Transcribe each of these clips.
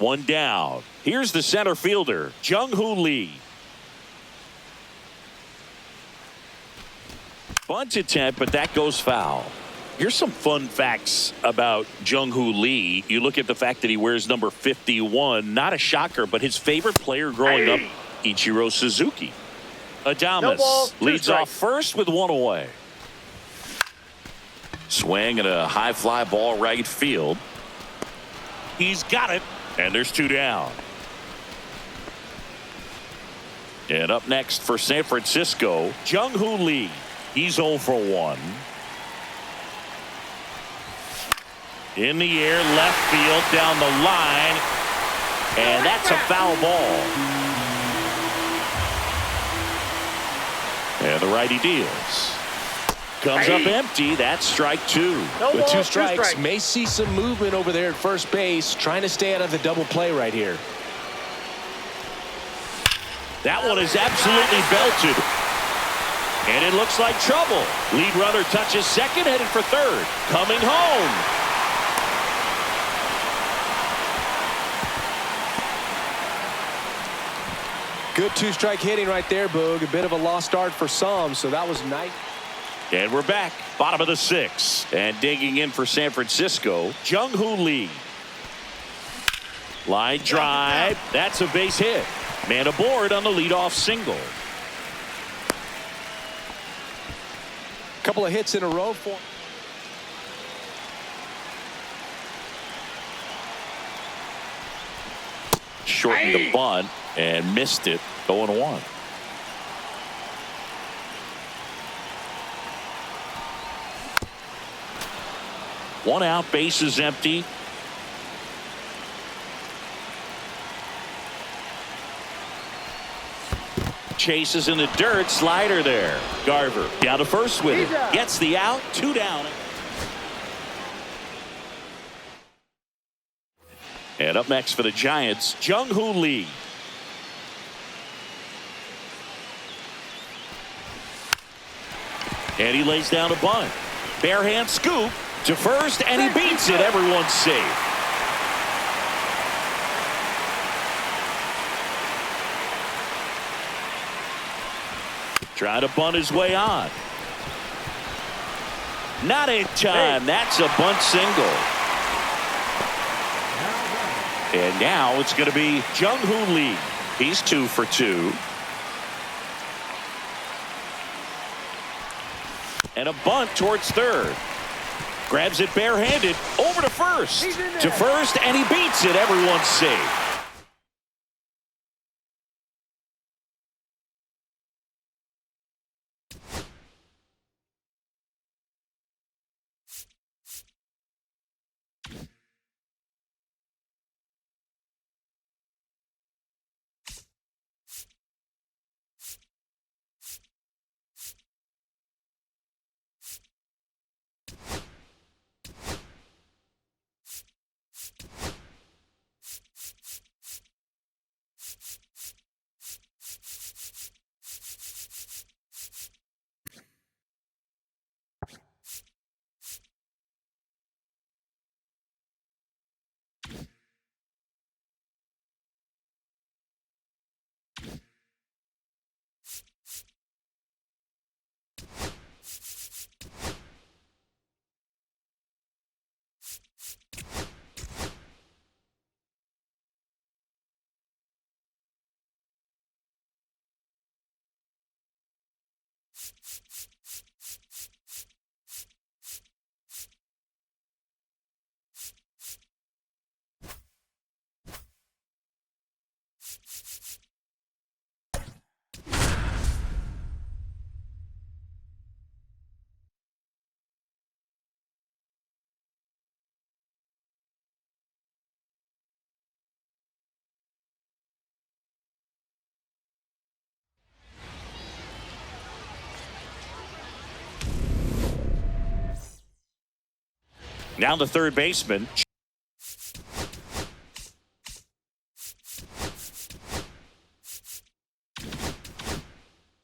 One down. Here's the center fielder, Jung-Hoo Lee. Bunt attempt, but that goes foul. Here's some fun facts about Jung-Hoo Lee. You look at the fact that he wears number 51. Not a shocker, but his favorite player growing up, Ichiro Suzuki. Adames leads off first with one away. Swing and a high fly ball right field. He's got it. And there's two down. And up next for San Francisco, Jung-Hoo Lee. He's 0 for 1. In the air, left field, down the line. And that's a foul ball. And the righty deals. Comes up empty. That's strike two. With two strikes, may see some movement over there at first base, trying to stay out of the double play right here. That one is absolutely belted. And it looks like trouble. Lead runner touches second, headed for third. Coming home. Good two-strike hitting right there, Boog. A bit of a lost start for some, so that was nice. And we're back, bottom of the sixth. And digging in for San Francisco, Jung-Hoo Lee. Line drive. That's a base hit. Man aboard on the leadoff single. Couple of hits in a row for. Shortened the bunt and missed it. 0-1. One out, base is empty. Chases in the dirt, slider there. Garver down to first with it. Gets the out, two down. And up next for the Giants, Jung-Hoo Lee. And he lays down a bunt. Bare hand scoop to first, and he beats it. Everyone's safe. Trying to bunt his way on. Not in time. That's a bunt single. And now it's going to be Jung-Hoo Lee. He's 2 for 2. And a bunt towards third. Grabs it barehanded over to first. To first, and he beats it. Everyone's safe. Now the third baseman.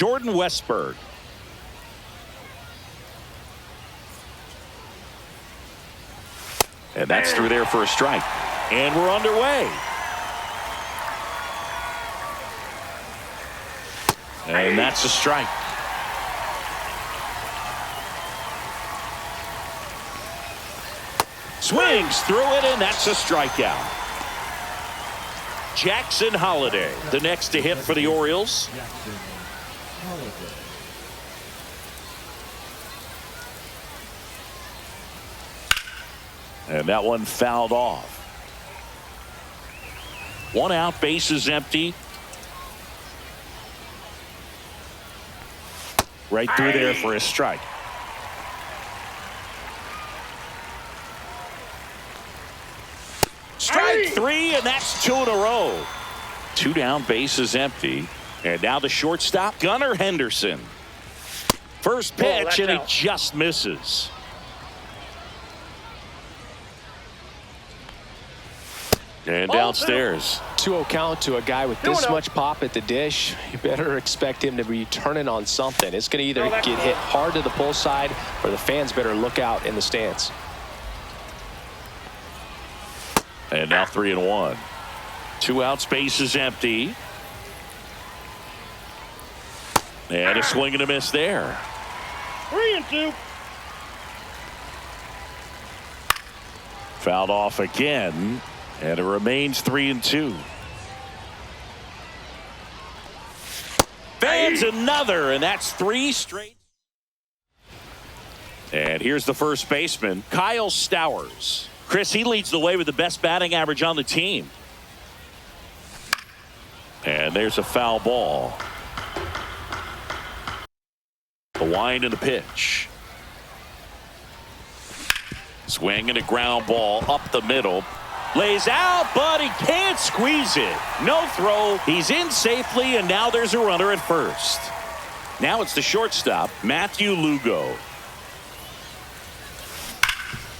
Jordan Westberg. And that's through there for a strike. And we're underway. And that's a strike. Swings through it, and that's a strikeout. Jackson Holliday, the next to hit for the Orioles. And that one fouled off. One out, base is empty. Right through there for a strike. Strike three, and that's two in a row. Two down, base is empty. And now the shortstop, Gunnar Henderson. First pitch, and he just misses. And downstairs. 2-0 count to a guy with this much pop at the dish. You better expect him to be turning on something. It's going to either get hit hard to the pull side, or the fans better look out in the stands. And now 3-1. Two outs, base is empty. And a swing and a miss there. 3-2. Fouled off again. And it remains 3-2. Fans another, and that's three straight. And here's the first baseman, Kyle Stowers. Chris, he leads the way with the best batting average on the team. And there's a foul ball. The wind and the pitch. Swing and a ground ball up the middle. Lays out, but he can't squeeze it. No throw. He's in safely, and now there's a runner at first. Now it's the shortstop, Matthew Lugo.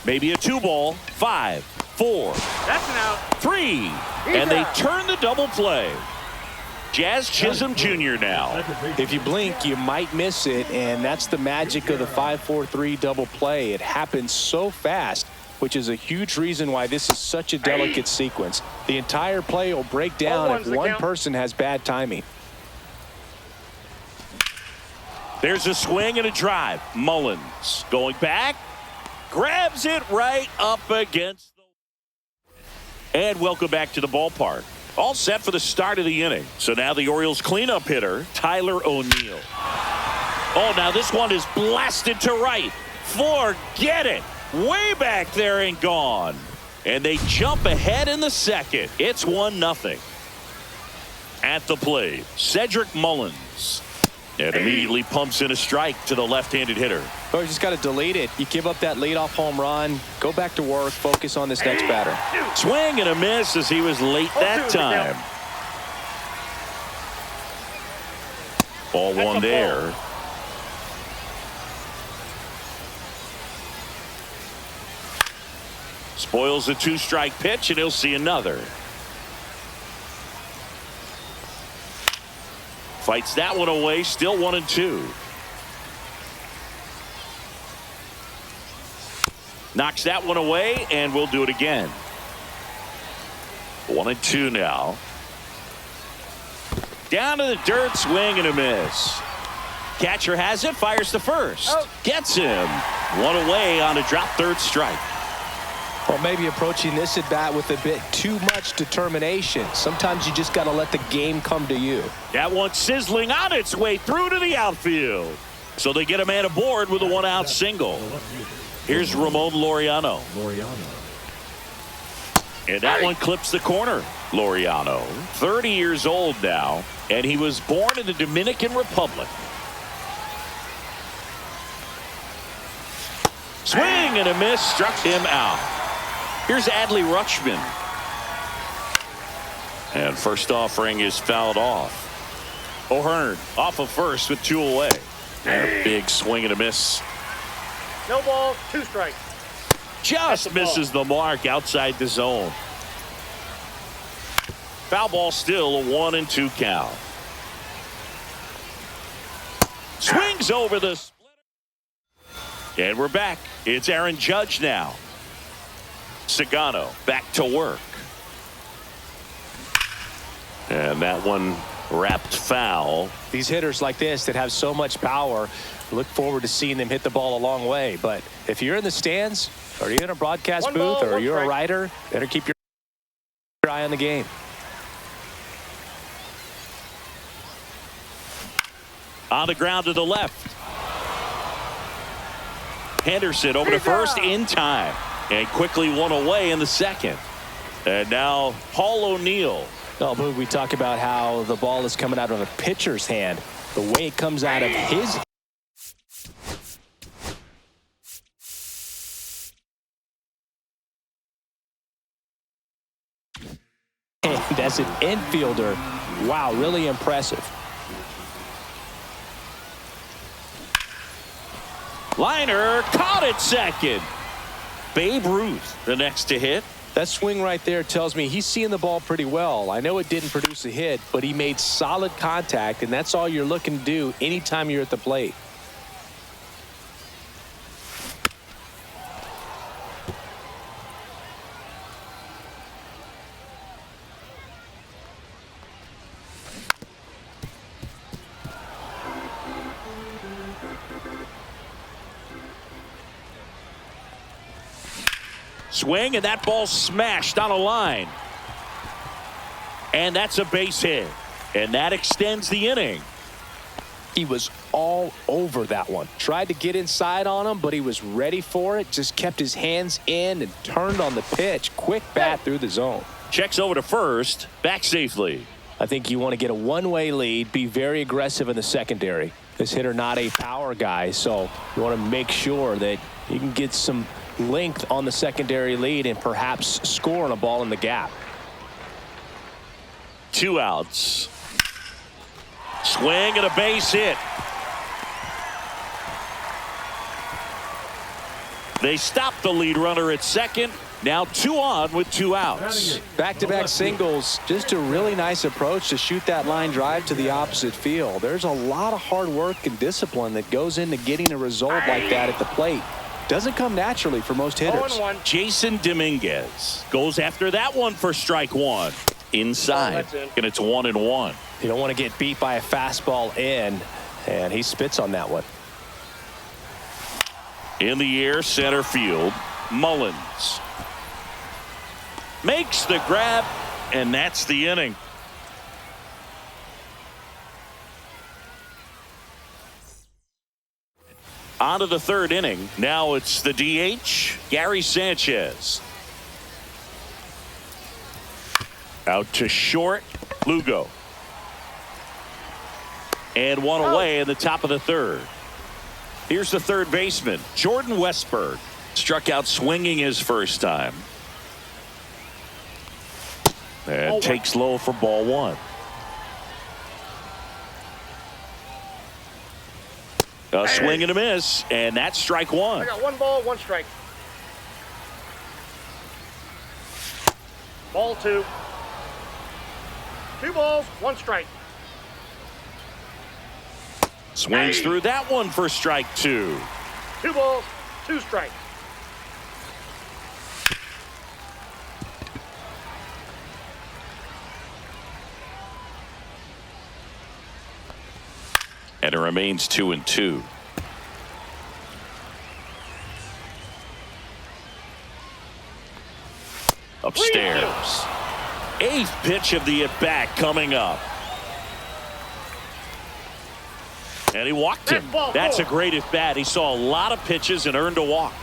Maybe a 2-ball. 5, 4. That's an out. 3. And they turn the double play. Jazz Chisholm Jr. now. If you blink, you might miss it, and that's the magic of the 5-4-3 double play. It happens so fast, which is a huge reason why this is such a delicate sequence. The entire play will break down if one person has bad timing. There's a swing and a drive. Mullins going back. Grabs it right up against the... And welcome back to the ballpark. All set for the start of the inning. So now the Orioles cleanup hitter, Tyler O'Neill. Oh, now this one is blasted to right. Forget it. Way back there and gone. And they jump ahead in the second. It's 1-0. At the plate, Cedric Mullins. And immediately pumps in a strike to the left-handed hitter. Oh, you just got to delete it. You give up that leadoff home run. Go back to work. Focus on this next batter. Swing and a miss as he was late that time. Ball one there. Spoils the 2-strike pitch, and he'll see another. Fights that one away, still 1-2. Knocks that one away, and we'll do it again. 1-2 now. Down to the dirt, swing and a miss. Catcher has it, fires to first. Gets him. One away on a drop third strike. Well, maybe approaching this at bat with a bit too much determination. Sometimes you just got to let the game come to you. That one sizzling on its way through to the outfield. So they get a man aboard with a 1-out single. Here's Ramon Laureano. And that one clips the corner. Laureano, 30 years old now, and he was born in the Dominican Republic. Swing and a miss, struck him out. Here's Adley Rutschman. And first offering is fouled off. O'Hearn off of first with 2 away. And a big swing and a miss. No ball, 2 strikes. Just misses the mark outside the zone. Foul ball, still a 1-2 count. Swings over the split. And we're back. It's Aaron Judge now. Sagano back to work. And that one wrapped foul. These hitters like this that have so much power, look forward to seeing them hit the ball a long way. But if you're in the stands, or you're in a broadcast booth, or you're a writer, better keep your eye on the game. On the ground to the left. Henderson over to first in time. And quickly one away in the second. And now Paul O'Neill. Oh, Boog, we talk about how the ball is coming out of a pitcher's hand. The way it comes out of his hand as an infielder. Wow, really impressive. Liner caught it second. Babe Ruth the next to hit. That swing right there tells me he's seeing the ball pretty well. I know it didn't produce a hit, but he made solid contact, and that's all you're looking to do anytime you're at the plate. Swing, and that ball smashed on a line. And that's a base hit. And that extends the inning. He was all over that one. Tried to get inside on him, but he was ready for it. Just kept his hands in and turned on the pitch. Quick bat through the zone. Checks over to first. Back safely. I think you want to get a one-way lead. Be very aggressive in the secondary. This hitter not a power guy, so you want to make sure that you can get some length on the secondary lead and perhaps scoring a ball in the gap. 2 outs. Swing and a base hit. They stop the lead runner at second. Now 2 on with 2 outs. Back-to-back singles. Just a really nice approach to shoot that line drive to the opposite field. There's a lot of hard work and discipline that goes into getting a result like that at the plate. Doesn't come naturally for most hitters. Jason Dominguez goes after that one for strike one. Inside. And it's 1-1. You don't want to get beat by a fastball in, and he spits on that one. In the air, center field. Mullins makes the grab, and that's the inning. On to the third inning. Now it's the DH, Gary Sanchez. Out to short, Lugo. And one away in the top of the third. Here's the third baseman, Jordan Westburg. Struck out swinging his first time. And takes low for ball one. A swing and a miss, and that's strike one. I got 1 ball, 1 strike. Ball 2. 2 balls, 1 strike. Swings through that one for strike 2. 2 balls, 2 strikes. And it remains 2-2. Upstairs. 8th pitch of the at-bat coming up. And he walked him. That's a great at-bat. He saw a lot of pitches and earned a walk.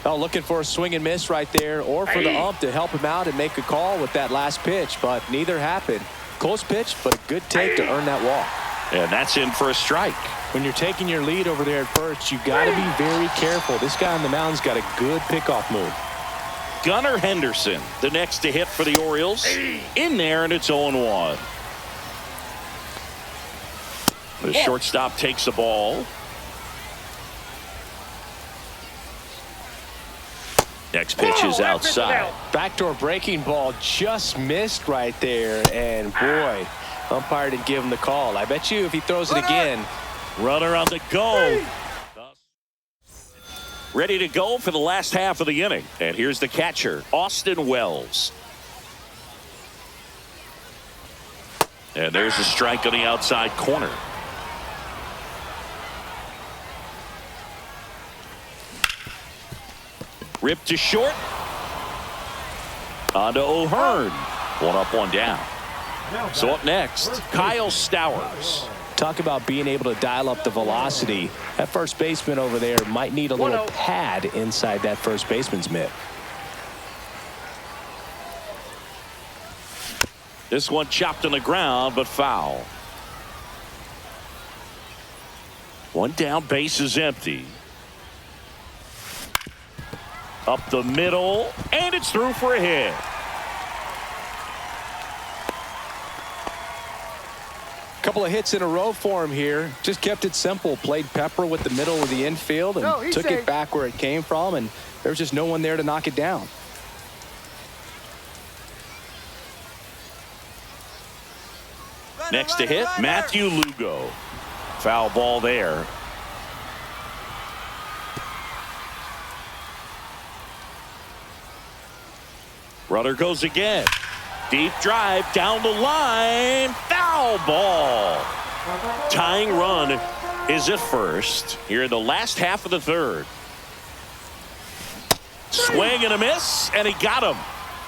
Oh, looking for a swing and miss right there, or for the ump to help him out and make a call with that last pitch, but neither happened. Close pitch, but a good take to earn that walk. And that's in for a strike. When you're taking your lead over there at first, you got to be very careful. This guy on the mound's got a good pickoff move. Gunnar Henderson, the next to hit for the Orioles. In there, and it's 0-1. The shortstop takes the ball. Next pitch is outside. Backdoor breaking ball just missed right there. And boy, umpire didn't give him the call. I bet you if he throws it again. Runner on the go. Ready to go for the last half of the inning. And here's the catcher, Austin Wells. And there's a strike on the outside corner. Ripped to short. On to O'Hearn. One up, one down. So up next, Kyle Stowers. Talk about being able to dial up the velocity. That first baseman over there might need a little pad inside that first baseman's mitt. This one chopped on the ground, but foul. One down, base is empty. Up the middle, and it's through for a hit. Couple of hits in a row for him here. Just kept it simple. Played pepper with the middle of the infield and took it back where it came from, and there was just no one there to knock it down. Next to hit, Matthew Lugo. Foul ball there. Runner goes again. Deep drive down the line. Foul ball. Tying run is at first here in the last half of the third. Swing and a miss, and he got him.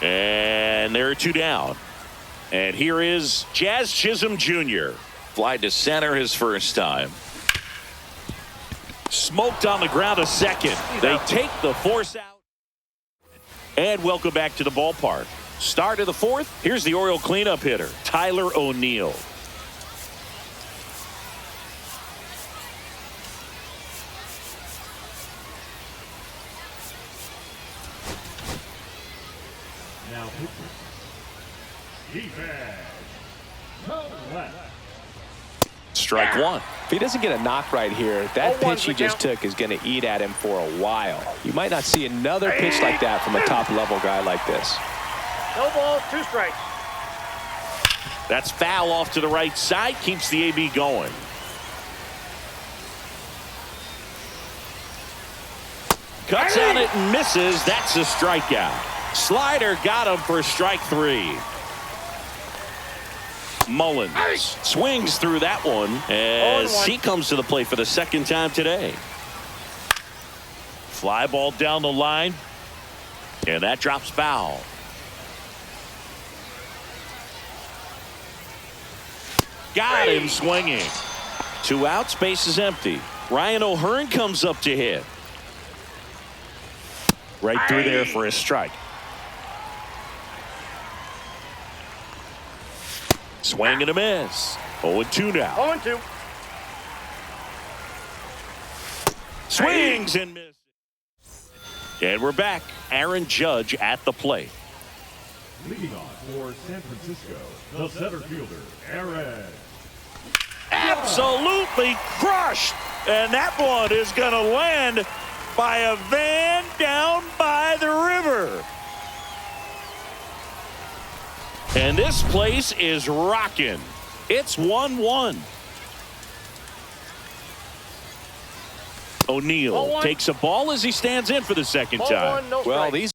And there are two down. And here is Jazz Chisholm Jr. Fly to center his first time. Smoked on the ground a second. They take the force out. And welcome back to the ballpark. Start of the fourth. Here's the Oriole cleanup hitter, Tyler O'Neill. Now Strike one. If he doesn't get a knock right here, that pitch he just took is going to eat at him for a while. You might not see another pitch like that from a top-level guy like this. No balls, 2 strikes. That's foul off to the right side. Keeps the AB going. Cuts on it and misses. That's a strikeout. Slider got him for strike 3. Mullins swings through that one as he comes to the plate for the second time today. Fly ball down the line, and that drops foul. Got him swinging. 2 outs, base is empty. Ryan O'Hearn comes up to hit. Right through there for a strike. Swing and a miss. 0-2 now. 0-2. Swings and misses. And we're back. Aaron Judge at the plate. leading off for San Francisco, the center fielder, Aaron. Absolutely crushed. And that one is going to land by a van down by the river. And this place is rocking. It's 1-1. O'Neill takes a ball as he stands in for the second time. Well, these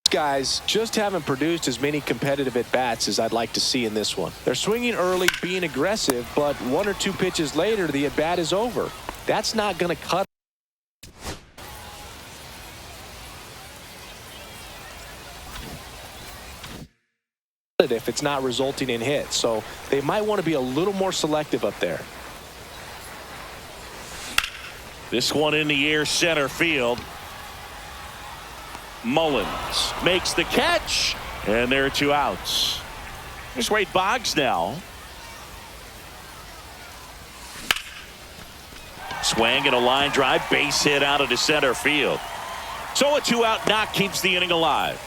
guys just haven't produced as many competitive at-bats as I'd like to see in this one. They're swinging early, being aggressive, but 1 or 2 pitches later, the at-bat is over. That's not going to cut. If it's not resulting in hits, so they might want to be a little more selective up there. This one in the air, center field. Mullins makes the catch, and there are 2 outs. Here's Wade Boggs now. Swing and a line drive, base hit out of the center field. So a 2-out knock keeps the inning alive.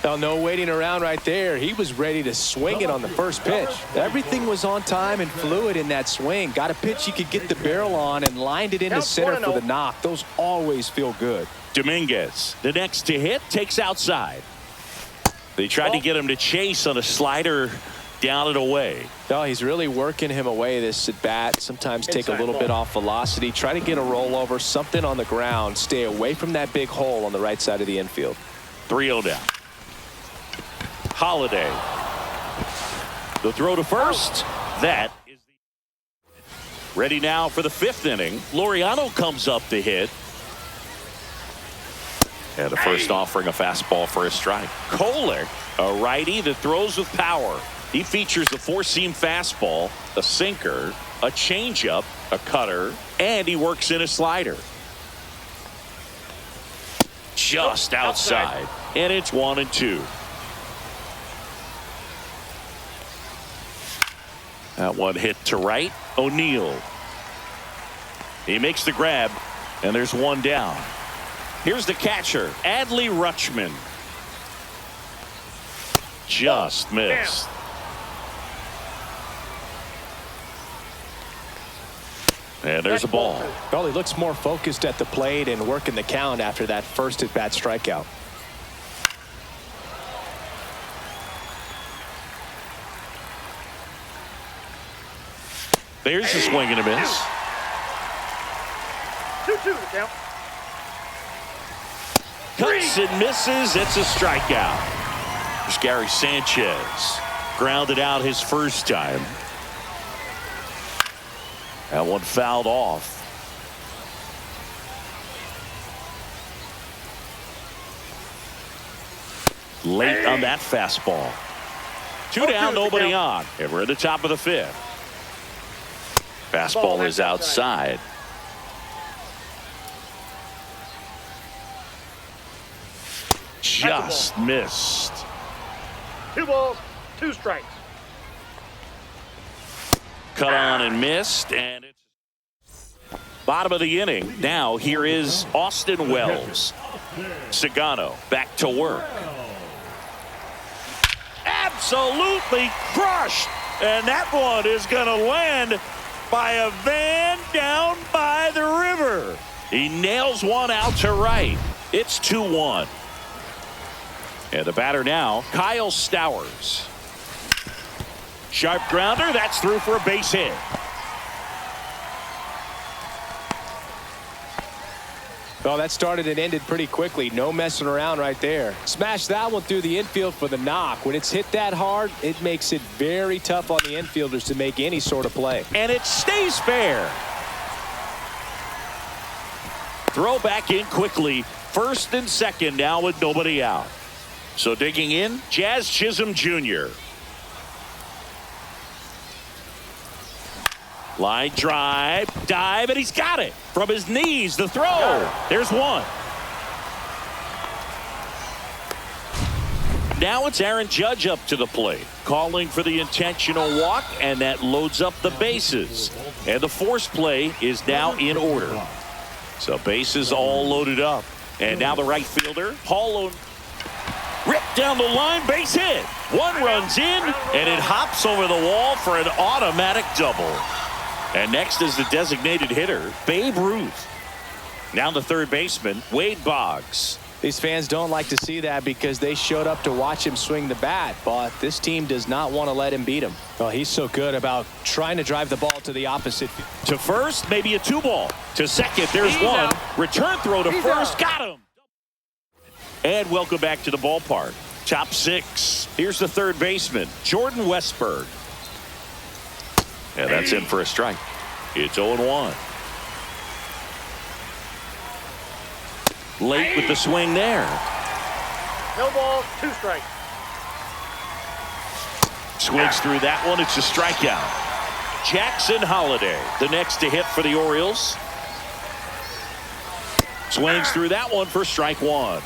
Oh, no waiting around right there. He was ready to swing it on the first pitch. Everything was on time and fluid in that swing. Got a pitch he could get the barrel on and lined it into center for the knock. Those always feel good. Dominguez, the next to hit, takes outside. They tried to get him to chase on a slider down and away. Oh, he's really working him away this at bat. Sometimes take a little bit off velocity. Try to get a rollover, something on the ground. Stay away from that big hole on the right side of the infield. 3-0 down. Holiday. The throw to first. That is ready now for the 5th inning. Laureano comes up to hit. And the first offering a fastball for a strike. Kohler, a righty that throws with power. He features a 4-seam fastball, a sinker, a changeup, a cutter, and he works in a slider. Just outside. And it's 1-2. That one hit to right. O'Neill. He makes the grab, and there's one down. Here's the catcher, Adley Rutschman. Just missed. And there's a ball. Well, he looks more focused at the plate and working the count after that first at-bat strikeout. There's a swing and a miss. 2-2 to count. Cuts and misses. It's a strikeout. There's Gary Sanchez. Grounded out his first time. That one fouled off. Late on that fastball. 2 down, nobody on. And we're at the top of the 5th. Fastball is outside. Just missed. 2 balls, 2 strikes. Cut on and missed, and it's bottom of the inning. Now here is Austin Wells. Sagano back to work. Absolutely crushed, and that one is going to land by a van down by the river. He nails one out to right. It's 2-1. And the batter now, Kyle Stowers. Sharp grounder. That's through for a base hit. Well, that started and ended pretty quickly. No messing around right there. Smash that one through the infield for the knock. When it's hit that hard, it makes it very tough on the infielders to make any sort of play. And it stays fair. Throw back in quickly. First and second now with nobody out. So digging in, Jazz Chisholm Jr. Line drive, dive, and he's got it. From his knees, the throw. There's one. Now it's Aaron Judge up to the plate, calling for the intentional walk, and that loads up the bases. And the force play is now in order. So bases all loaded up. And now the right fielder, Paul ripped down the line, base hit. One runs in, and it hops over the wall for an automatic double. And next is the designated hitter, Babe Ruth. Now the third baseman, Wade Boggs. These fans don't like to see that because they showed up to watch him swing the bat, but this team does not want to let him beat him. Well, he's so good about trying to drive the ball to the opposite. To first, maybe a 2-ball. To second, there's one. Return throw to first, got him. And welcome back to the ballpark. Top 6. Here's the third baseman, Jordan Westberg. And that's in for a strike. It's 0-1. Late with the swing there. No balls, 2 strikes. Swings through that one. It's a strikeout. Jackson Holiday, the next to hit for the Orioles. Swings through that one for strike 1.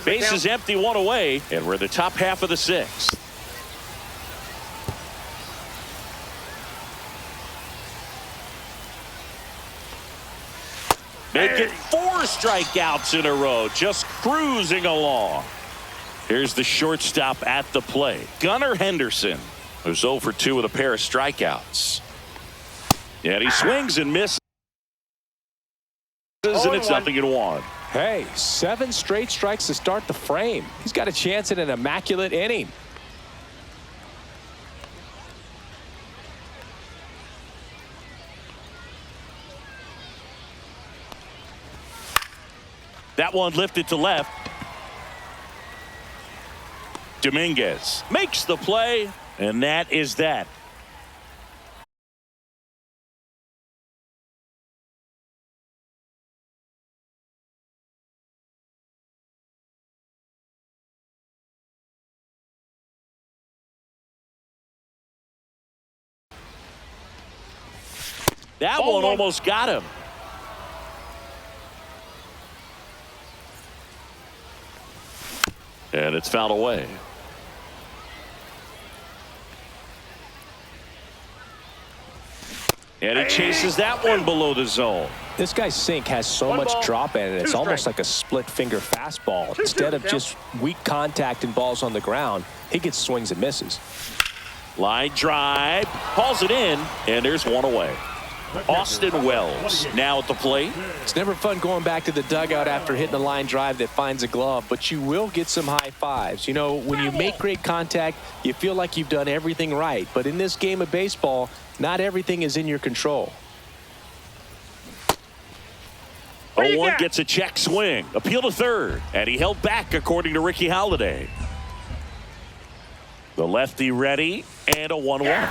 Base is empty, 1 away, and we're in the top half of the 6th. Making 4 strikeouts in a row, just cruising along. Here's the shortstop at the plate, Gunnar Henderson, who's 0 for 2 with a pair of strikeouts. And he swings and misses, and it's 0-1. Hey, 7 straight strikes to start the frame. He's got a chance at an immaculate inning. That one lifted to left. Dominguez makes the play, and that is that. That one almost got him. And it's fouled away. And he chases that one below the zone. This guy's sink has so much drop in it. It's almost like a split finger fastball. Instead of just weak contact and balls on the ground, he gets swings and misses. Line drive, hauls it in, and there's one away. Austin Wells now at the plate. It's never fun going back to the dugout after hitting a line drive that finds a glove, but you will get some high fives. You know, when you make great contact, you feel like you've done everything right. But in this game of baseball, not everything is in your control. 0-1 gets a check swing. Appeal to third, and he held back according to Ricky Holiday. The lefty ready, and a 1-1.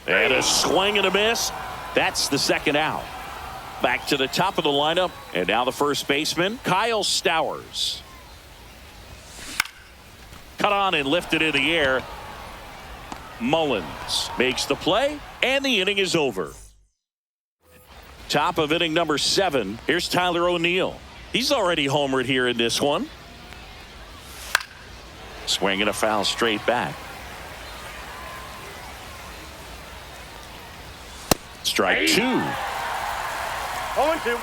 And a swing and a miss. That's the second out. Back to the top of the lineup, and now the first baseman, Kyle Stowers. Cut on and lifted in the air. Mullins makes the play, and the inning is over. Top of inning number 7. Here's Tyler O'Neill. He's already homered here in this one. Swinging a foul straight back. Strike 2. 0-2.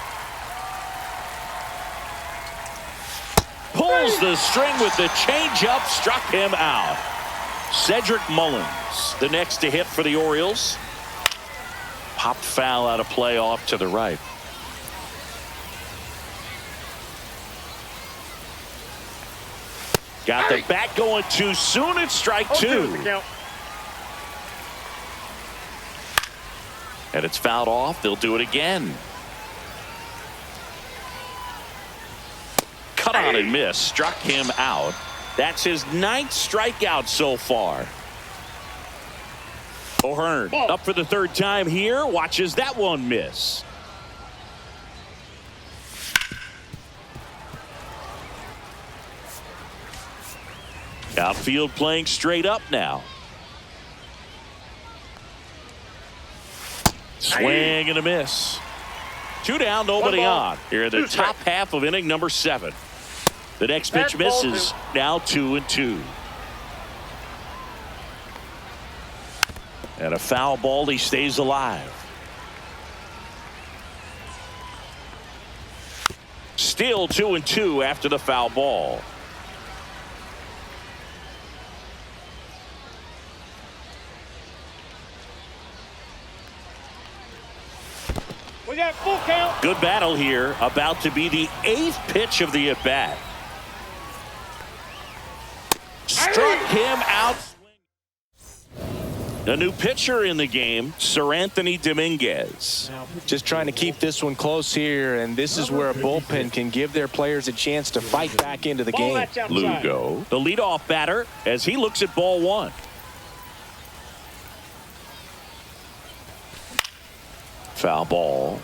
Pulls the string with the changeup, struck him out. Cedric Mullins, the next to hit for the Orioles. Popped foul out of play off to the right. Got the bat going too soon. It's strike 2. And it's fouled off. They'll do it again. Cut on and miss. Struck him out. That's his 9th strikeout so far. O'Hearn up for the 3rd time here. Watches that one miss. Outfield playing straight up now. Swing and a miss. 2 down, nobody on. Here in the top half of inning number 7. The next pitch misses. Now 2-2. And a foul ball. He stays alive. Still 2-2 after the foul ball. We got full count. Good battle here. About to be the 8th pitch of the at-bat. Struck him out. A new pitcher in the game, Sir Anthony Dominguez. Just trying to keep this one close here, and this is where a bullpen can give their players a chance to fight back into the game. Lugo, the leadoff batter, as he looks at ball 1. Foul ball.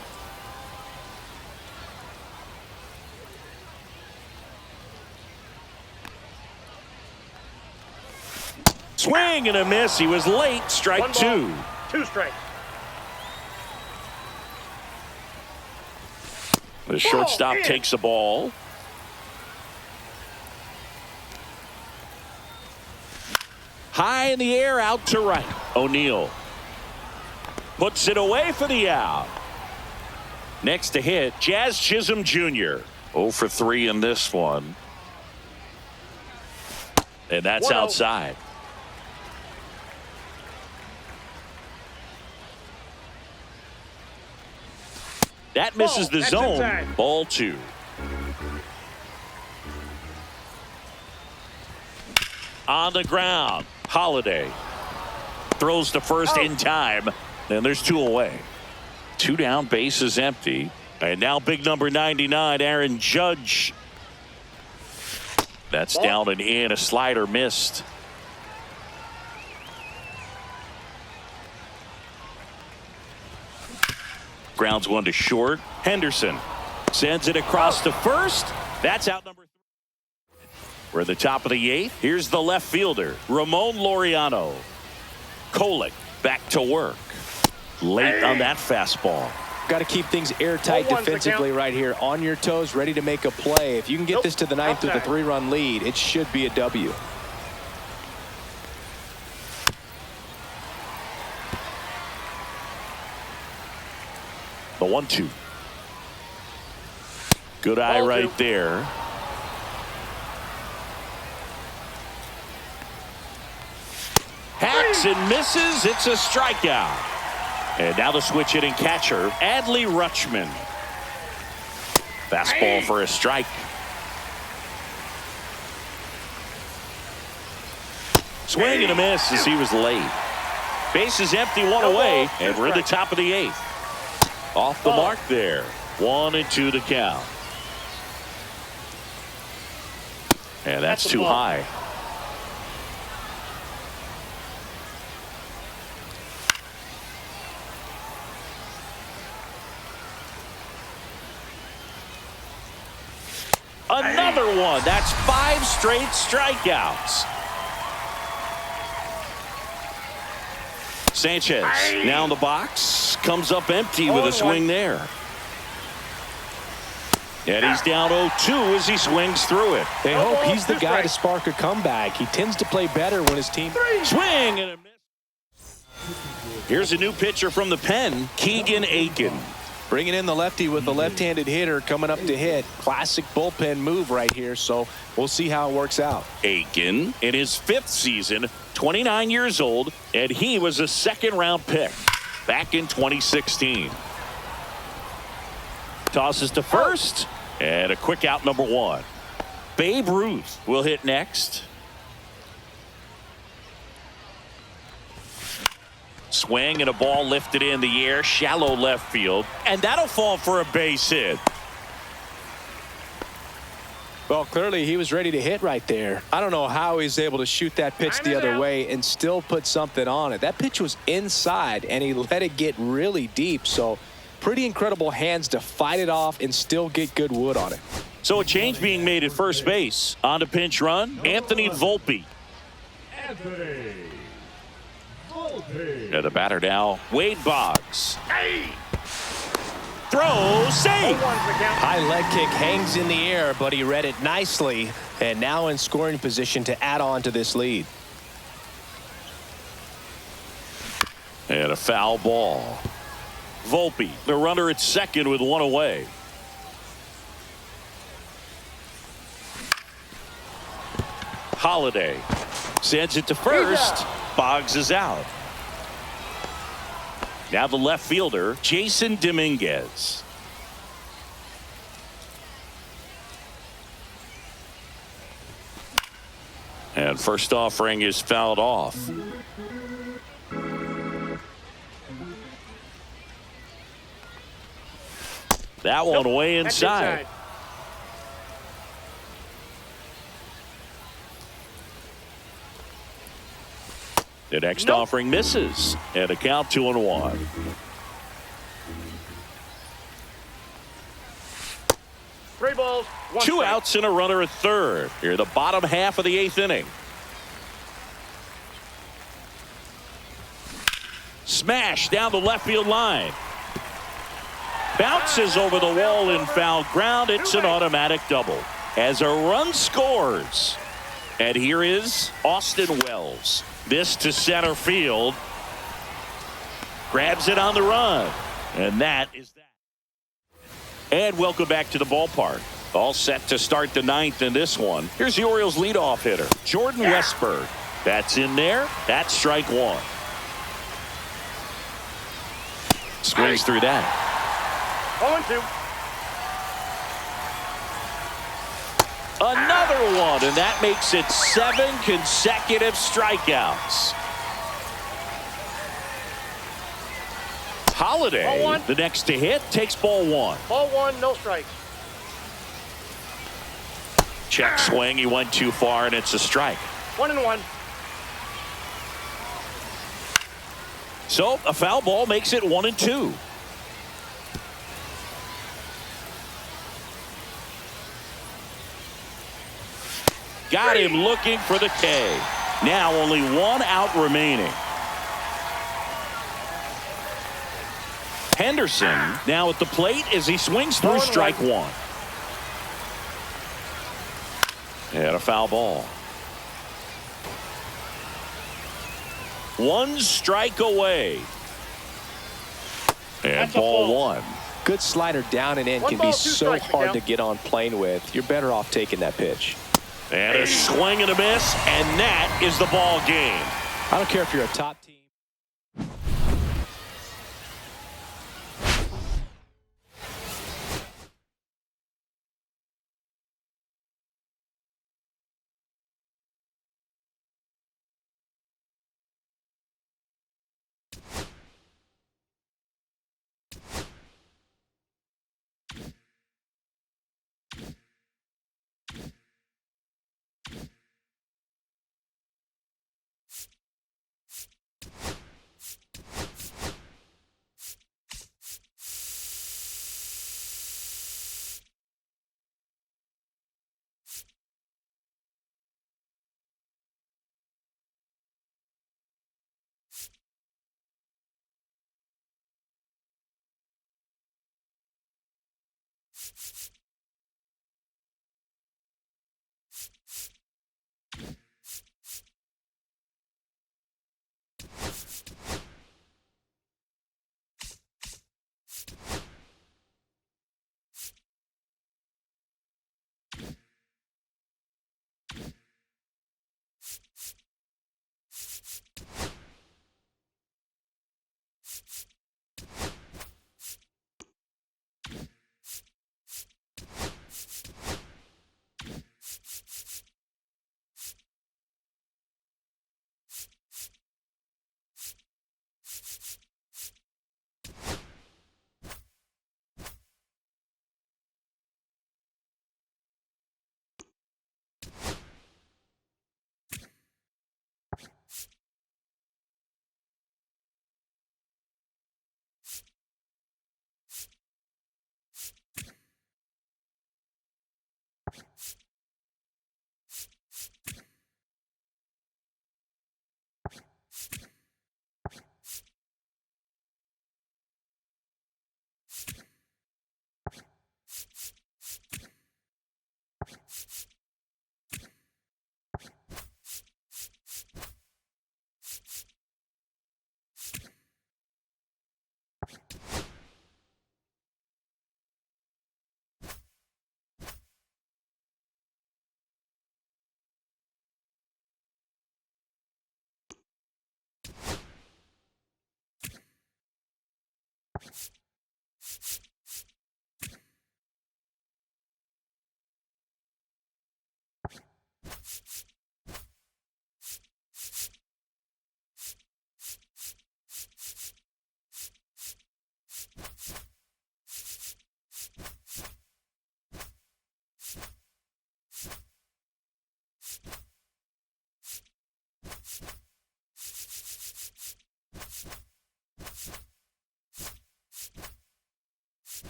Swing and a miss. He was late. Strike 2. 2 strikes. The shortstop takes the ball. High in the air, out to right. O'Neill puts it away for the out. Next to hit, Jazz Chisholm Jr. 0 for 3 in this one. And that's 1-0. outside. That misses the That's zone. inside. Ball 2. On the ground, Holiday throws to first in time, and there's 2 away. 2 down, base is empty, and now big number 99, Aaron Judge. That's down and in. A slider missed. Grounds 1 to short. Henderson sends it across to first. That's out number 3. We're at the top of the 8th. Here's the left fielder, Ramon Laureano. Kolick back to work. Late on that fastball. Got to keep things airtight 1-1's the defensively count. right here. On your toes, ready to make a play. If you can get this to the 9th with a Outside. 3-run lead, it should be a W. The 1-2. Good eye Ball right 2. there. Hacks and misses. It's a strikeout. And now the switch hitting catcher, Adley Rutschman. Fastball for a strike. Swing and a miss as he was late. Base is empty, 1 away, and we're at the top of the 8th. Off the mark there. 1-2 to count. And that's That's a too ball. high. Another one. That's 5 straight strikeouts. Sanchez now in the box. Comes up empty with a swing there. And he's down 0-2 as he swings through it. They hope he's the guy to spark a comeback. He tends to play better when his team... Swing and a miss. Here's a new pitcher from the pen, Keegan Aiken. Bringing in the lefty with the left-handed hitter coming up to hit. Classic bullpen move right here, so we'll see how it works out. Aiken in his 5th season, 29 years old, and he was a 2nd-round pick back in 2016. Tosses to first, and a quick out number 1. Babe Ruth will hit next. Swing and a ball lifted in the air, shallow left field, and that'll fall for a base hit. Well, clearly he was ready to hit right there. I don't know how he's able to shoot that pitch the other way and still put something on it. That pitch was inside, and he let it get really deep, so pretty incredible hands to fight it off and still get good wood on it. So a change being made at first base. On to pinch run, Anthony Volpe. Anthony Volpe. And the batter now, Wade Boggs. Throw, save. 0-1's the count. High leg kick hangs in the air, but he read it nicely, and now in scoring position to add on to this lead. And a foul ball. Volpe, the runner at second with 1 away. Holiday sends it to first. Boggs is out. Now the left fielder, Jason Dominguez. And first offering is fouled off. That one way That's inside. The next offering misses, and a count 2-1. Three balls, 1 Two strike. outs and a runner at third. Here, the bottom half of the 8th inning. Smash down the left field line. Bounces over the wall in foul ground. It's an automatic double as a run scores. And here is Austin Wells. This to center field. Grabs it on the run. And that is that. And welcome back to the ballpark. All set to start the ninth in this one. Here's the Orioles leadoff hitter, Jordan Westburg. That's in there. That's strike one. Swings through that. 0-2. Another one, and that makes it 7 consecutive strikeouts. Holiday, the next to hit, takes ball one. Ball one, no strikes. Check swing. He went too far, and it's a strike. 1-1. So a foul ball makes it 1-2. Got him looking for the K. Now only one out remaining. Henderson now at the plate as he swings through strike one. And a foul ball. One strike away. And ball one. Good slider down and in can be so hard to get on plane with. You're better off taking that pitch. And a swing and a miss, and that is the ball game. I don't care if you're a top team.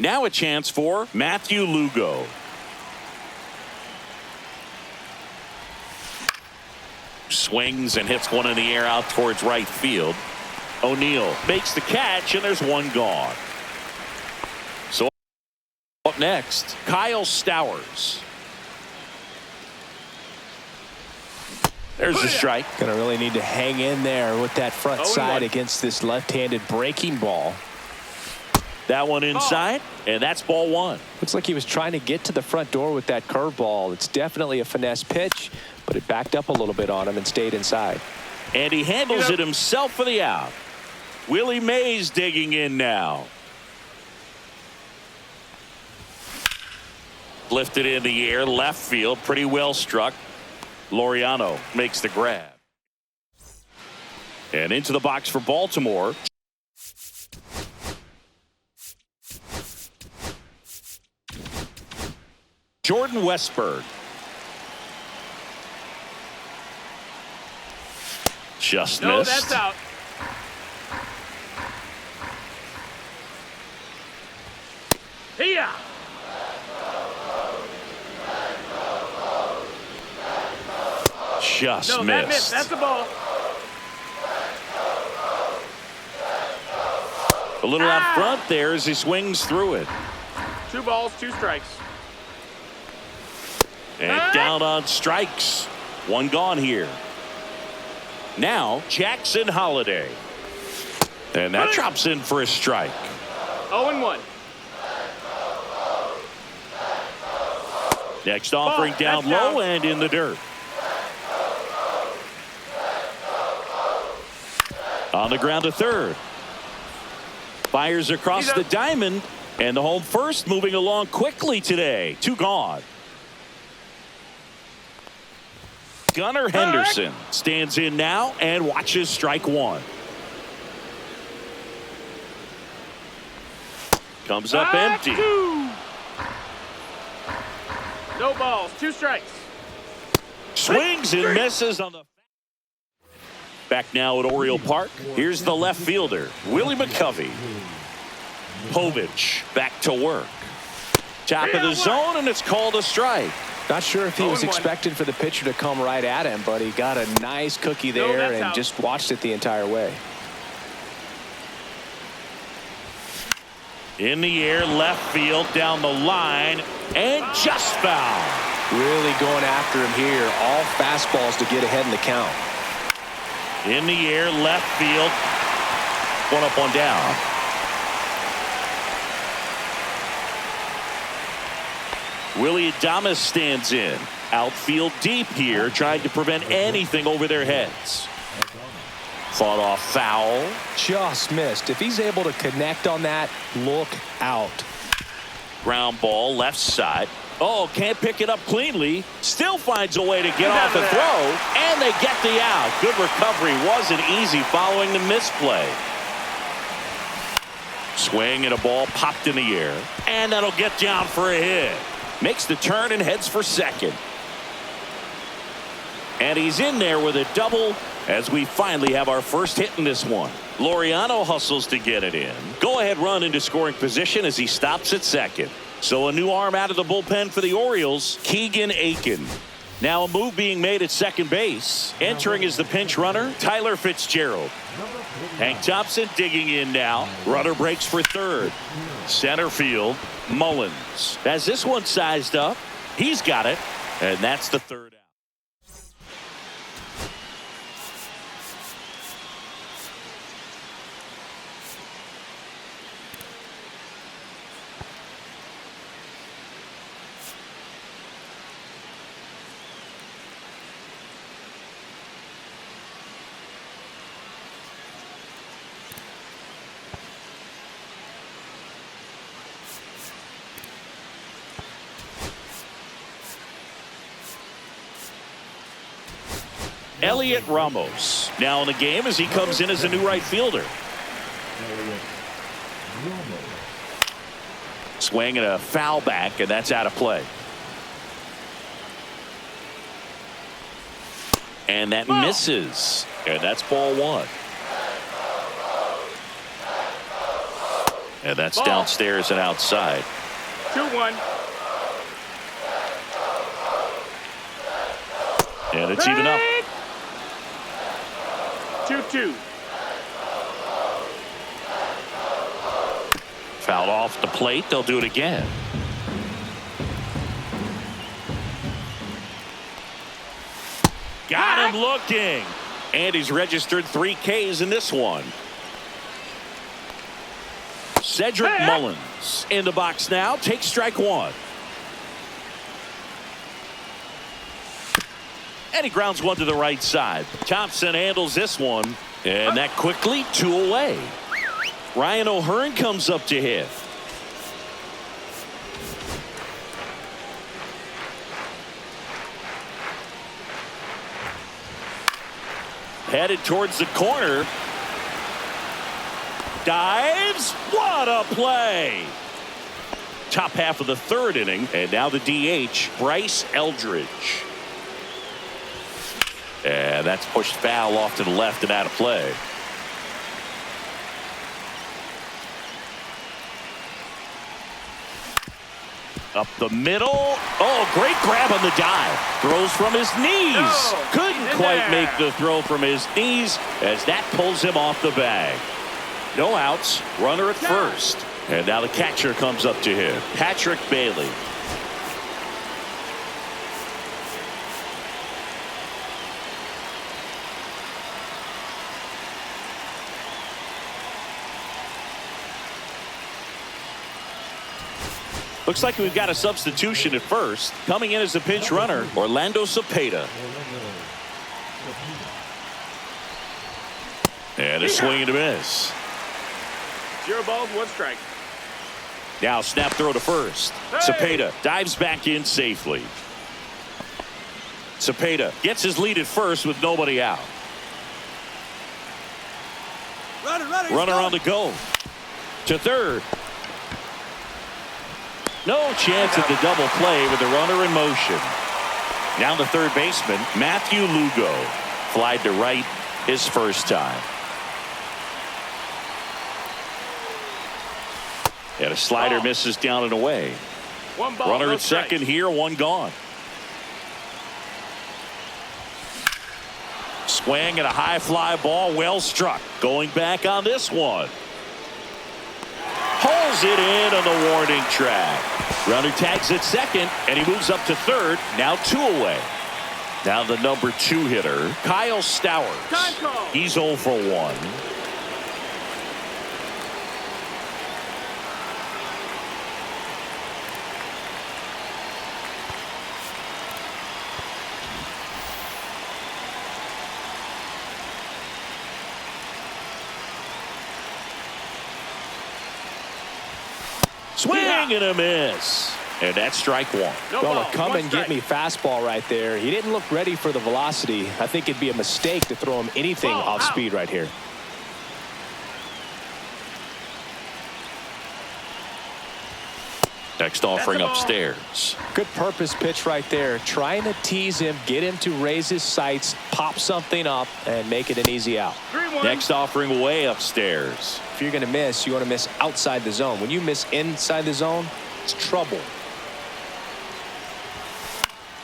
Now a chance for Matthew Lugo. Swings and hits one in the air out towards right field. O'Neill makes the catch, and there's one gone. So up next, Kyle Stowers. There's a strike. Going to really need to hang in there with that front side against this left-handed breaking ball. That one inside, and that's ball one. Looks like he was trying to get to the front door with that curveball. It's definitely a finesse pitch, but it backed up a little bit on him and stayed inside. And he handles it himself for the out. Willie Mays digging in now. Lifted in the air, left field, pretty well struck. Laureano makes the grab. And into the box for Baltimore. Jordan Westburg. Just No, missed. that's out. Here. Just No, missed. that missed. That's the ball. A little out front there as he swings through it. 2 balls, 2 strikes. And down on strikes. One gone here. Now Jackson Holiday. And that drops in for a strike. 0-1. Next offering down low and in the dirt. On the ground to third. Fires across the diamond. And the home first moving along quickly today. 2 gone. Gunnar Henderson stands in now and watches strike 1. Comes up empty. 2. No balls, 2 strikes. Swings and misses on the. Back now at Oriole Park. Here's the left fielder, Willie McCovey. Povich back to work. Top of the zone, and it's called a strike. Not sure if he was expecting for the pitcher to come right at him, but he got a nice cookie there and just watched it the entire way. In the air, left field, down the line, and just foul. Really going after him here. All fastballs to get ahead in the count. In the air, left field. One up, one down. Willie Adames stands in. Outfield deep here, trying to prevent anything over their heads. Fought off foul. Just missed. If he's able to connect on that, look out. Ground ball, left side. Oh, can't pick it up cleanly. Still finds a way to get off the throw, and they get the out. Good recovery. Wasn't easy following the misplay. Swing and a ball popped in the air, and that'll get down for a hit. Makes the turn and heads for second. And he's in there with a double as we finally have our first hit in this one. Laureano hustles to get it in. Go-ahead run into scoring position as he stops at second. So a new arm out of the bullpen for the Orioles, Keegan Aiken. Now a move being made at second base. Entering as the pinch runner, Tyler Fitzgerald. Hank Thompson digging in now. Runner breaks for third. Center field, Mullins. As this one sized up, he's got it, and that's the third out. Elliot Ramos now in the game as he comes in as a new right fielder. Swing and a foul back, and that's out of play. And that misses, and that's ball 1. And that's Ball. downstairs and outside. 2-1. And it's even up. 2-2. Fouled off the plate. They'll do it again. Got him looking. And he's registered 3 Ks in this one. Cedric Mullins in the box now. Takes strike 1. And he grounds one to the right side. Thompson handles this one. And that quickly 2 away. Ryan O'Hearn comes up to hit. Headed towards the corner. Dives. What a play. Top half of the 3rd inning. And now the DH, Bryce Eldridge. And that's pushed foul off to the left and out of play. Up the middle. Oh, great grab on the dive. Throws from his knees. No, Couldn't quite make the throw from his knees as that pulls him off the bag. No outs. Runner at first. And now the catcher comes up to him. Patrick Bailey. Looks like we've got a substitution at first. Coming in as a pinch runner, Orlando Cepeda. And a swing and a miss. 0 balls, 1 strike. Now snap throw to first. Cepeda dives back in safely. Cepeda gets his lead at first with nobody out. Runner on the go. To third. No chance at the double play with the runner in motion. Now the third baseman, Matthew Lugo. Flied to right his first time. And a slider misses down and away. 1 ball, Runner no at second strikes. here, 1 gone. Swing and a high fly ball, well struck. Going back on this one. Pulls it in on the warning track. Runner tags at second, and he moves up to third. Now 2 away. Now the number 2 hitter, Kyle Stowers. Time call. He's 0 for 1. Swing and a miss. And that's strike 1. No Well, ball, a come 1 and get strike. me fastball right there. He didn't look ready for the velocity. I think it'd be a mistake to throw him anything Ball, off out. speed right here. Next offering That's a ball. upstairs. Good purpose pitch right there. Trying to tease him, get him to raise his sights, pop something up, and make it an easy out. 3-1. Next offering way upstairs. If you're going to miss, you want to miss outside the zone. When you miss inside the zone, it's trouble.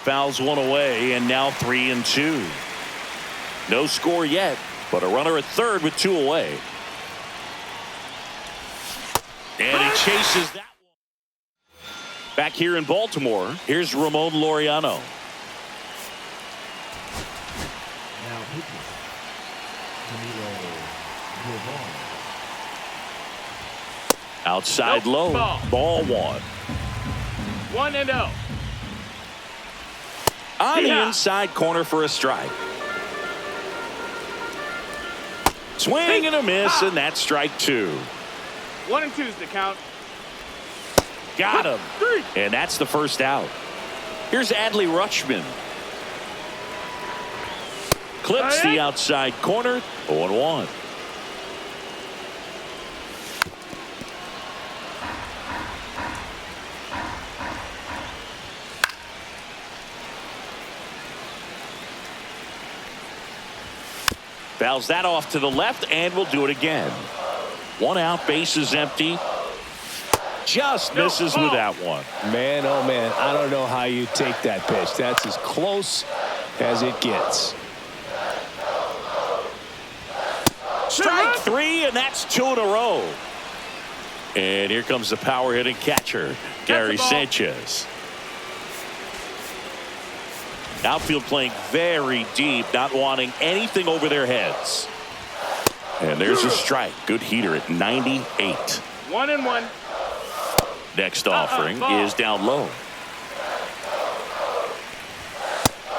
Fouls 1 away, and now 3-2. No score yet, but a runner at third with 2 away. And he chases that one. Back here in Baltimore, here's Ramon Laureano. Now pitching. Camilo Gilvan. Outside Nope, low. ball. Ball 1. 1-0. On the Yeah. inside corner for a strike. Swing and a miss, and that's strike 2. 1 and 2's the count. Got him. 3. And that's the first out. Here's Adley Rutschman. Clips the outside corner. 0-1. Fouls that off to the left, and we'll do it again. 1 out, base is empty. Just misses with that one. Man, oh man, I don't know how you take that pitch. That's as close as it gets. Strike three, and that's 2 in a row. And here comes the power hitting catcher, Gary Sanchez. Outfield playing very deep, not wanting anything over their heads. And there's a strike. Good heater at 98. 1-1. Next offering is down low.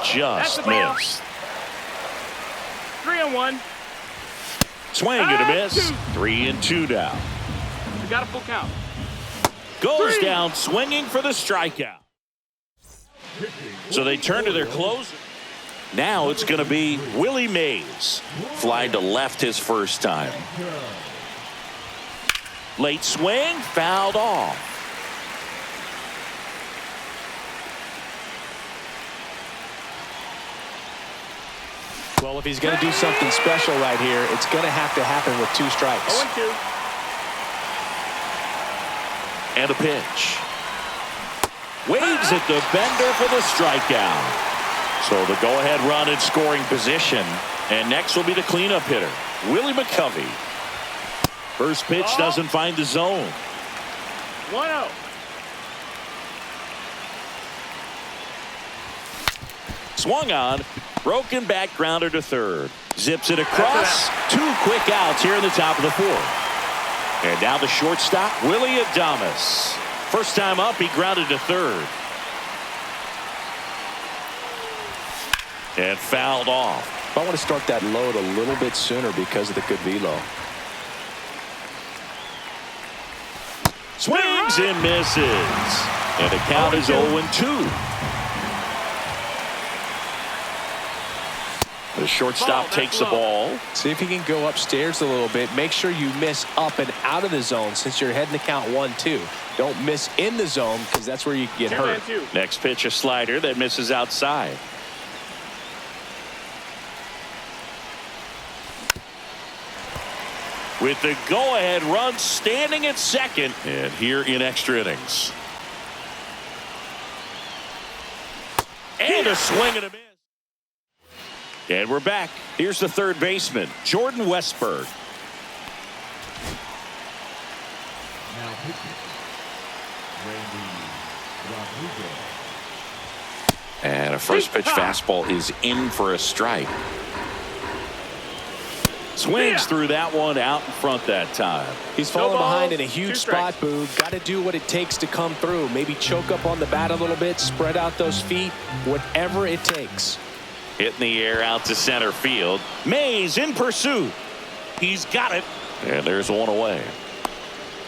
Just missed. 3-1. Swing and a miss. 3-2 now. We got a full count. Goes down swinging for the strikeout. So they turn to their closer. Now it's going to be Willie Mays. Flying to left his first time. Late swing, fouled off. Well, if he's going to do something special right here, it's going to have to happen with 2 strikes. 0-2. And a pitch. Waves at the bender for the strikeout. So the go-ahead run in scoring position. And next will be the cleanup hitter, Willie McCovey. First pitch doesn't find the zone. 1-0. Swung on. Broken back grounder to third. Zips it across. 2 quick outs here in the top of the 4th. And now the shortstop, Willie Adames. First time up, he grounded to third. And fouled off. I want to start that load a little bit sooner because of the good velo. Swings and misses. And the count is 0-2. The shortstop takes the ball. See if you can go upstairs a little bit. Make sure you miss up and out of the zone since you're heading to count 1-2. Don't miss in the zone because that's where you get hurt. Next pitch, a slider that misses outside. With the go-ahead run standing at second, and here in extra innings. And a swing and a miss. And we're back. Here's the third baseman, Jordan Westburg. Now pitching, Randy Rodriguez. And a first pitch fastball is in for a strike. Swings through that one out in front that time. He's falling behind in a huge spot, Boo. Got to do what it takes to come through. Maybe choke up on the bat a little bit, spread out those feet, whatever it takes. Hitting the air out to center field. Mays in pursuit. He's got it. And there's one away.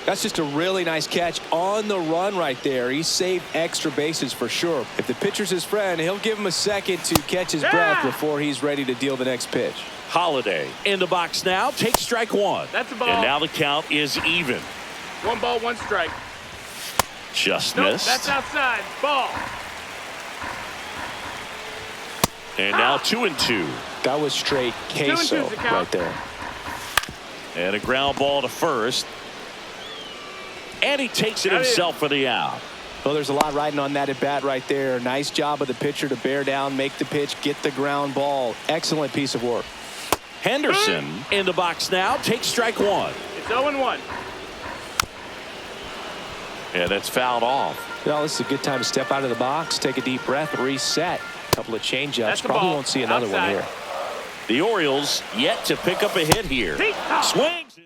That's just a really nice catch on the run right there. He saved extra bases for sure. If the pitcher's his friend, he'll give him a second to catch his breath before he's ready to deal the next pitch. Holiday in the box now. Takes strike 1. That's a ball. And now the count is even. 1 ball, 1 strike. Just Nope, missed. that's outside. Ball. And now 2-2. That was straight queso right there. And a ground ball to first. And he takes it himself for the out. Well, there's a lot riding on that at bat right there. Nice job of the pitcher to bear down, make the pitch, get the ground ball. Excellent piece of work. Henderson in the box now. Takes strike 1. It's 0-1. And that's fouled off. Well, this is a good time to step out of the box, take a deep breath, reset. A couple of changeups. Probably won't see another one here. The Orioles yet to pick up a hit here. Swings.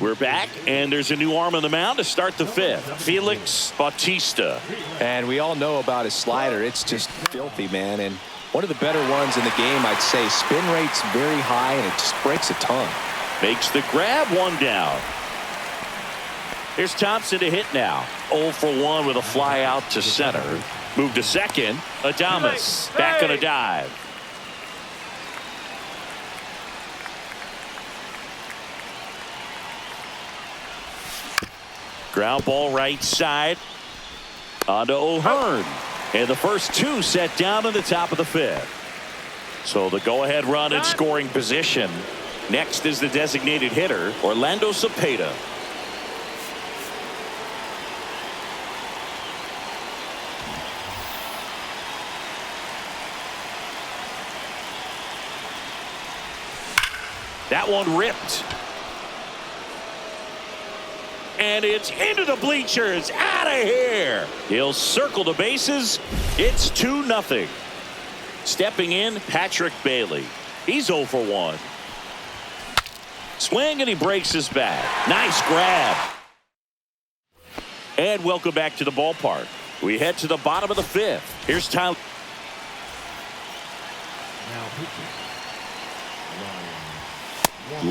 We're back, and there's a new arm on the mound to start the 5th. Felix Bautista. And we all know about his slider. It's just filthy, man. And one of the better ones in the game, I'd say. Spin rate's very high, and it just breaks a ton. Makes the grab, 1 down. Here's Thompson to hit now. 0 for 1 with a fly out to center. Move to second. Adames back on a dive. Ground ball right side. On to O'Hearn. And the first 2 set down in the top of the 5th. So the go-ahead run in scoring position. Next is the designated hitter, Orlando Cepeda. That one ripped. And it's into the bleachers. Out of here. He'll circle the bases. It's 2-0. Stepping in, Patrick Bailey. He's 0 for 1. Swing, and he breaks his bat. Nice grab. And welcome back to the ballpark. We head to the bottom of the 5th. Here's Tyler. Now pitching.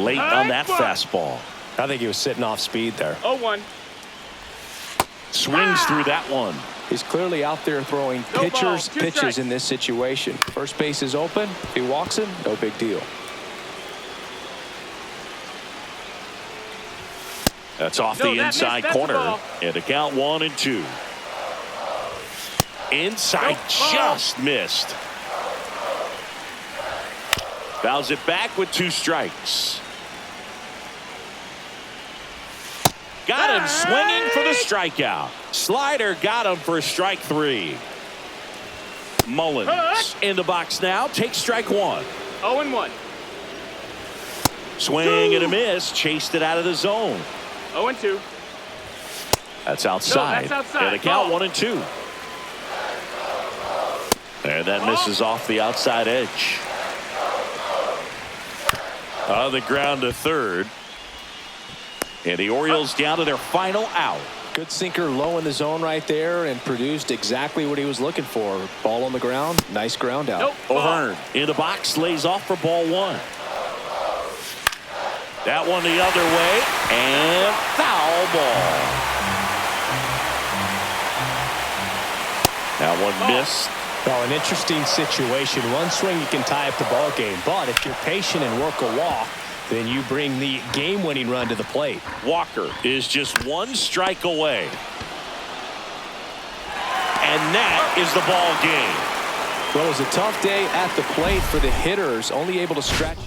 Late on that fastball. I think he was sitting off speed there. 0-1. Swings through that one. He's clearly out there throwing No ball, pitches 2 strikes. in this situation. First base is open. If he walks him, no big deal. That's off No, the that inside missed. That's a corner. ball. And a count 1-2. Inside, Nope, ball. just missed. Fouls it back with 2 strikes. Got him swinging for the strikeout. Slider got him for strike 3. Mullins in the box now. Takes strike 1. 0-1. Swing and a miss. Chased it out of the zone. 0-2. That's outside. No, that's outside. And a count Ball. 1-2. And that misses off the outside edge. On the ground to third. And the Orioles down to their final out. Good sinker low in the zone right there and produced exactly what he was looking for. Ball on the ground. Nice ground out. Nope. O'Hearn in the box, lays off for ball 1. That one the other way, and foul ball. That one missed. Well, an interesting situation. One swing, you can tie up the ball game. But if you're patient and work a walk, then you bring the game-winning run to the plate. Walker is just 1 strike away. And that is the ball game. Well, it was a tough day at the plate for the hitters, only able to stretch out.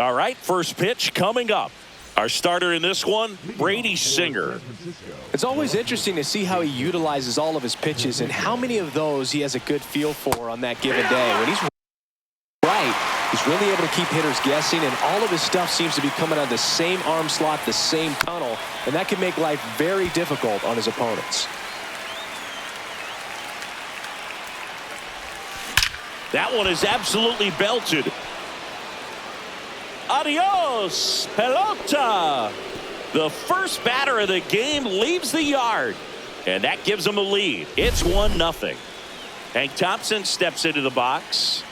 All right, first pitch coming up. Our starter in this one, Brady Singer. It's always interesting to see how he utilizes all of his pitches and how many of those he has a good feel for on that given day. When he's right, he's really able to keep hitters guessing, and all of his stuff seems to be coming out of the same arm slot, the same tunnel, and that can make life very difficult on his opponents. That one is absolutely belted. Adios, pelota. The first batter of the game leaves the yard, and that gives them a lead. It's 1-0. Hank Thompson steps into the box.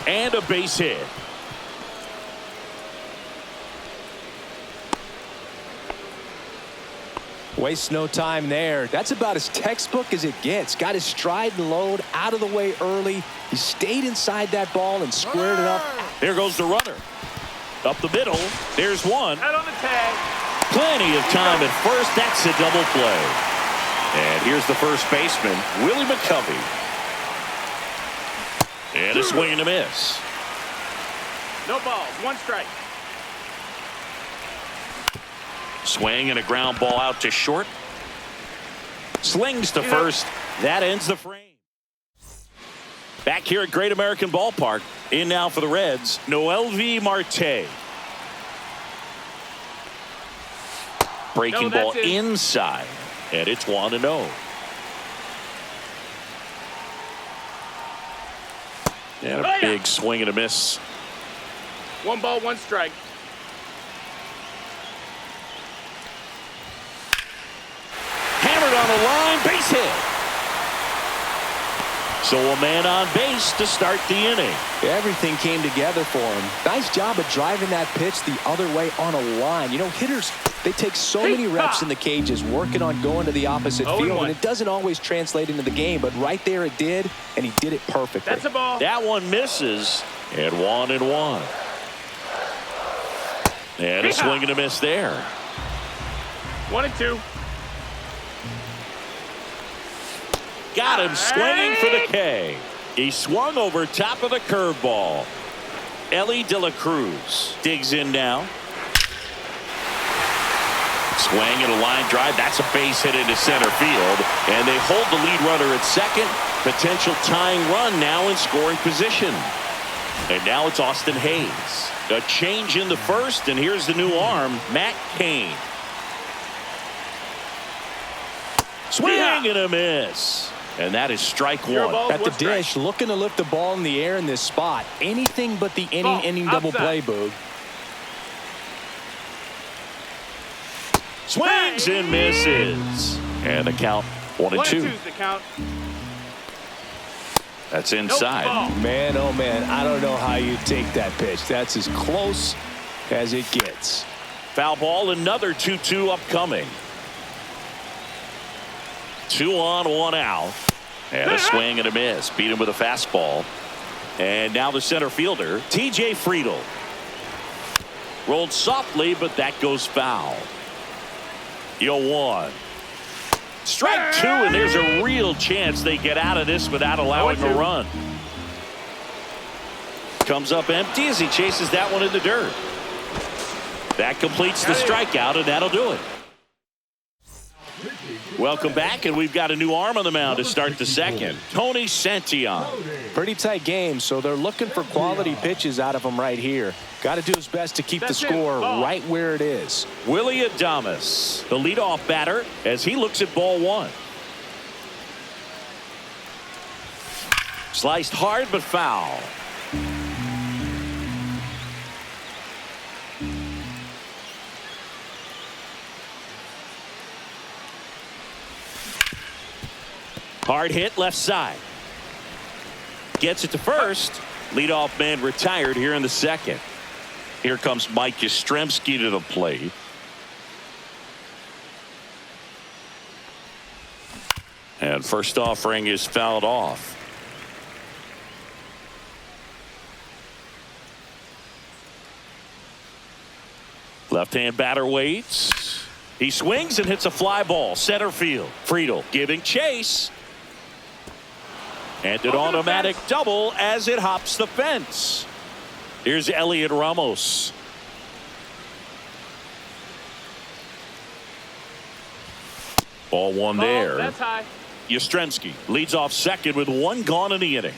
And a base hit. Wastes no time there. That's about as textbook as it gets. Got his stride and load out of the way early. He stayed inside that ball and squared it up. There goes the runner. Up the middle. There's one. Out on the tag. Plenty of time at first. That's a double play. And here's the first baseman, Willie McCovey. And a swing and a miss. No balls. One strike. Swing and a ground ball out to short. Slings to first. That ends the frame. Back here at Great American Ballpark. In now for the Reds, Noelvi Marte. Breaking ball inside. And it's 1-0. And a big swing and a miss. 1 ball, 1 strike. Hammered on the line, base hit. So a man on base to start the inning. Everything came together for him. Nice job of driving that pitch the other way on a line. You know, hitters, they take so many reps in the cages working on going to the opposite field, and it doesn't always translate into the game, but right there it did, and he did it perfectly. That's a ball. That one misses, and 1-1. And a swing and a miss there. 1-2. Got him swinging for the K. He swung over top of the curveball. Ellie De La Cruz digs in now. Swing and a line drive. That's a base hit into center field. And they hold the lead runner at second. Potential tying run now in scoring position. And now it's Austin Hayes. A change in the first, and here's the new arm, Matt Cain. Swing and a miss. And that is strike one. At the dish, looking to lift the ball in the air in this spot. Anything but the inning double play, Boog. Swings and misses. And the count 1-2. The count. That's inside. Man, oh man, I don't know how you take that pitch. That's as close as it gets. Foul ball, another 2-2 upcoming. 2 on, 1 out. And a swing and a miss. Beat him with a fastball. And now the center fielder, TJ Friedel. Rolled softly, but that goes foul. 0-1. Strike 2, and there's a real chance they get out of this without allowing a run. Comes up empty as he chases that one in the dirt. That completes the strikeout, and that'll do it. Welcome back, and we've got a new arm on the mound to start the second. Tony Santillan. Pretty tight game, so they're looking for quality pitches out of him right here. Got to do his best to keep the score right where it is. Willie Adames, the leadoff batter, as he looks at ball one. Sliced hard but foul. Hard hit left side. Gets it to first. Leadoff man retired here in the second. Here comes Mike Yesssss to the plate. And first offering is fouled off. Left-hand batter waits. He swings and hits a fly ball. Center field. Friedel giving chase. And an automatic double as it hops the fence. Here's Elliot Ramos. Ball one there. That's high. Yesssss leads off second with 1 gone in the inning.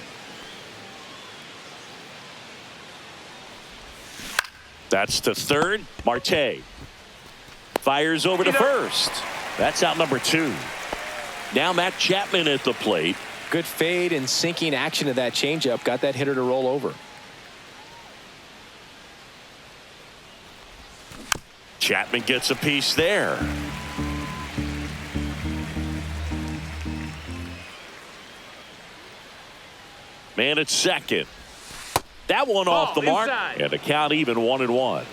That's to third. Marte fires over to first. That's out number 2. Now Matt Chapman at the plate. Good fade and sinking action of that changeup. Got that hitter to roll over. Chapman gets a piece there. Man at second. That one Ball off the mark. inside. And the count even 1-1.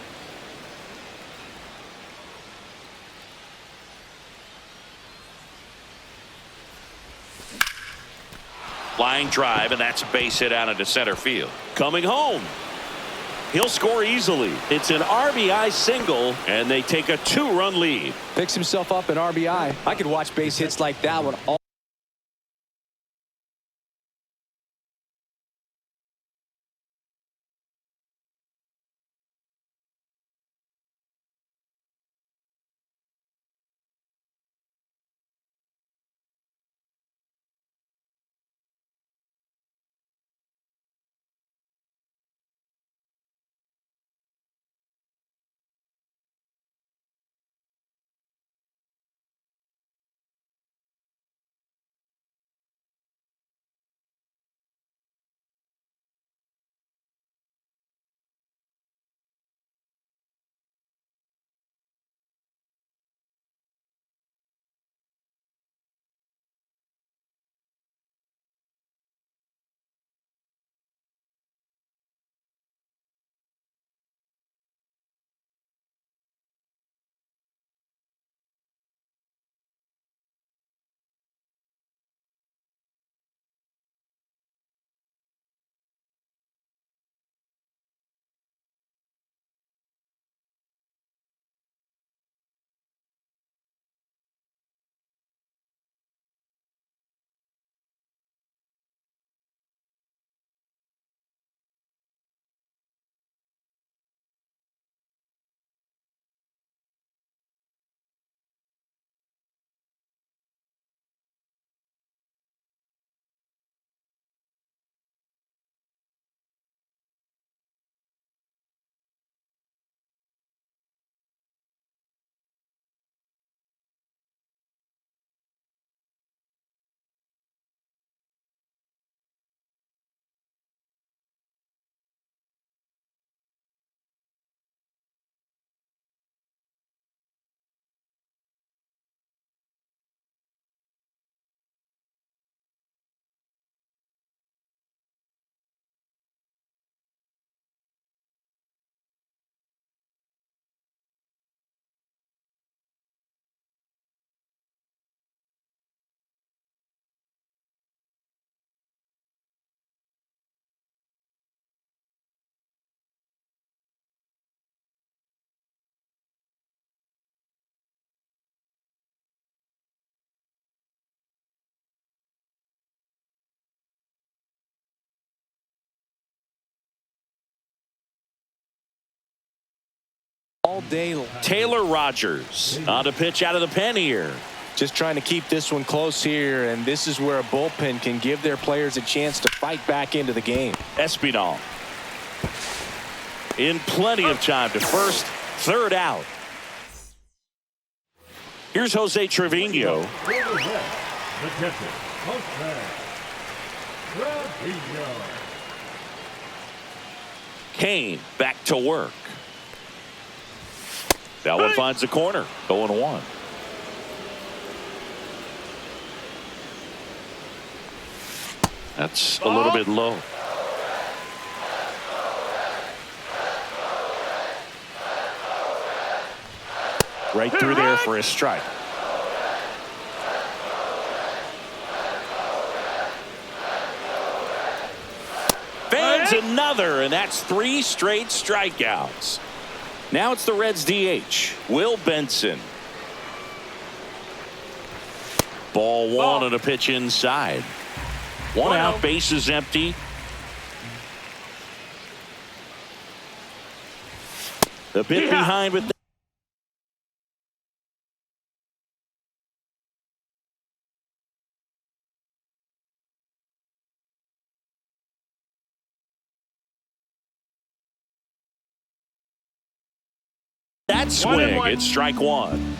Flying drive, and that's a base hit out into center field. Coming home. He'll score easily. It's an RBI single, and they take a 2-run lead. Picks himself up an RBI. I could watch base hits like that one all. All day long. Taylor Rogers on the pitch out of the pen here. Just trying to keep this one close here, and this is where a bullpen can give their players a chance to fight back into the game. Espinal in plenty of time to first, third out. Here's Jose Trevino. The catcher, Jose Trevino. Kane back to work. That one finds the corner. 0-1. That's a little bit low. Right through there for a strike. Fans another, and that's 3 straight strikeouts. Now it's the Reds DH, Will Benson. Ball 1 on a pitch inside. 1 out, base is empty. The bit behind with that swing. It's strike 1.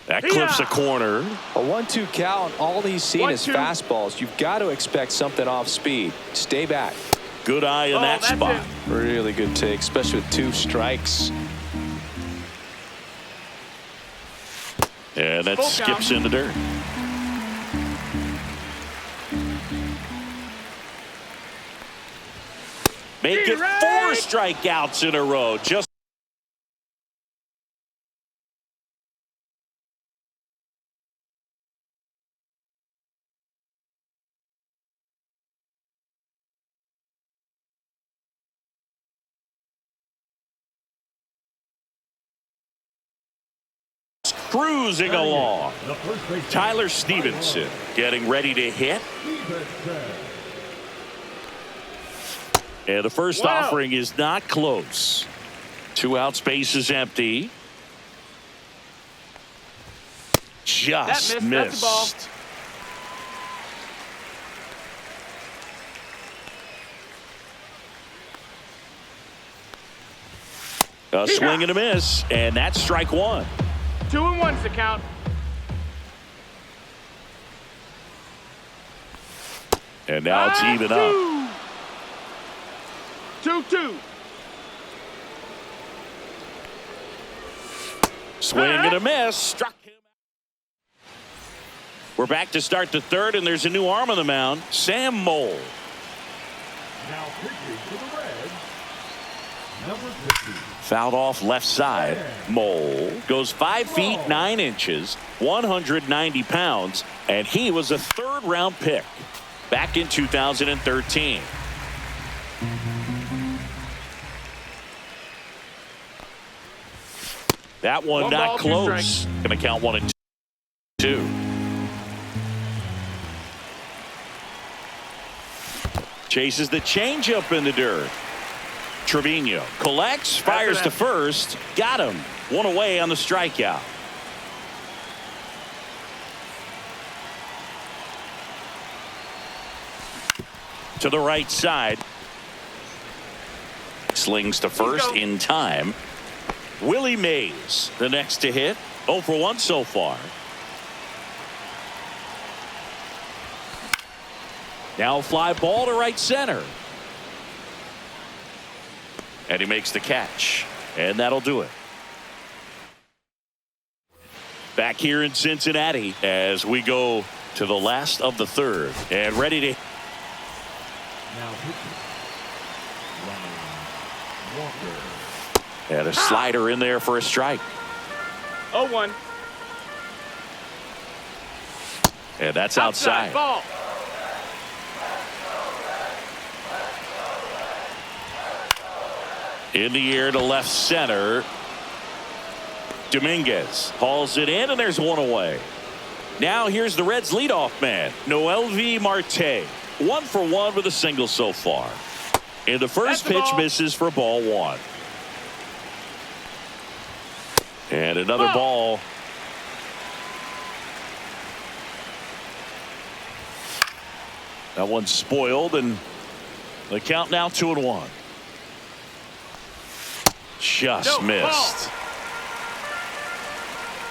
That clips a corner. A 1-2 count. All he's seen is fastballs. You've got to expect something off speed. Stay back. Good eye in that spot. Really good take, especially with 2 strikes. And that skips in the dirt. Make it 4 strikeouts in a row. Just cruising along. Tyler Stevenson getting ready to hit. And the first offering is not close. 2 out, space is empty. Just missed. That's a ball. A swing and a miss, and that's strike 1. 2-1's the count. And now it's even up. 2-2. Swing and a miss. Struck him. We're back to start the third, and there's a new arm on the mound. Sam Mole. Now pitching for the Reds, number 50. Fouled off left side. Mole goes 5 feet 9 inches, 190 pounds, and he was a 3rd-round pick back in 2013. That one not ball, 2 close. strikes. Going to count 1 and 2. Chases the changeup in the dirt. Trevino collects, fires to first, got him. 1 away on the strikeout. To the right side. Slings to first in time. Willie Mays, the next to hit. 0 for 1 so far. Now fly ball to right center. And he makes the catch. And that'll do it. Back here in Cincinnati as we go to the last of the third. And ready to. Now pitching, Ryan Walker. And a slider in there for a strike. 0-1. And that's outside. Ball. In the air to left center. Dominguez hauls it in, and there's 1 away. Now here's the Reds leadoff man, Noelvi Marte. 1 for 1 with a single so far. And the first pitch misses for ball 1. And another ball. That one's spoiled, and the count now 2-1. Just missed.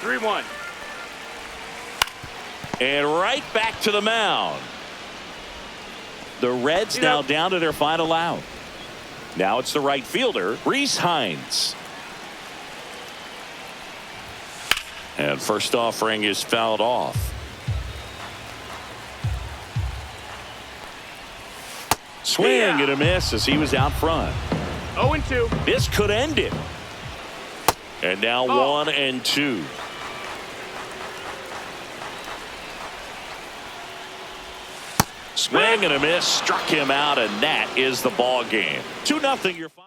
3-1. And right back to the mound. The Reds now down to their final out. Now it's the right fielder, Reese Hines. And first offering is fouled off. Swing and a miss as he was out front. 0-2. This could end it. And now 1 and 2. Swing and a miss, struck him out, and that is the ball game. 2-0 your final.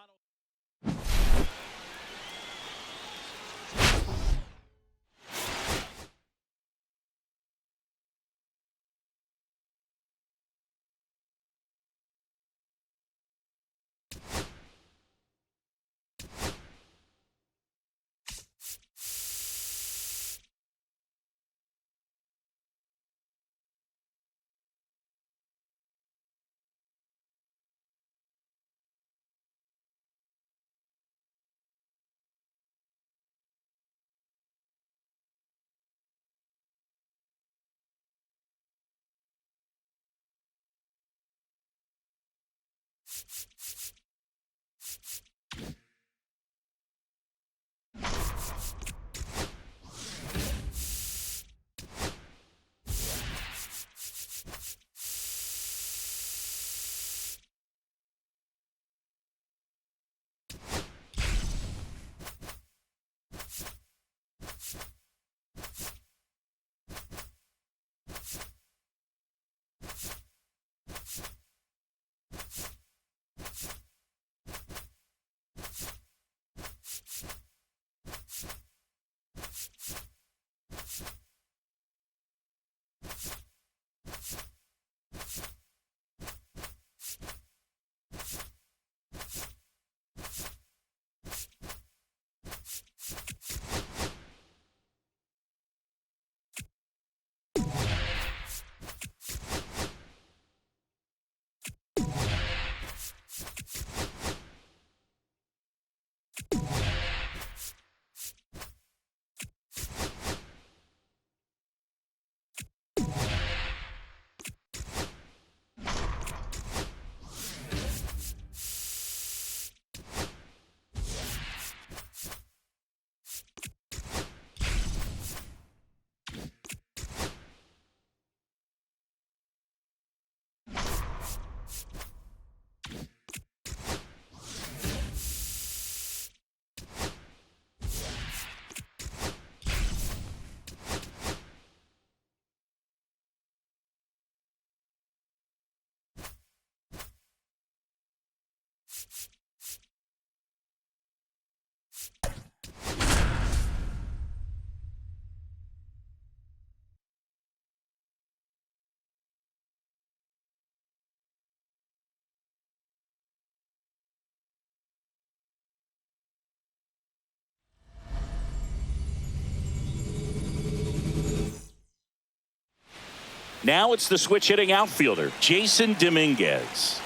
Now it's the switch hitting outfielder, Jason Dominguez.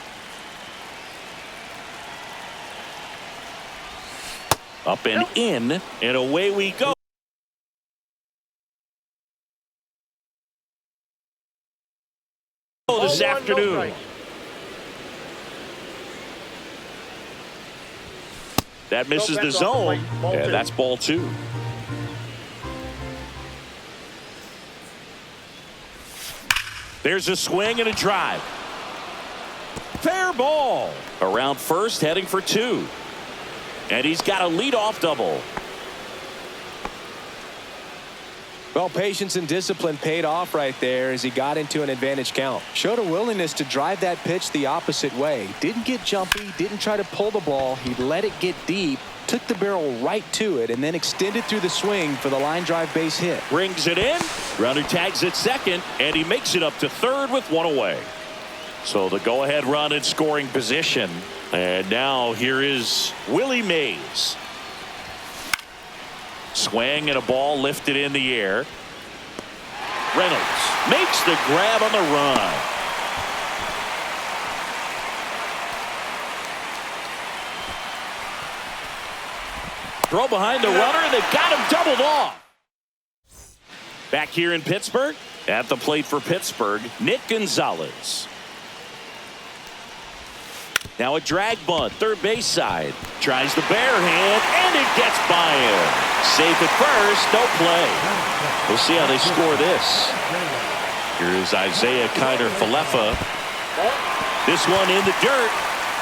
Up and in, and away we go. This afternoon. That misses the zone, and that's ball 2. There's a swing and a drive. Fair ball. Around first, heading for 2. And he's got a leadoff double. Well, patience and discipline paid off right there as he got into an advantage count. Showed a willingness to drive that pitch the opposite way. Didn't get jumpy, didn't try to pull the ball. He let it get deep, took the barrel right to it, and then extended through the swing for the line drive base hit. Brings it in. Runner tags at second, and he makes it up to third with 1 away. So the go-ahead run in scoring position. And now here is Willie Mays. Swing and a ball lifted in the air. Reynolds makes the grab on the run. Throw behind the runner, and they've got him doubled off. Back here in Pittsburgh, at the plate for Pittsburgh, Nick Gonzalez. Now a drag bunt, third base side. Tries the bare hand, and it gets by him. Safe at first, no play. We'll see how they score this. Here's Isaiah Kiner-Falefa. This one in the dirt,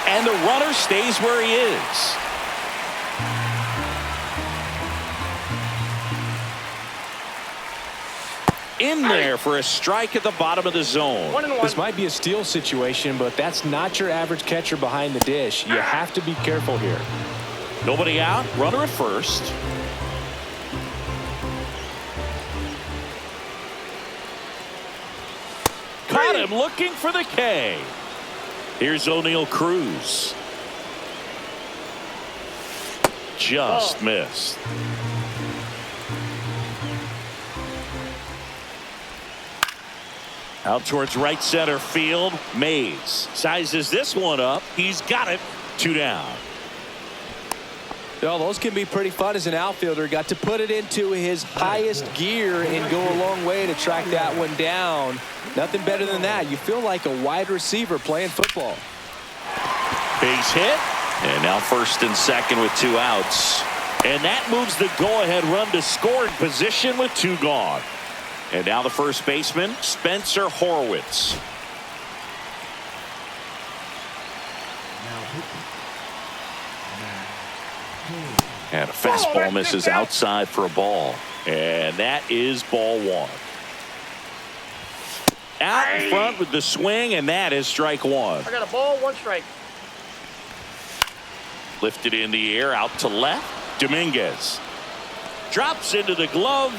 and the runner stays where he is. In there for a strike at the bottom of the zone. 1-1. This might be a steal situation, but that's not your average catcher behind the dish. You have to be careful here. Nobody out, runner at first. Caught him looking for the K. Here's O'Neal Cruz. Just missed. Out towards right center field. Mays sizes this one up. He's got it. 2 down. Well, those can be pretty fun as an outfielder. Got to put it into his highest gear and go a long way to track that one down. Nothing better than that. You feel like a wide receiver playing football. Base hit. And now first and second with 2 outs. And that moves the go-ahead run to scoring position with 2 gone. And now the first baseman, Spencer Horwitz. And a fastball misses outside for a ball. And that is ball 1. Out in front with the swing, and that is strike 1. I got a ball, 1 strike. Lifted in the air, out to left. Dominguez drops into the glove.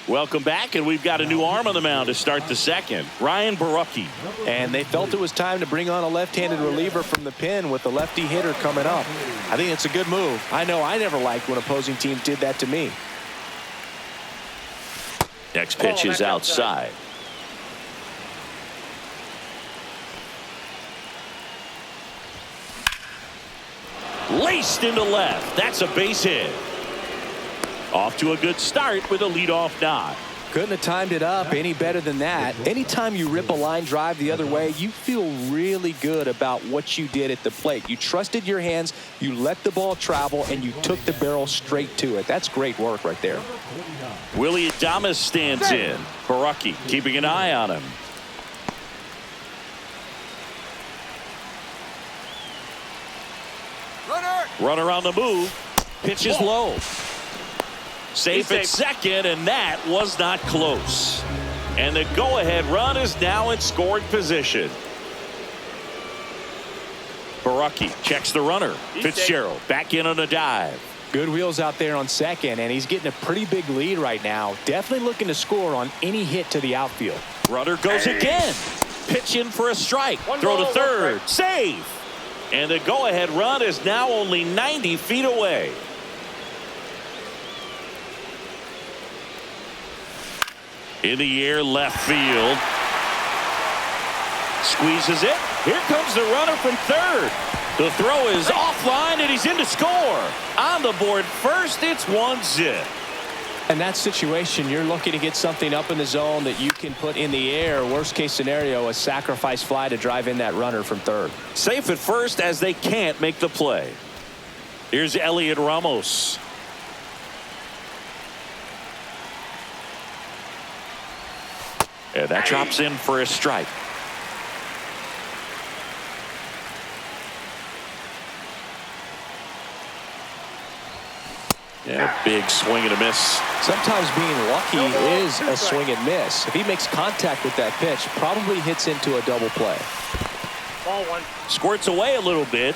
Welcome back, and we've got a new arm on the mound to start the second. Ryan Borucki. And they felt it was time to bring on a left-handed reliever from the pen with the lefty hitter coming up. I think it's a good move. I know I never liked when opposing teams did that to me. Next pitch is outside. Laced into left. That's a base hit. Off to a good start with a leadoff knock. Couldn't have timed it up any better than that. Anytime you rip a line drive the other way, you feel really good about what you did at the plate. You trusted your hands, you let the ball travel, and you took the barrel straight to it. That's great work right there. Willie Adames stands in. Borucki keeping an eye on him. Runner on the move. Pitch is low. Safe at second, and that was not close. And the go-ahead run is now in scoring position. Baraki checks the runner. Fitzgerald back in on a dive. Good wheels out there on second, and he's getting a pretty big lead right now. Definitely looking to score on any hit to the outfield. Runner goes again. Pitch in for a strike. Throw to third. Save. And the go-ahead run is now only 90 feet away. In the air, left field. Squeezes it. Here comes the runner from third. The throw is offline, and he's in to score. On the board first, it's 1-0. In that situation, you're looking to get something up in the zone that you can put in the air. Worst case scenario, a sacrifice fly to drive in that runner from third. Safe at first as they can't make the play. Here's Elliot Ramos. And that drops in for a strike. Yeah, big swing and a miss. Sometimes being lucky is a swing and miss. If he makes contact with that pitch, probably hits into a double play. Ball one. Squirts away a little bit.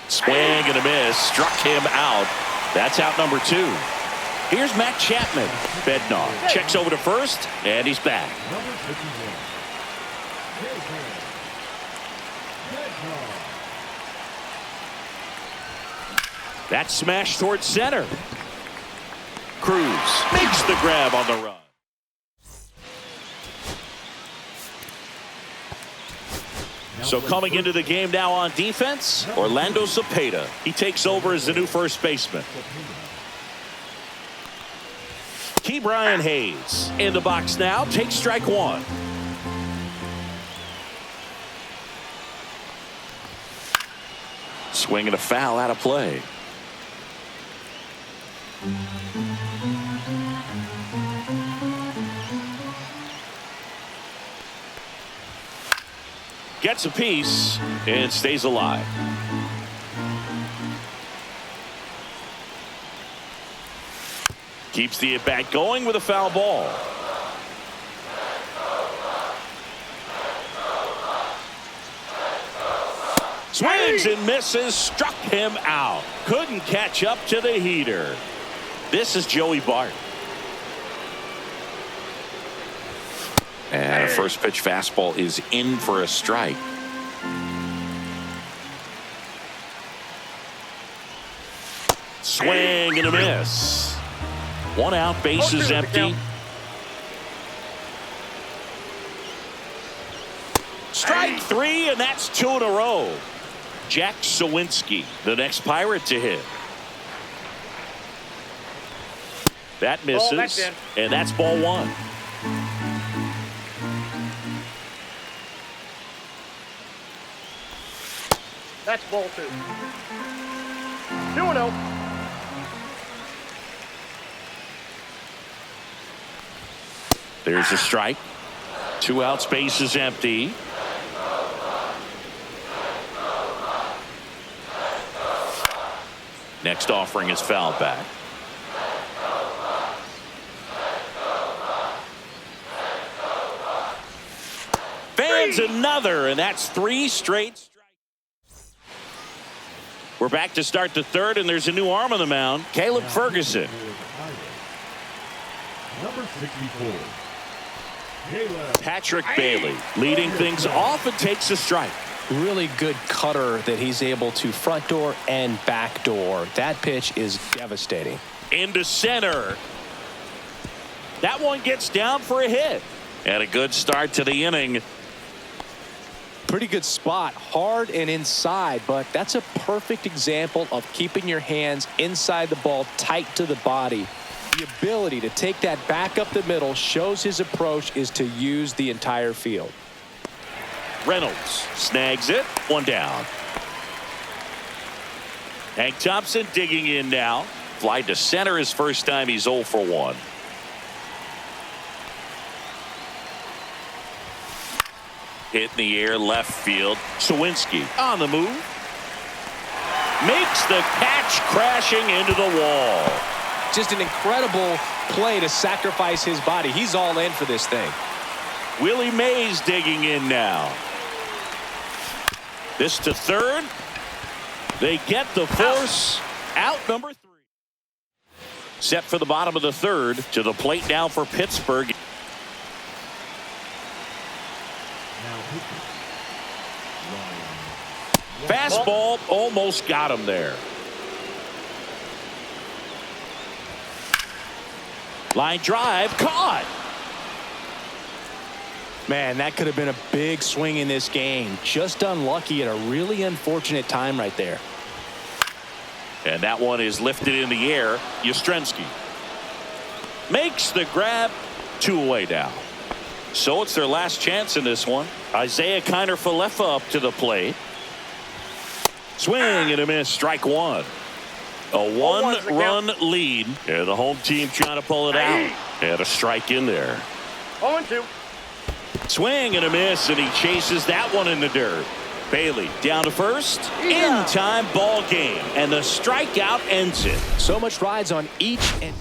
Swing and a miss. Struck him out. That's out number 2. Here's Matt Chapman. Bednar checks over to first, and he's back. Number 51. That smash towards center. Cruz makes the grab on the run. So coming into the game now on defense, Orlando Cepeda. He takes over as the new first baseman. Key Brian Hayes in the box now. Takes strike 1. Swing and a foul out of play. Gets a piece and stays alive. Keeps the at-bat going with a foul ball. Swings and misses. Struck him out. Couldn't catch up to the heater. This is Joey Bart. And a first pitch fastball is in for a strike. Swing and a miss. 1 out, base is empty. Strike 3, and that's 2 in a row. Jack Sawinski, the next Pirate to hit. That misses, and that's ball 1. That's ball 2. 2-0. There's a strike. 2 outs, base is empty. Next offering is fouled back. Fans another, and that's 3 straight strikes. We're back to start the third, and there's a new arm on the mound. Caleb Ferguson. Number 64. Patrick Bailey leading things off and takes a strike. Really good cutter that he's able to front door and back door. That pitch is devastating. Into center. That one gets down for a hit. And a good start to the inning. Pretty good spot, hard and inside, but that's a perfect example of keeping your hands inside the ball, tight to the body. The ability to take that back up the middle shows his approach is to use the entire field. Reynolds snags it. 1 down. Hank Thompson digging in now. Fly to center his first time. He's 0 for 1. Hit in the air, left field. Sawinski on the move. Makes the catch, crashing into the wall. Just an incredible play to sacrifice his body. He's all in for this thing. Willie Mays digging in now. This to third. They get the force out number 3. Set for the bottom of the third. To the plate now for Pittsburgh. Now pitching. Fastball almost got him there. Line drive caught. Man, that could have been a big swing in this game. Just unlucky at a really unfortunate time right there. And that one is lifted in the air. Yesssss makes the grab. 2 away now. So it's their last chance in this one. Isaiah Kiner-Falefa up to the plate. Swing and a miss. Strike 1. A 1-run lead. Yeah, the home team trying to pull it out. And a strike in there. 0-2. Swing and a miss, and he chases that one in the dirt. Bailey down to first. In time, ball game. And the strikeout ends it. So much rides on each and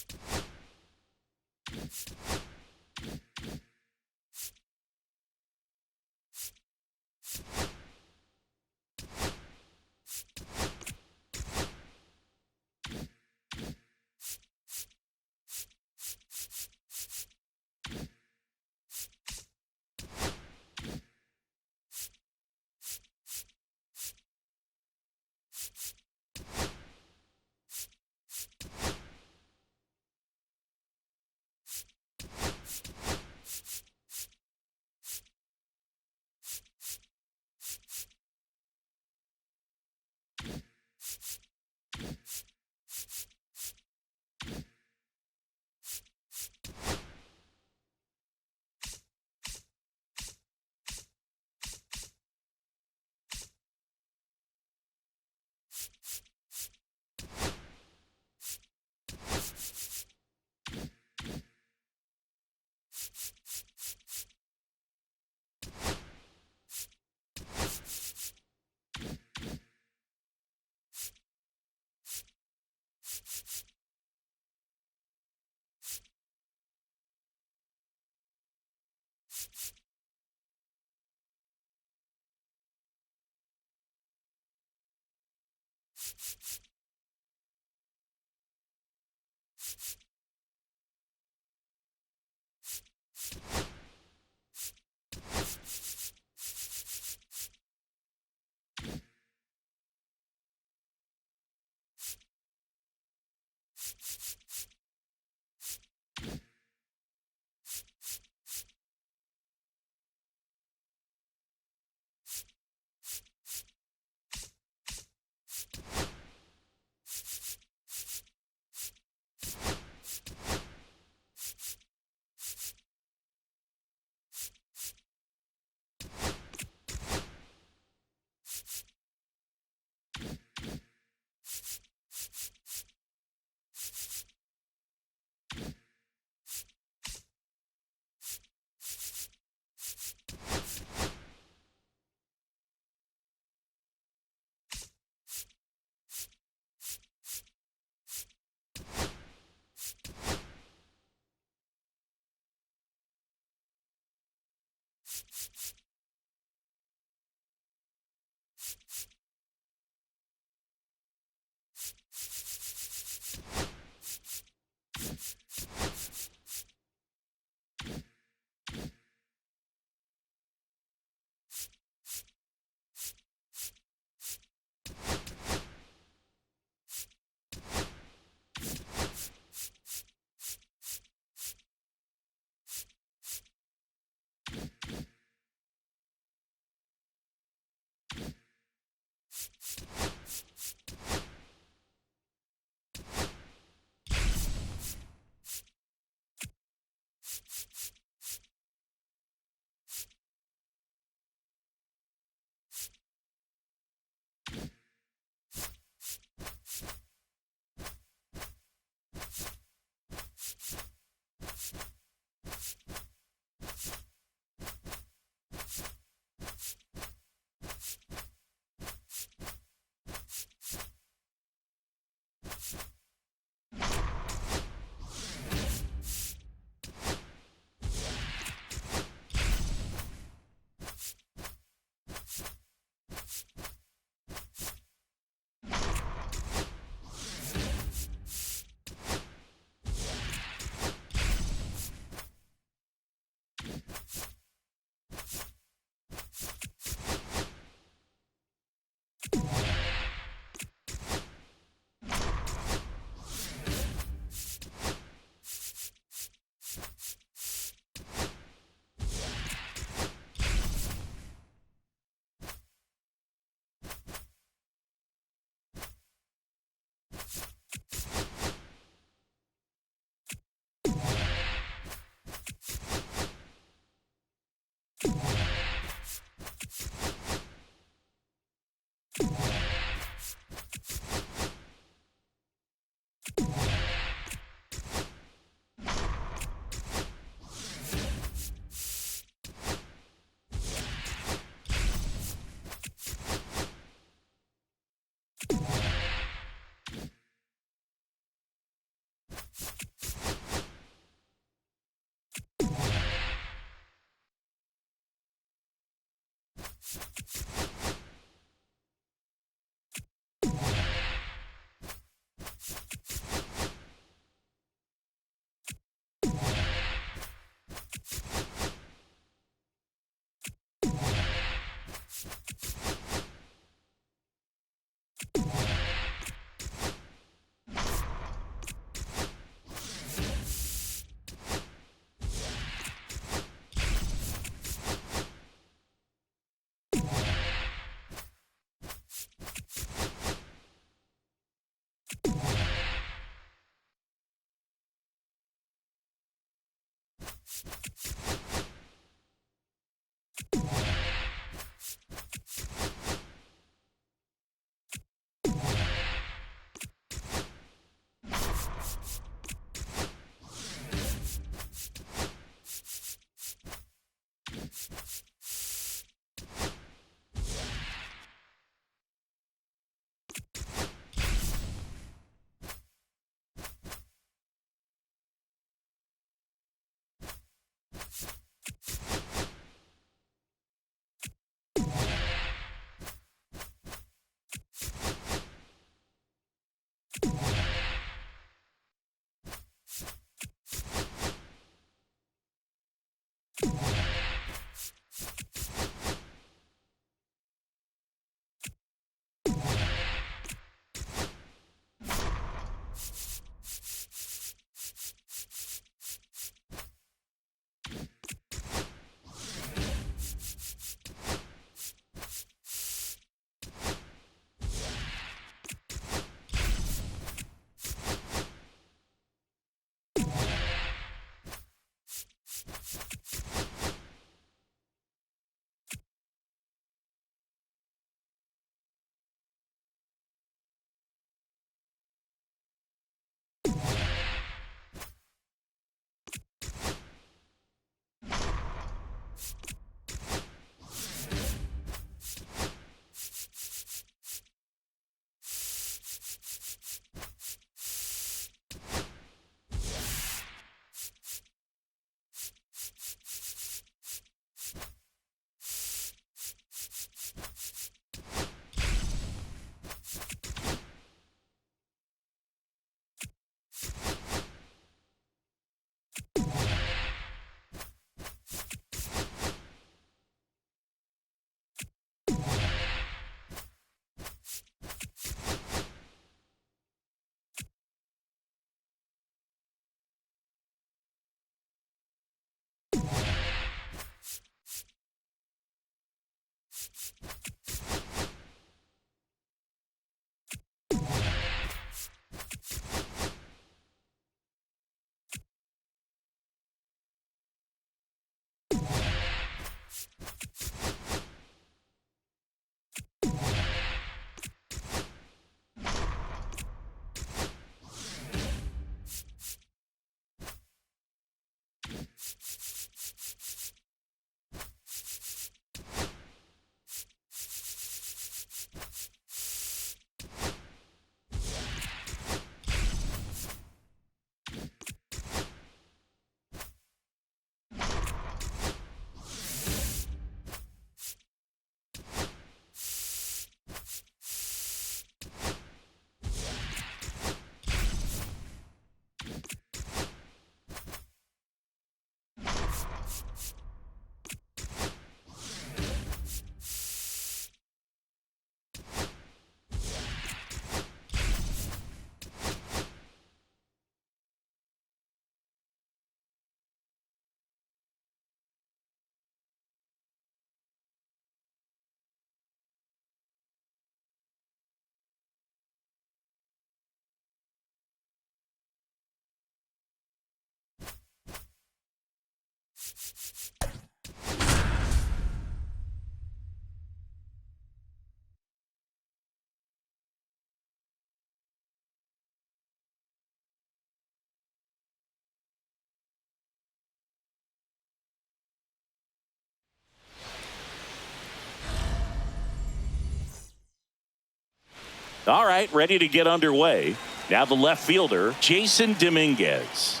All right, ready to get underway. Now the left fielder, Jason Dominguez.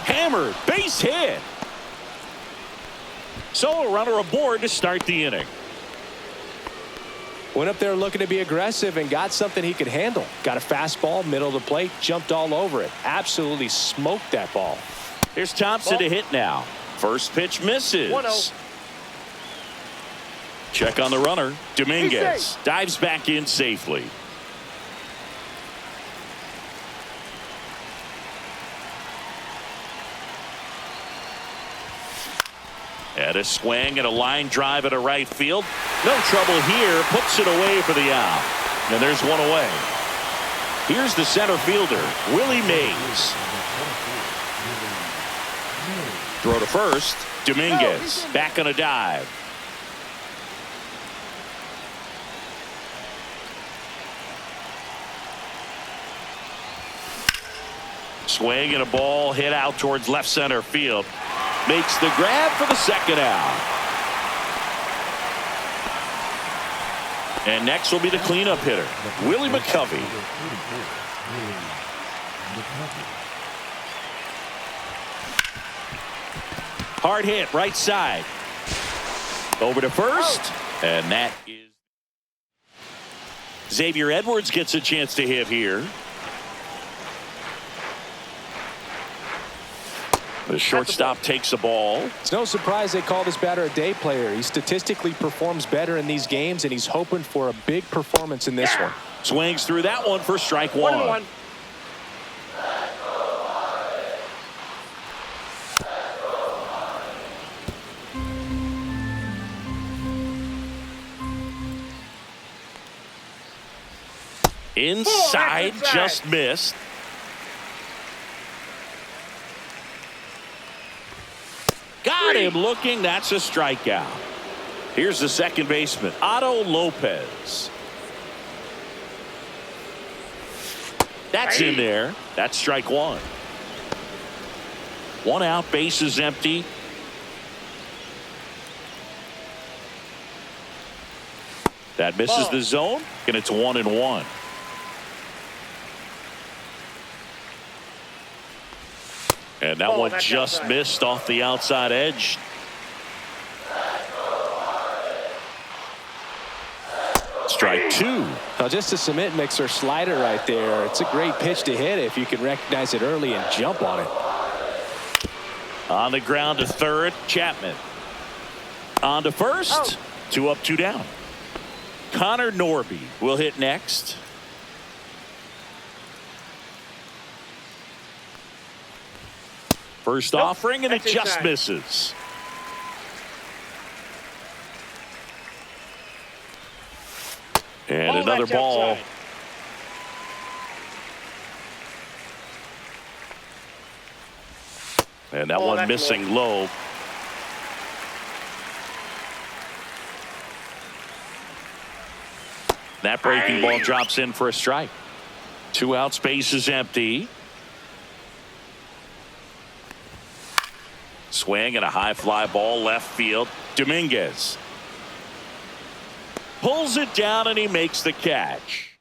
Hammered, base hit. So a runner aboard to start the inning. Went up there looking to be aggressive and got something he could handle. Got a fastball, middle of the plate, jumped all over it. Absolutely smoked that ball. Here's Thompson to hit now. First pitch misses. 1-0. Check on the runner. Dominguez dives back in safely. And a swing and a line drive at a right field. No trouble here. Puts it away for the out. And there's one away. Here's the center fielder, Willie Mays. Throw to first. Dominguez back on a dive. Swing and a ball hit out towards left center field. Makes the grab for the second out. And next will be the cleanup hitter, Willie McCovey. Hard hit right side. Over to first. And that is Xavier Edwards gets a chance to hit here. The shortstop takes the ball. It's no surprise they call this batter a day player. He statistically performs better in these games, and he's hoping for a big performance in this one. Swings through that one for strike one. 1-1. Inside, just missed. Got him looking. That's a strikeout. Here's the second baseman, Otto Lopez. That's in there. That's strike one. One out, base is empty. That misses the zone, and it's 1-1. And that one just missed off the outside edge. Strike two. Now just a cement mixer slider right there. It's a great pitch to hit if you can recognize it early and jump on it. On the ground to third, Chapman. On to first. 2 up, 2 down. Connor Norby will hit next. First offering, and it just misses. another Back ball. outside. And that Oh, one that's missing low. That breaking ball drops in for a strike. 2 outs, base is empty. Swing and a high fly ball left field. Dominguez pulls it down and he makes the catch.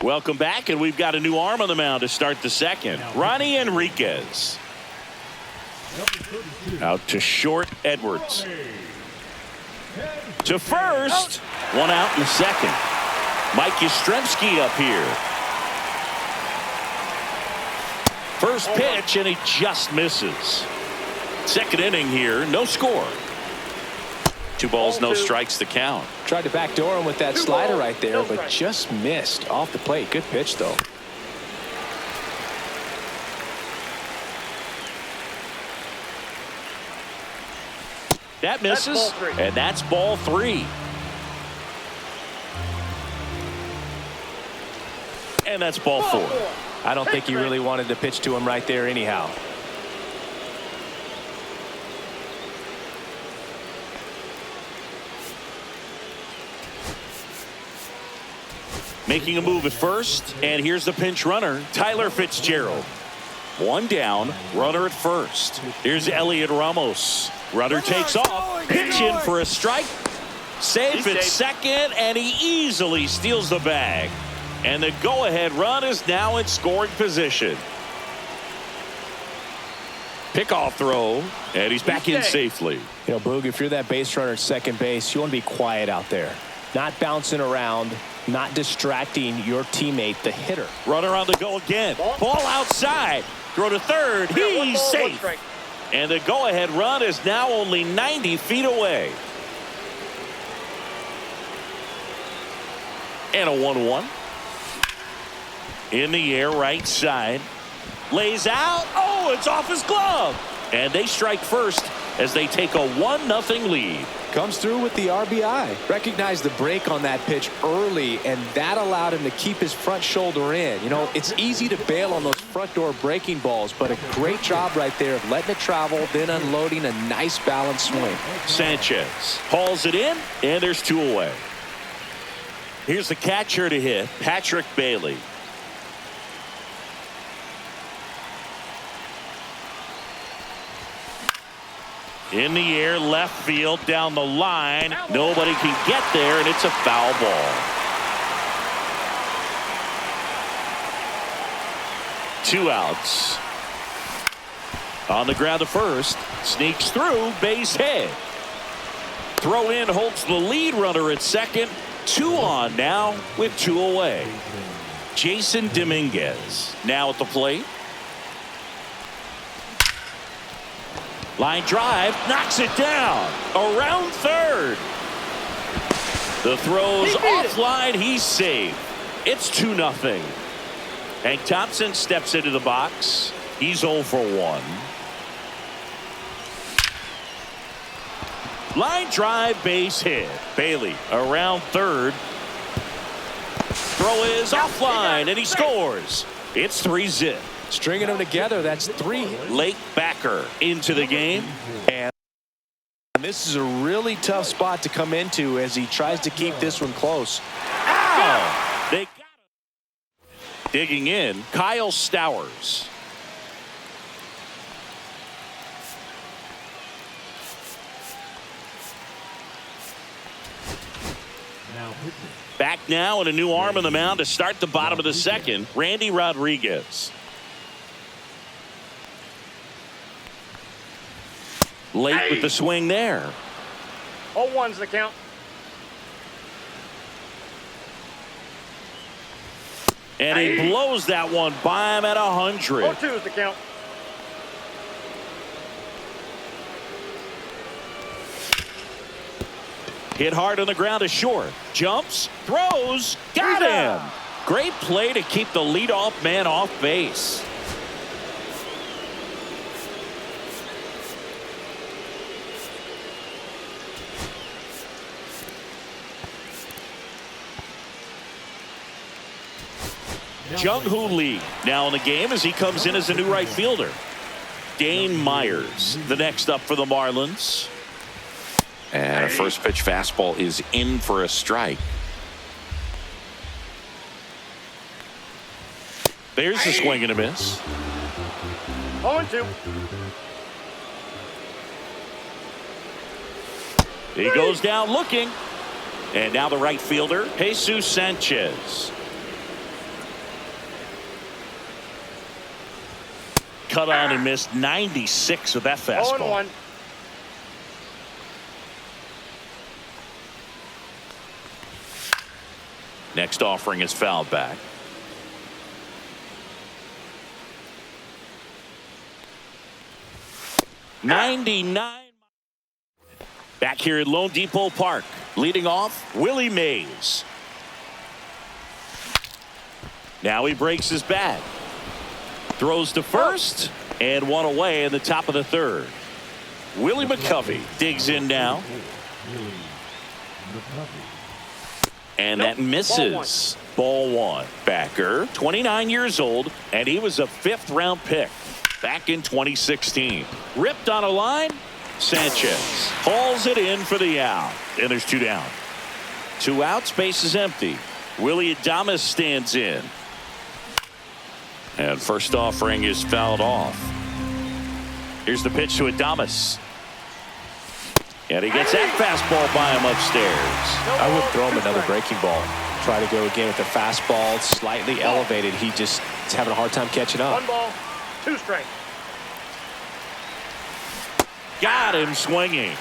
Welcome back, and we've got a new arm on the mound to start the second. Ronnie Enriquez. Out to short, Edwards. To first. 1 out in the second. Mike Yastrzemski up here. First pitch, and he just misses. Second inning here, no score. 2 balls, no strikes the count. Tried to backdoor him with that 2 slider balls, right there, no but strikes. just missed off the plate. Good pitch, though. That misses, That's ball 3. and that's ball 3. And that's ball 4. I don't think he really wanted to pitch to him right there anyhow. Making a move at first, and here's the pinch runner, Tyler Fitzgerald. 1 down, runner at first. Here's Elliot Ramos. Runner takes off, pitch in for a strike. Safe at second, and he easily steals the bag. And the go-ahead run is now in scoring position. Pickoff throw, and he's back in safely. You know, Boog, if you're that base runner at second base, you want to be quiet out there. Not bouncing around, not distracting your teammate, the hitter. Runner on the go again. Ball outside. Throw to third. He's safe. And the go-ahead run is now only 90 feet away. And a 1-1. In the air, right side. Lays out. Oh, it's off his glove. And they strike first as they take a 1-0 lead. Comes through with the RBI. Recognized the break on that pitch early, and that allowed him to keep his front shoulder in. You know, it's easy to bail on those front door breaking balls, but a great job right there of letting it travel, then unloading a nice balanced swing. Sanchez hauls it in, and there's 2 away. Here's the catcher to hit, Patrick Bailey. In the air, left field, down the line. Nobody can get there, and it's a foul ball. 2 outs. On the ground to first. Sneaks through, base hit. Throw in holds the lead runner at second. 2 on now with 2 away. Jason Dominguez now at the plate. Line drive, knocks it down. Around third. The throw's offline, he's safe. It's 2-0. Hank Thompson steps into the box. He's 0 for 1. Line drive, base hit. Bailey around third. Throw is offline, and he scores. It's 3-0. Stringing them together, that's 3. Lake Backer into the game. And this is a really tough spot to come into as he tries to keep this one close. Ow! They got him. Digging in, Kyle Stowers. Back now and a new arm on the mound to start the bottom of the second, Randy Rodriguez. Late with the swing there. 0-1's the count. And he blows that one by him at 100. 0-2 is the count. Hit hard on the ground to short. Jumps, throws, got him. Great play to keep the leadoff man off base. Jung-Hoo Lee now in the game as he comes in as a new right fielder. Dane Myers, the next up for the Marlins. And a first pitch fastball is in for a strike. There's the swing and a miss. 0-2. He goes down looking. And now the right fielder, Jesus Sanchez. Cut on and missed 96 with that fastball. 0-1. Next offering is fouled back. '99. Back here at Lone Depot Park, leading off Willie Mays. Now he breaks his bat. Throws to first and one away in the top of the third. Willie McCovey digs in now. And that misses. Ball one. Backer, 29 years old, and he was a 5th-round pick back in 2016. Ripped on a line. Sanchez hauls it in for the out. And there's 2 down. 2 outs, base is empty. Willie Adames stands in. And first offering is fouled off. Here's the pitch to Adames. And he gets that fastball by him upstairs. I would throw him another breaking ball. Try to go again with the fastball slightly elevated. He just is having a hard time catching up. 1 ball, 2 strikes. Got him swinging.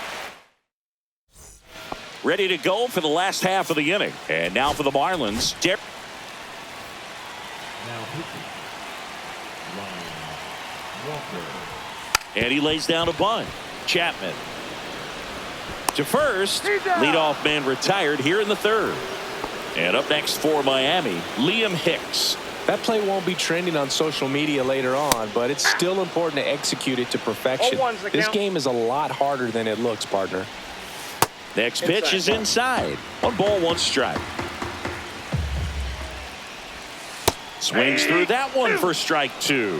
Ready to go for the last half of the inning. And now for the Marlins. Now pitching. Ryan Walker. And he lays down a bunt. Chapman to first. Leadoff man retired here in the 3rd. And up next for Miami, Liam Hicks. That play won't be trending on social media later on, but it's still important to execute it to perfection. 0-1's the This count. game is a lot harder than it looks, partner. Next pitch is inside. 1 ball, 1 strike. Swings through that one for strike 2.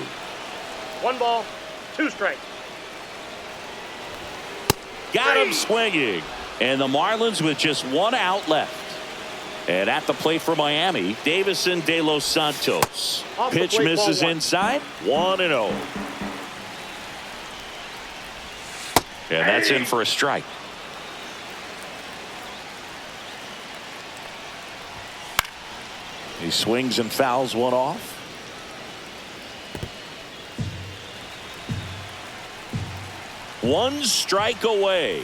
1 ball, 2 strikes. Got him swinging. And the Marlins with just 1 out left. And at the plate for Miami, Davison De Los Santos. Off the Pitch plate, misses ball 1. inside. 1-0. And that's in for a strike. He swings and fouls one off. One strike away.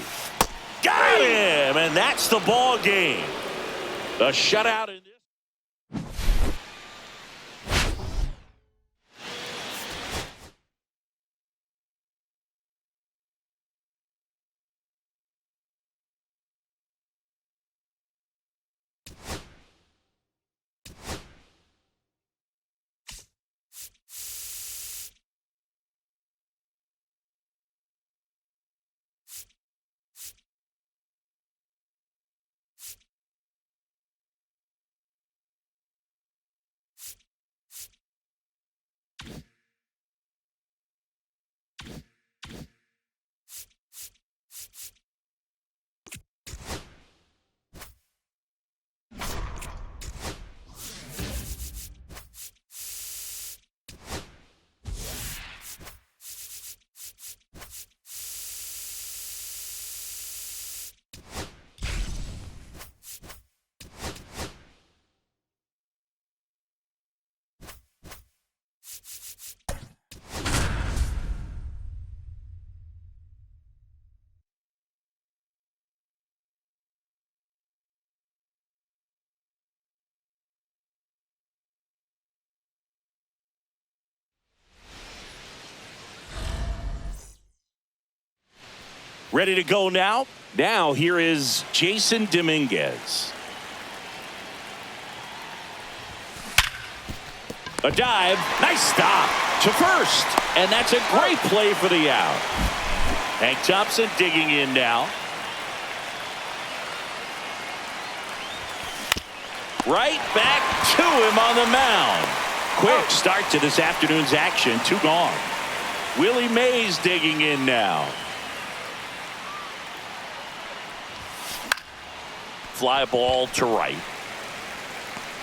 Got him, and that's the ball game. A shutout in this. Ready to go now? Now here is Jason Dominguez. A dive. Nice stop to first. And that's a great play for the out. Hank Thompson digging in now. Right back to him on the mound. Quick start to this afternoon's action. 2 gone. Willie Mays digging in now. Fly ball to right.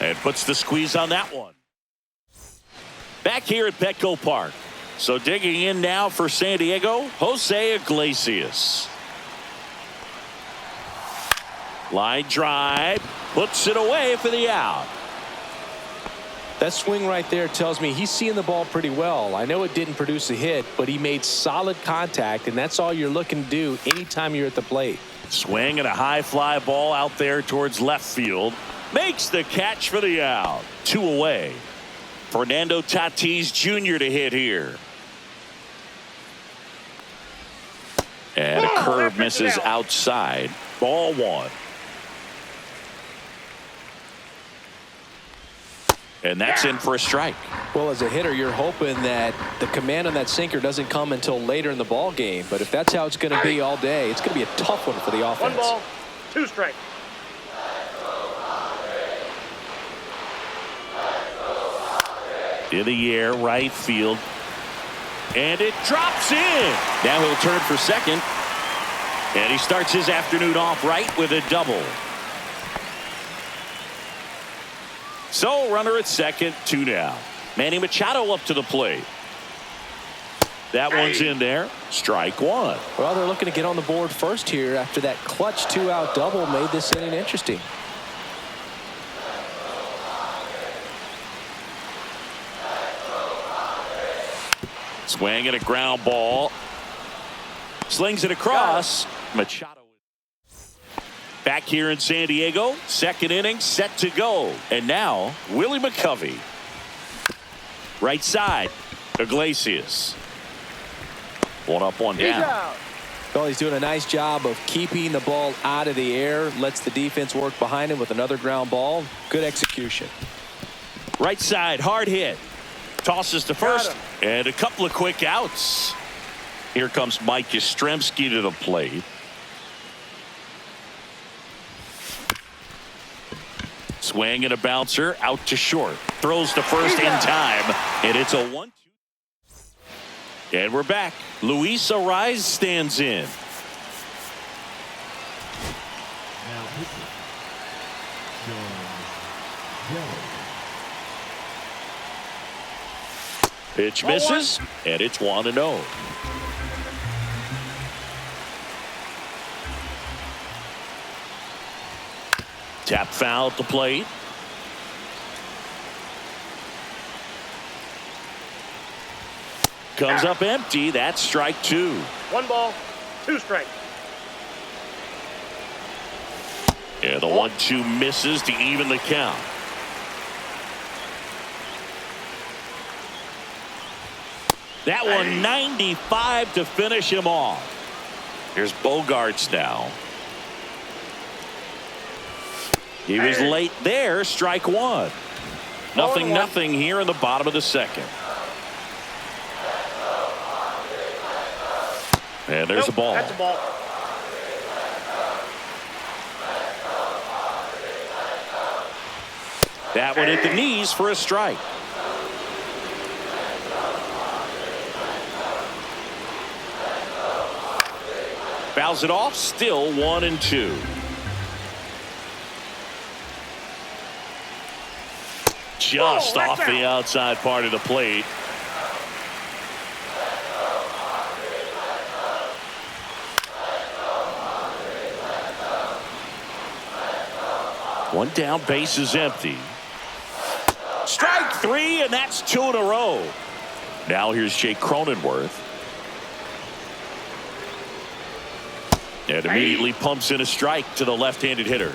And puts the squeeze on that one. Back here at Petco Park. So digging in now for San Diego, Jose Iglesias. Line drive. Puts it away for the out. That swing right there tells me he's seeing the ball pretty well. I know it didn't produce a hit, but he made solid contact, and that's all you're looking to do anytime you're at the plate. Swing and a high fly ball out there towards left field. Makes the catch for the out. 2 away. Fernando Tatis Jr. to hit here. And a curve misses outside. Ball 1. And that's in for a strike. Well, as a hitter, you're hoping that the command on that sinker doesn't come until later in the ball game. But if that's how it's going to be all day, it's going to be a tough one for the offense. 1 ball, 2 strikes. In the air, right field. And it drops in. Now he'll turn for second. And he starts his afternoon off right with a double. So runner at second, 2 down. Manny Machado up to the plate. That one's in there. Strike 1. Well, they're looking to get on the board first here after that clutch 2-out double made this inning interesting. Swing and a ground ball. Slings it across. Machado. Back here in San Diego, second inning set to go. And now, Willie McCovey. Right side, Iglesias. 1 up, 1 down. Well, he's doing a nice job of keeping the ball out of the air. Lets the defense work behind him with another ground ball. Good execution. Right side, hard hit. Tosses to first, and a couple of quick outs. Here comes Mike Yastrzemski to the plate. Swing and a bouncer out to short. Throws to first in time, and it's a 1-2. And we're back. Luis Arraez stands in. Now pitching. Pitch misses, and it's 1-0. Tap foul at the plate. Comes up empty. That's strike 2. 1 ball, 2 strikes. Yeah, the 1-2 misses to even the count. That one 95 to finish him off. Here's Bogarts now. He was late there. Strike 1. Nothing here in the bottom of the second. And there's a ball. That's a ball. That one hit the knees for a strike. Fouls it off. Still 1-2. Just off the outside part of the plate. One down, base is empty. Strike 3, and that's 2 in a row. Now here's Jake Cronenworth. And immediately pumps in a strike to the left-handed hitter.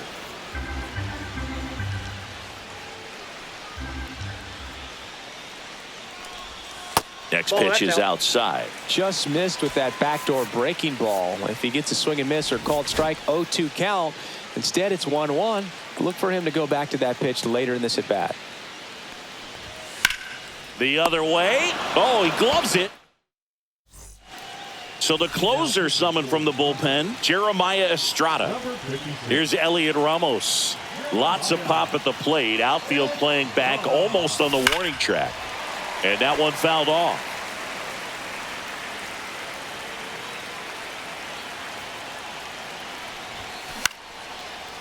Next pitch is outside. Just missed with that backdoor breaking ball. If he gets a swing and miss or called strike, 0-2 count. Instead, it's 1-1. Look for him to go back to that pitch later in this at bat. The other way. Oh, he gloves it. So the closer summoned from the bullpen, Jeremiah Estrada. Here's Elliot Ramos. Lots of pop at the plate. Outfield playing back almost on the warning track. And that one fouled off.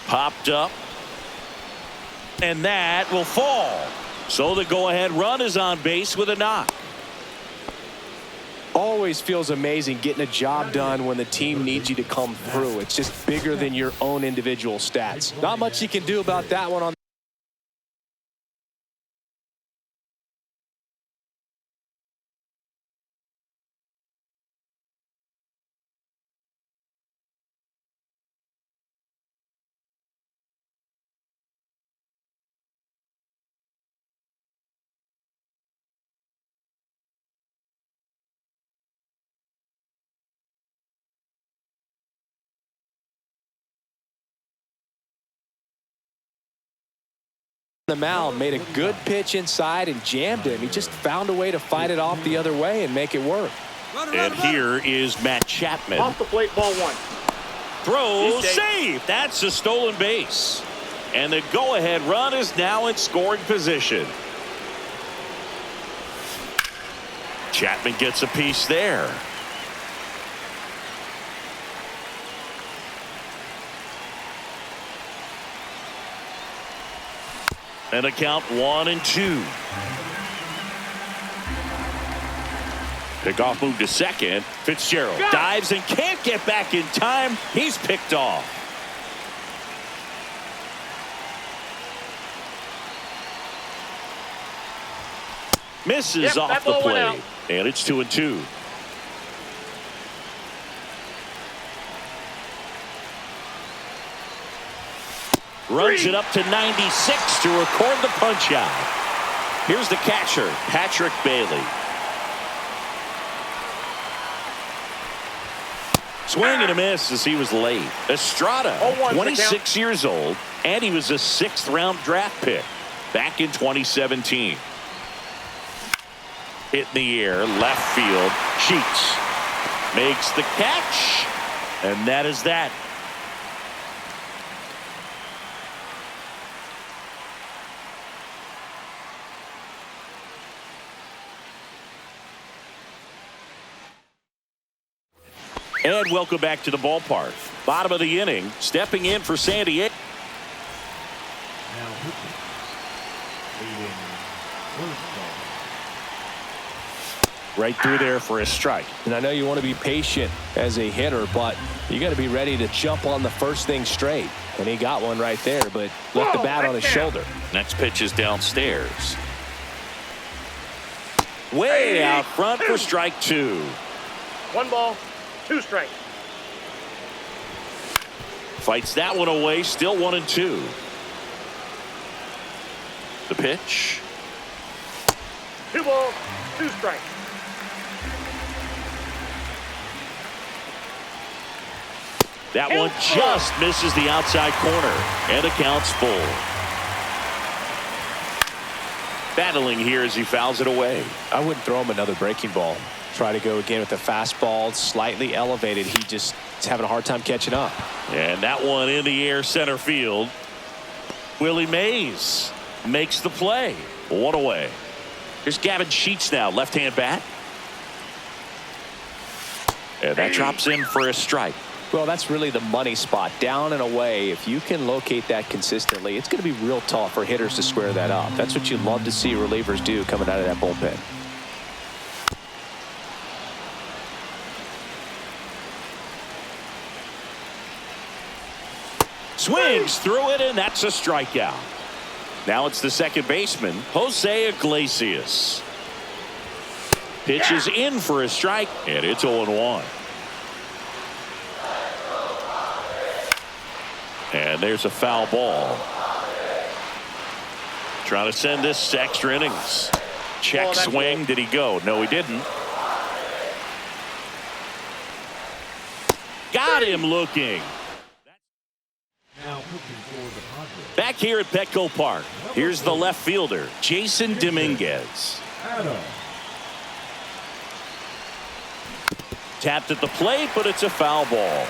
Popped up. And that will fall. So the go-ahead run is on base with a knock. Always feels amazing getting a job done when the team needs you to come through. It's just bigger than your own individual stats. Not much you can do about that one on the mound. Made a good pitch inside and jammed him. He just found a way to fight it off the other way and make it work. And here is Matt Chapman. Off the plate, ball one. Throw, save. That's a stolen base. And the go-ahead run is now in scoring position. Chapman gets a piece there. And a count 1-2. Pickoff move to second. Fitzgerald dives and can't get back in time. He's picked off. Misses off the plate. And it's 2-2. Runs it up to 96 to record the punch out. Here's the catcher, Patrick Bailey. Swing and a miss as he was late. Estrada, 26 years old, and he was a 6th-round draft pick back in 2017. Hit in the air, left field. Sheets makes the catch, and that is that. And welcome back to the ballpark. Bottom of the inning, stepping in for San Diego. Now pitching. Leading first ball. Right through there for a strike. And I know you want to be patient as a hitter, but you got to be ready to jump on the first thing straight. And he got one right there, but left the bat on his shoulder. Next pitch is downstairs. Way out front for strike 2. 1 ball, 2 strikes. Fights that one away, still 1-2. The pitch. 2 balls, 2 strikes. That one just misses the outside corner, and the count's full. Battling here as he fouls it away. I wouldn't throw him another breaking ball. Try to go again with the fastball, slightly elevated. He just is having a hard time catching up. And that one in the air center field. Willie Mays makes the play. 1 away. Here's Gavin Sheets now, left-hand bat. And that drops in for a strike. Well, that's really the money spot. Down and away. If you can locate that consistently, it's going to be real tough for hitters to square that up. That's what you love to see relievers do coming out of that bullpen. Swings through it, and that's a strikeout. Now it's the second baseman, Jose Iglesias. Pitches in for a strike, and it's 0-1. And there's a foul ball. Trying to send this to extra innings. Check swing. Did he go? No, he didn't. Got him looking. Now pitching for the Padres. Back here at Petco Park, here's the left fielder, Jason Dominguez. Adam. Tapped at the plate, but it's a foul ball.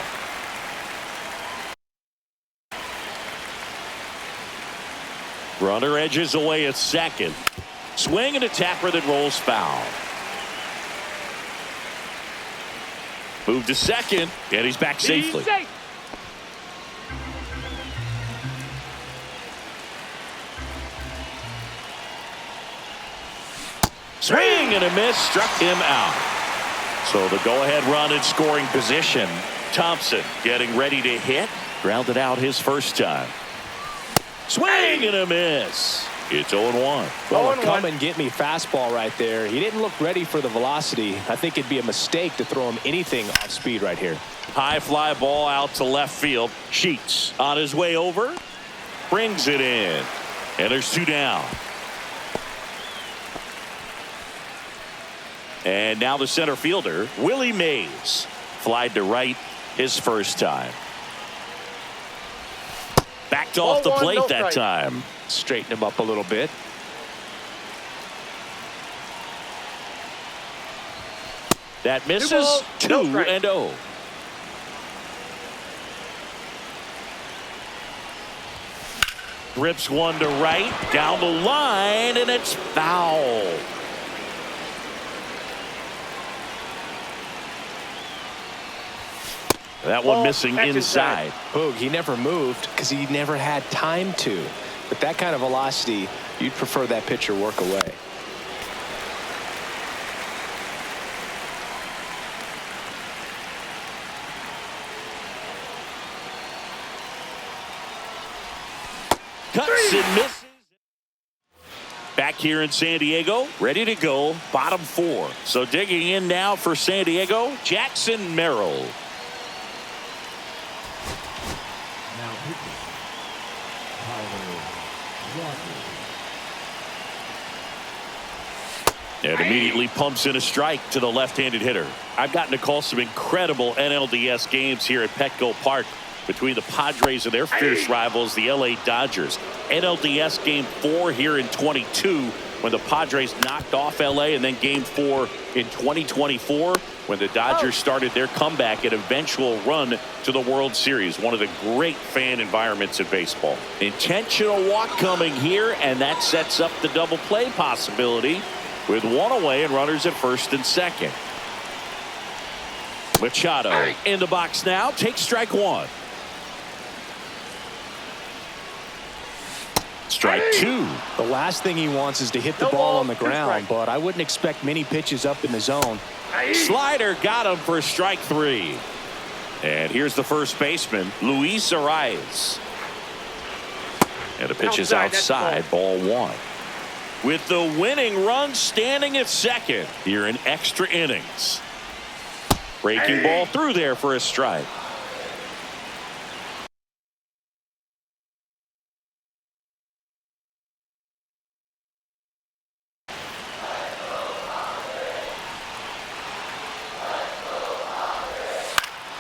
Runner edges away at second. Swing and a tapper that rolls foul. Move to second, and he's back safely. Safe. Swing and a miss, struck him out. So the go-ahead run in scoring position. Thompson getting ready to hit. Grounded out his first time. Swing and a miss. It's 0-1. Well, come and get me fastball right there. He didn't look ready for the velocity. I think it'd be a mistake to throw him anything off speed right here. High fly ball out to left field. Sheets on his way over. Brings it in. And there's 2 down. And now the center fielder, Willie Mays. Flied to right his first time. Backed off the plate that time. Straighten him up a little bit. That misses. 2-0. Rips one to right, down the line, and it's foul. That one missing inside. Boog, he never moved because he never had time to. With that kind of velocity, you'd prefer that pitcher work away. Cuts and misses. Back here in San Diego, ready to go, bottom 4. So digging in now for San Diego, Jackson Merrill. Now pitching, And immediately pumps in a strike to the left-handed hitter. I've gotten to call some incredible NLDS games here at Petco Park between the Padres and their fierce rivals, the LA Dodgers. NLDS Game 4 here in 22 when the Padres knocked off LA, and then Game 4 in 2024 when the Dodgers started their comeback and eventual run to the World Series. One of the great fan environments in baseball. Intentional walk coming here, and that sets up the double play possibility with one away and runners at first and second. Machado in the box now, takes strike 1. Strike 2. The last thing he wants is to hit the ball on the ground, but I wouldn't expect many pitches up in the zone. Slider got him for strike 3. And here's the first baseman, Luis Arias. And the pitch is outside, ball 1. With the winning run standing at second here in extra innings. Breaking ball through there for a strike.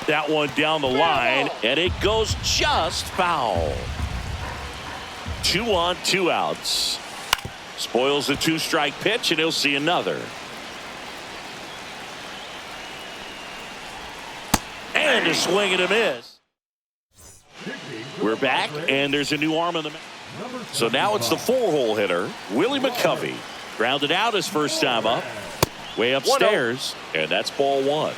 That one down the line, and it goes just foul. 2 on, 2 outs. Spoils the 2-strike pitch, and he'll see another. And a swing and a miss. We're back, and there's a new arm in the mound. So now it's the 4-hole hitter, Willie McCovey. Grounded out his first time up. Way upstairs, and that's ball 1.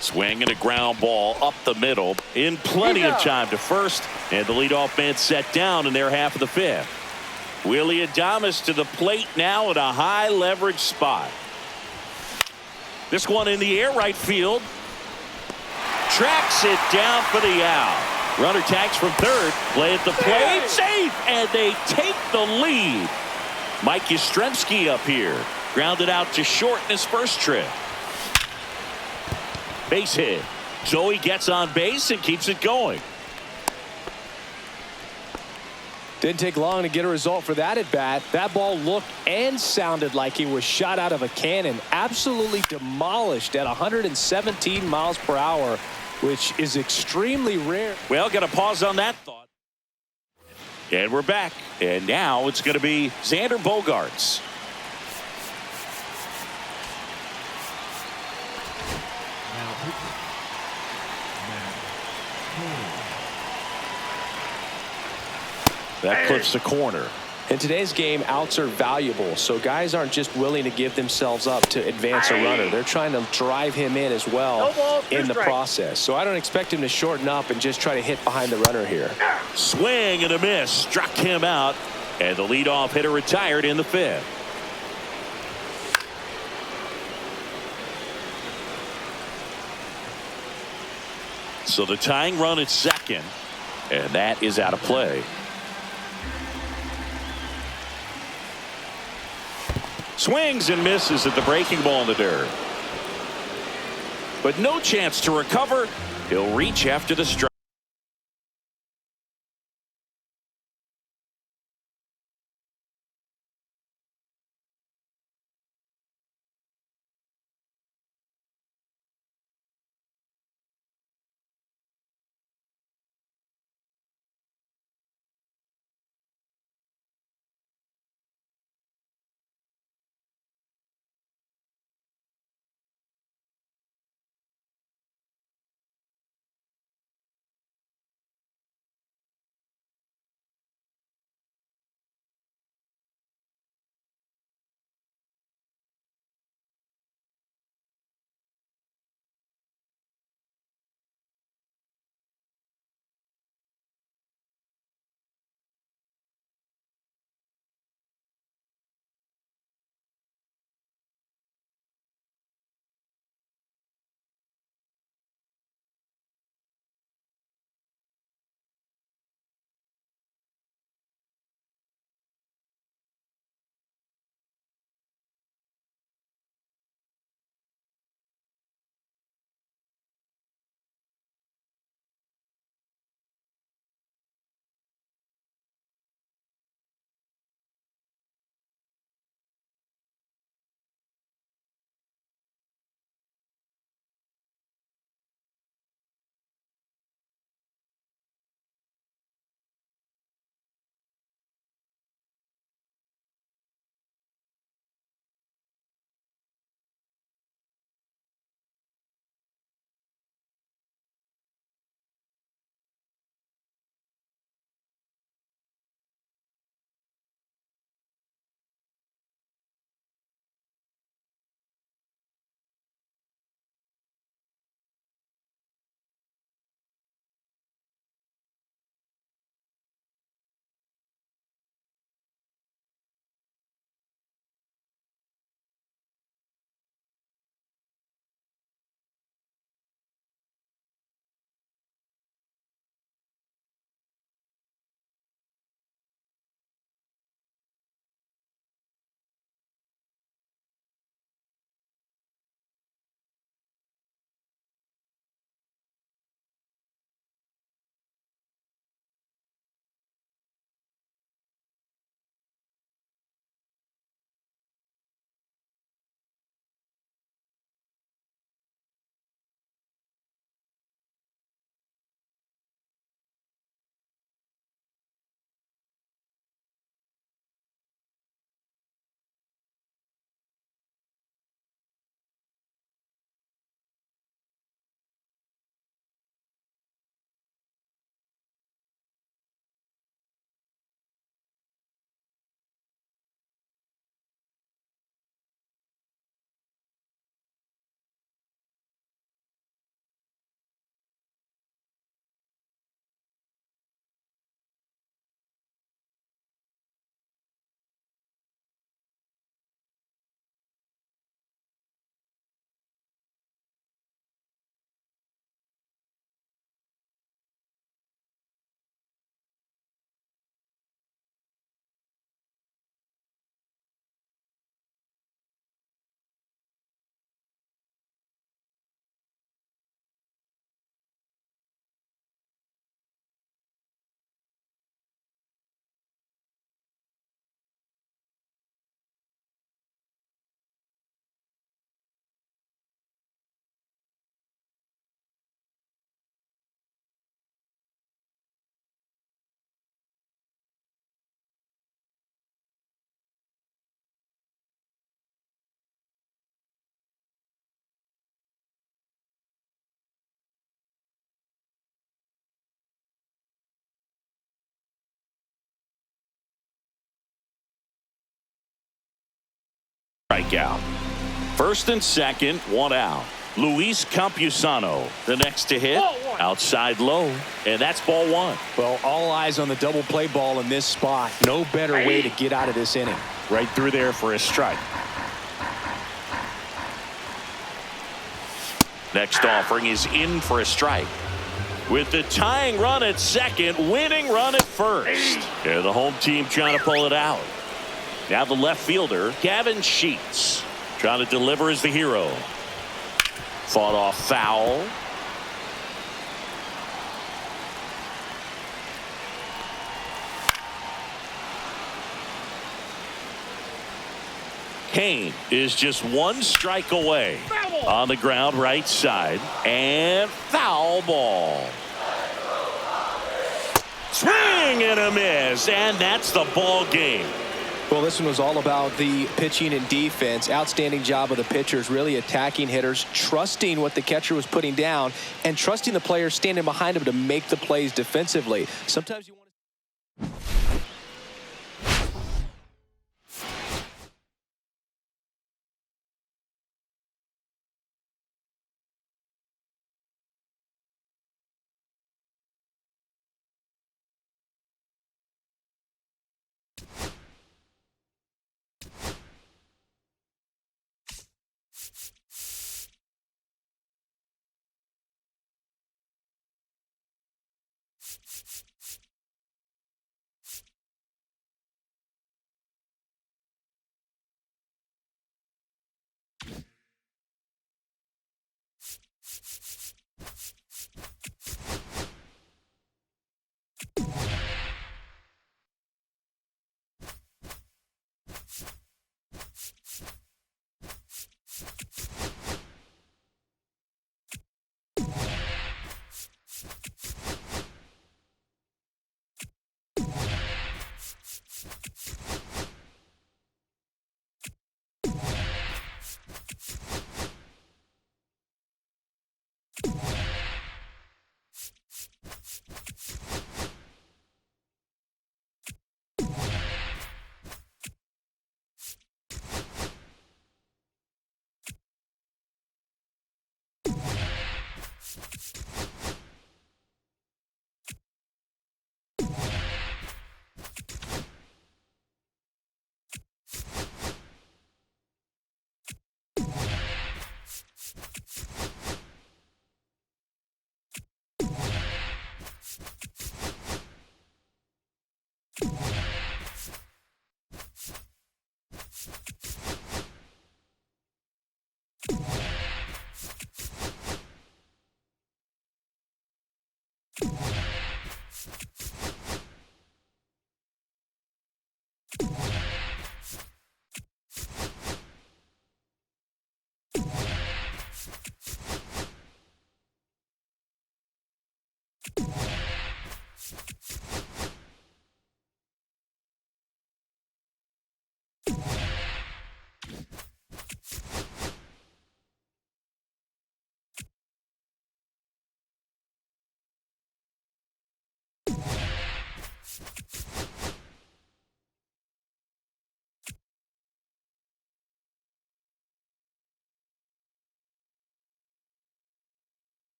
Swing and a ground ball up the middle in plenty of time to first, and the leadoff man set down in their half of the 5th. Willie Adames to the plate now at a high leverage spot. This one in the air, right field. Tracks it down for the out. Runner tags from third. Play at the plate. Safe. And they take the lead. Mike Yastrzemski up here. Grounded out to short in his first trip. Base hit. So he gets on base and keeps it going. Didn't take long to get a result for that at bat. That ball looked and sounded like it was shot out of a cannon. Absolutely demolished at 117 miles per hour, which is extremely rare. Well, got to pause on that thought. And we're back. And now it's going to be Xander Bogaerts. That clips the corner. In today's game, outs are valuable, so guys aren't just willing to give themselves up to advance a runner. They're trying to drive him in as well in the process. So I don't expect him to shorten up and just try to hit behind the runner here. Swing and a miss. Struck him out. And the leadoff hitter retired in the 5th. So the tying run at second. And that is out of play. Swings and misses at the breaking ball in the dirt. But no chance to recover. He'll reach after the strike. strikeout. First and second, one out. Luis Campusano, the next to hit, outside low, and that's ball one. Well, all eyes on the double play ball in this spot. No better way to get out of this inning. Right through there for a strike. Next offering is in for a strike. With the tying run at second, winning run at first. And the home team trying to pull it out. Now the left fielder, Gavin Sheets, trying to deliver as the hero. Fought off foul. Kane is just one strike away. On the ground right side. And foul ball. Swing and a miss. And that's the ball game. Well, this one was all about the pitching and defense. Outstanding job of the pitchers, really attacking hitters, trusting what the catcher was putting down, and trusting the players standing behind him to make the plays defensively. Sometimes you want to...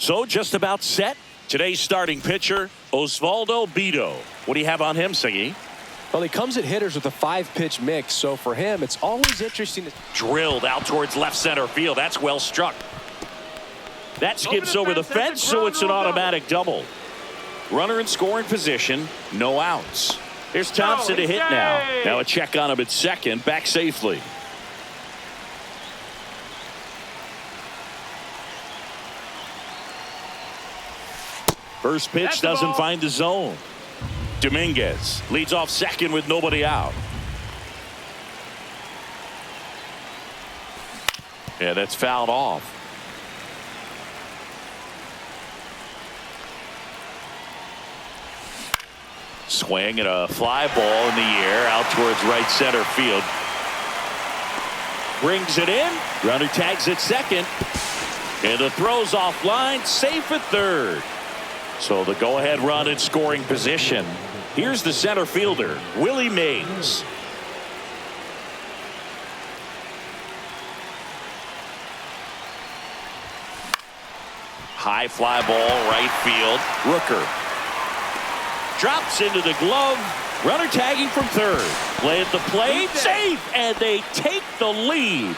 So just about set. Today's starting pitcher, Osvaldo Bido. What do you have on him, Singy? Well, he comes at hitters with a 5-pitch mix, so for him, it's always interesting. Drilled out towards left center field. That's well struck. That skips over the fence, so it's an automatic double. Runner in scoring position, no outs. Here's Thompson to hit now. Now a check on him at second, back safely. First pitch doesn't find the zone. Dominguez leads off second with nobody out. Yeah, that's fouled off. Swing and a fly ball in the air out towards right center field. Brings it in. Runner tags at second. And the throw's offline. Safe at third. So the go-ahead run in scoring position. Here's the center fielder, Willie Mays. High fly ball, right field. Rooker drops into the glove. Runner tagging from third. Play at the plate. Safe. And they take the lead.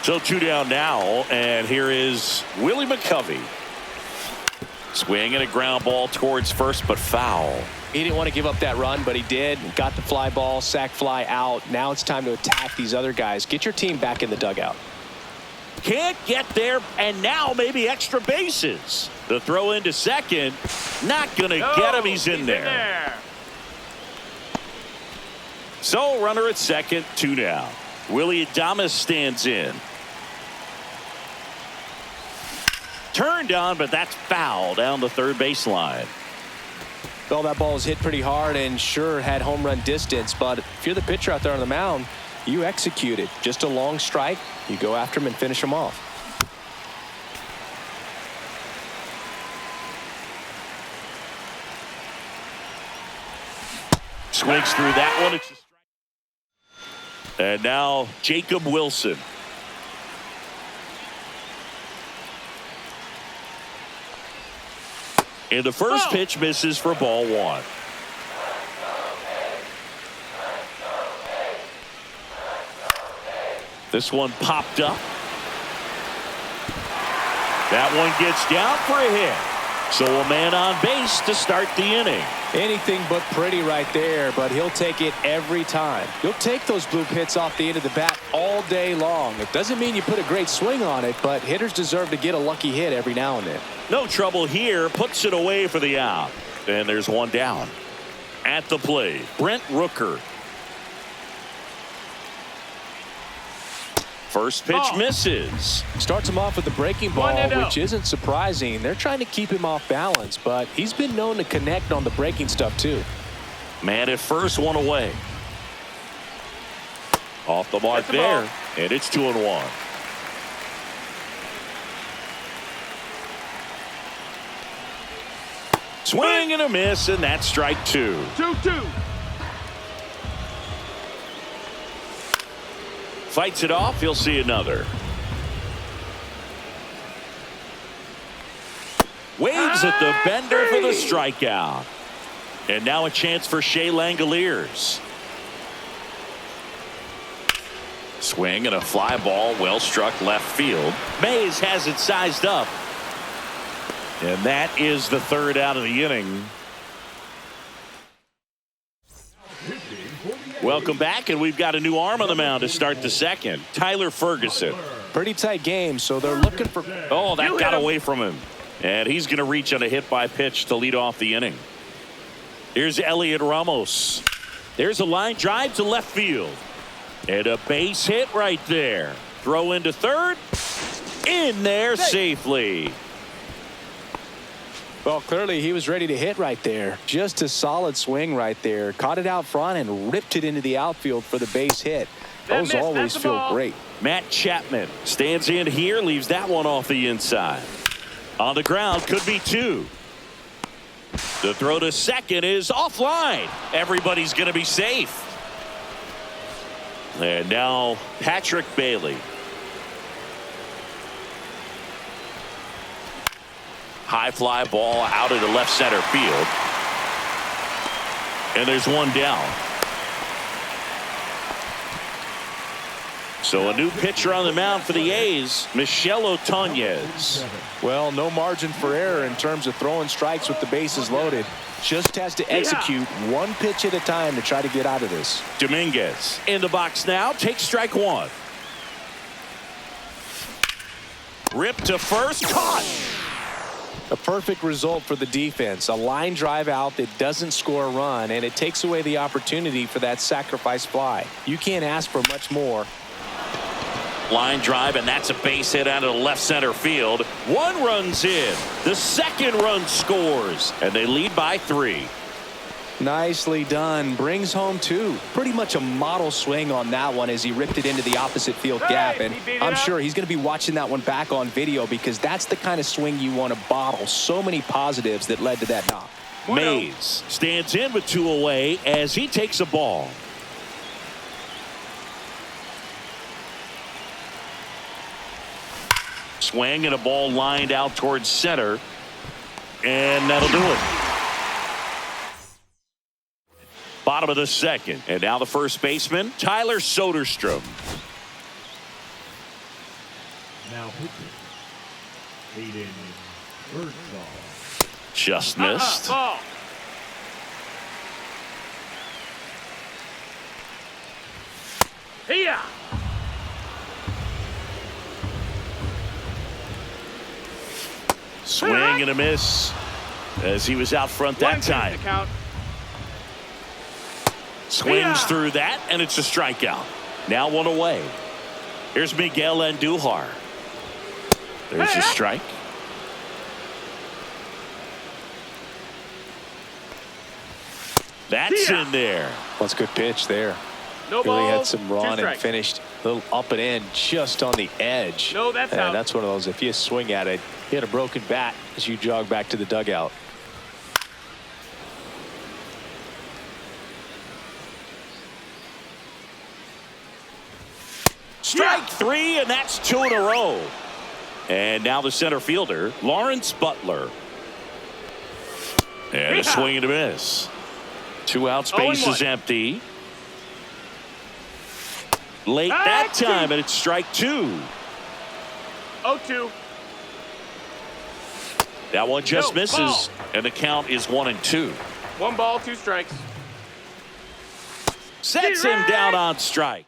So 2 down now. And here is Willie McCovey. Swing and a ground ball towards first, but foul. He didn't want to give up that run, but he did. Got the fly ball, sac fly out. Now it's time to attack these other guys. Get your team back in the dugout. Can't get there, and now maybe extra bases. The throw into second. Not going to get him. He's in there. So runner at second, 2 down. Willie Adames stands in. Turned on, but that's foul down the third baseline. Well, that ball was hit pretty hard and sure had home run distance, but if you're the pitcher out there on the mound, you execute it. Just a long strike. You go after him and finish him off. Swings through that one. It's a strike. And now Jacob Wilson. And the first pitch misses for ball 1. This one popped up. That one gets down for a hit. So a man on base to start the inning. Anything but pretty right there, but he'll take it every time. You'll take those blue hits off the end of the bat all day long. It doesn't mean you put a great swing on it, but hitters deserve to get a lucky hit every now and then. No trouble here. Puts it away for the out. And there's one down. At the plate, Brent Rooker. First pitch misses. Starts him off with the breaking ball, which isn't surprising. They're trying to keep him off balance, but he's been known to connect on the breaking stuff too. Man at first, one away. Off the mark there, and it's 2-1. Swing and a miss, and that's strike 2. 2-2. Fights it off. He'll see another. Waves at the bender for the strikeout. And now a chance for Shea Langoliers. Swing and a fly ball, well struck left field. Mays has it sized up. And that is the third out of the inning. Welcome back, and we've got a new arm on the mound to start the second. Tyler Ferguson. Pretty tight game, so they're looking for... Oh, that got away from him. And he's going to reach on a hit by pitch to lead off the inning. Here's Elliot Ramos. There's a line drive to left field. And a base hit right there. Throw into third. In there safely. Well, clearly he was ready to hit right there. Just a solid swing right there. Caught it out front and ripped it into the outfield for the base hit. Those always feel great. Matt Chapman stands in here, leaves that one off the inside. On the ground, could be 2. The throw to second is offline. Everybody's going to be safe. And now Patrick Bailey. High fly ball out into left center field. And there's one down. So a new pitcher on the mound for the A's, Michel Otañez. Well, no margin for error in terms of throwing strikes with the bases loaded. Just has to execute one pitch at a time to try to get out of this. Dominguez in the box now. Takes strike one. Rip to first. Caught. A perfect result for the defense. A line drive out that doesn't score a run, and it takes away the opportunity for that sacrifice fly. You can't ask for much more. Line drive, and that's a base hit out of the left center field. One run's in. The second run scores, and they lead by 3. Nicely done. Brings home 2. Pretty much a model swing on that one as he ripped it into the opposite field gap. And I'm sure he's going to be watching that one back on video because that's the kind of swing you want to bottle. So many positives that led to that knock. Mays stands in with 2 away as he takes a ball. Swing and a ball lined out towards center. And that'll do it. Bottom of the second. And now the first baseman, Tyler Soderstrom. Now pitching. Hayden Birdsall. Just missed. Ball. Here. Swing and a miss as he was out front that time. Swings through that, and it's a strikeout. Now 1 away. Here's Miguel Andujar. There's a strike. That's in there. That's a good pitch there. No Really ball. had some run and finished a little up and in just on the edge. No, that's out. And that's one of those, if you swing at it, you had a broken bat as you jog back to the dugout. Strike 3, and that's 2 in a row. And now the center fielder, Lawrence Butler. And a swing and a miss. 2 outs, base is empty. Late that time, and it's strike 2. 0-2. That one just misses, and the count is 1-2. 1 ball, 2 strikes. Sets him down on strikes.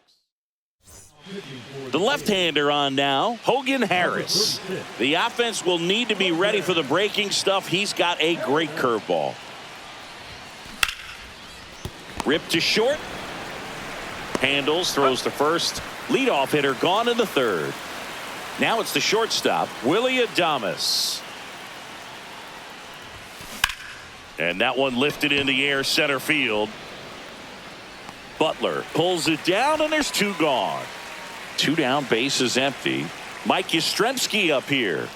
The left-hander on now, Hogan Harris. The offense will need to be ready for the breaking stuff. He's got a great curveball. Rip to short. Handles, throws to first. Leadoff hitter gone in the third. Now it's the shortstop, Willie Adames. And that one lifted in the air center field. Butler pulls it down, and there's 2 gone. 2 down, base is empty. Mike Yesssss up here.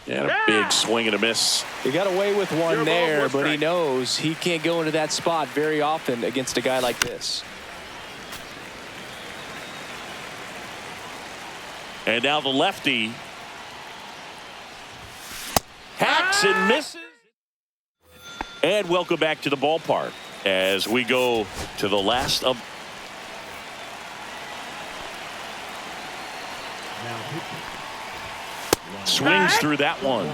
And a big swing and a miss. He got away with one there, but he knows he can't go into that spot very often against a guy like this. And now the lefty hacks and misses. And welcome back to the ballpark as we go to the last of. Now pitching. Swings through that one.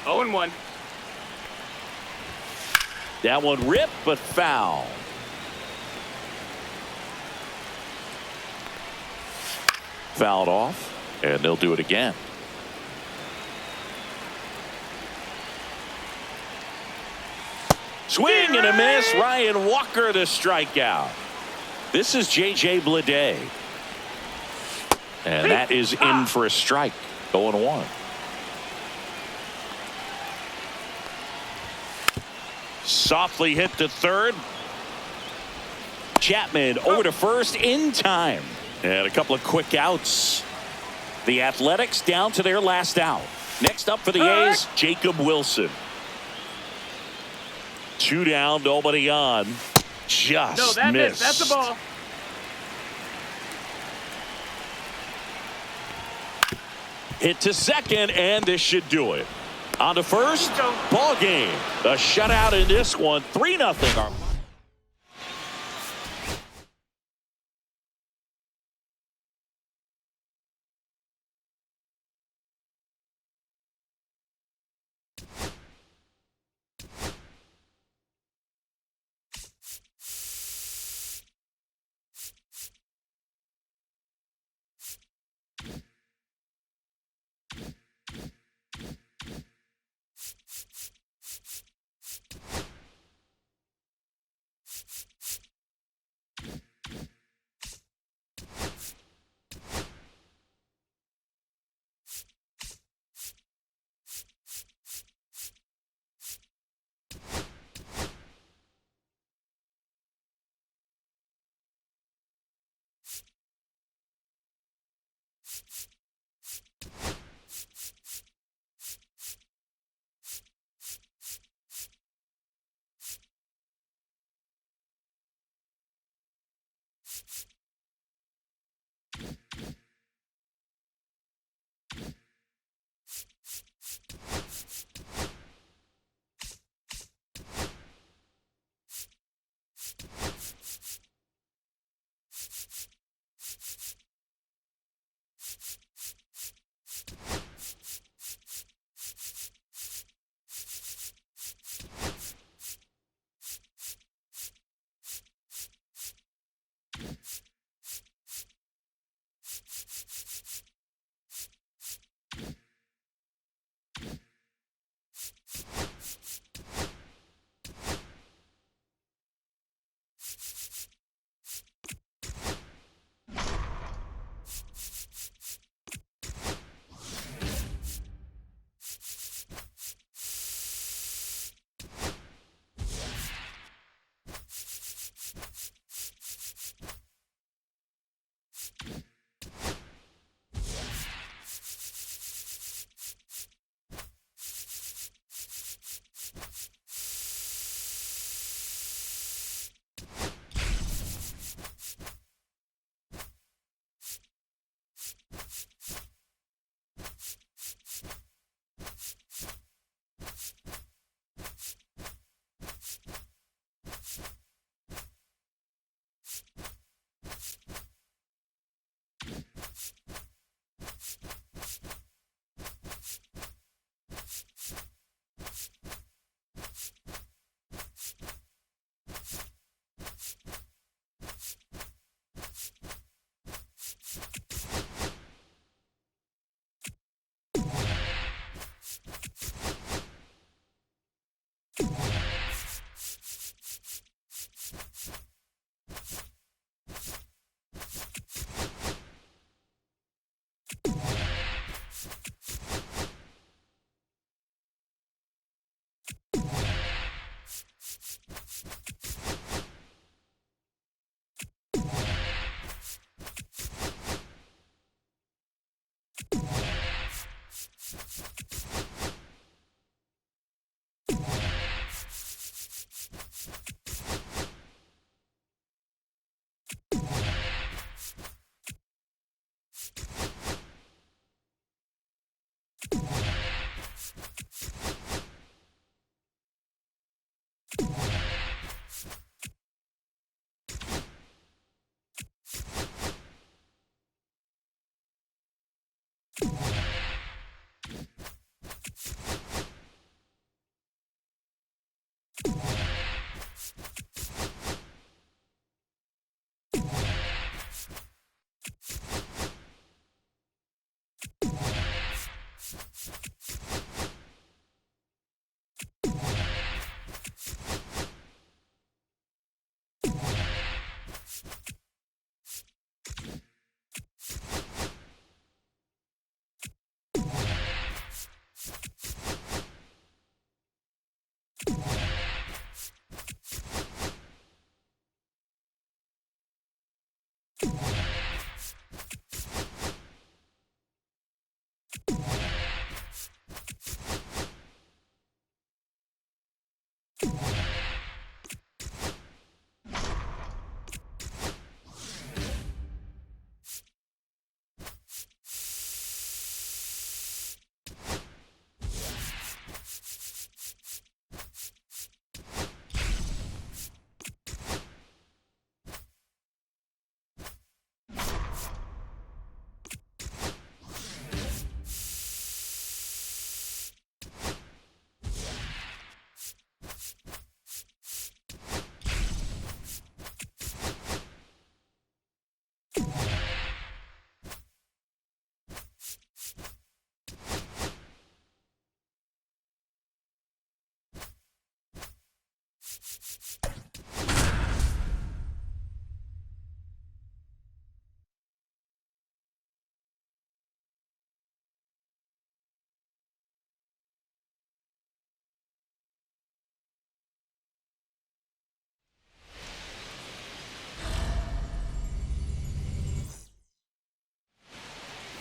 0-1. That one ripped, but foul. Fouled off, and they'll do it again. Swing and a miss. Ryan Walker the strikeout. This is J.J. Bleday. And that is in for a strike. 0-1. Softly hit to third. Chapman over to first in time. And a couple of quick outs. The Athletics down to their last out. Next up for the A's, Jacob Wilson. 2 down, nobody on. Just missed. That's the ball. Hit to second, and this should do it. On to first, ball game. A shutout in this one, 3-0.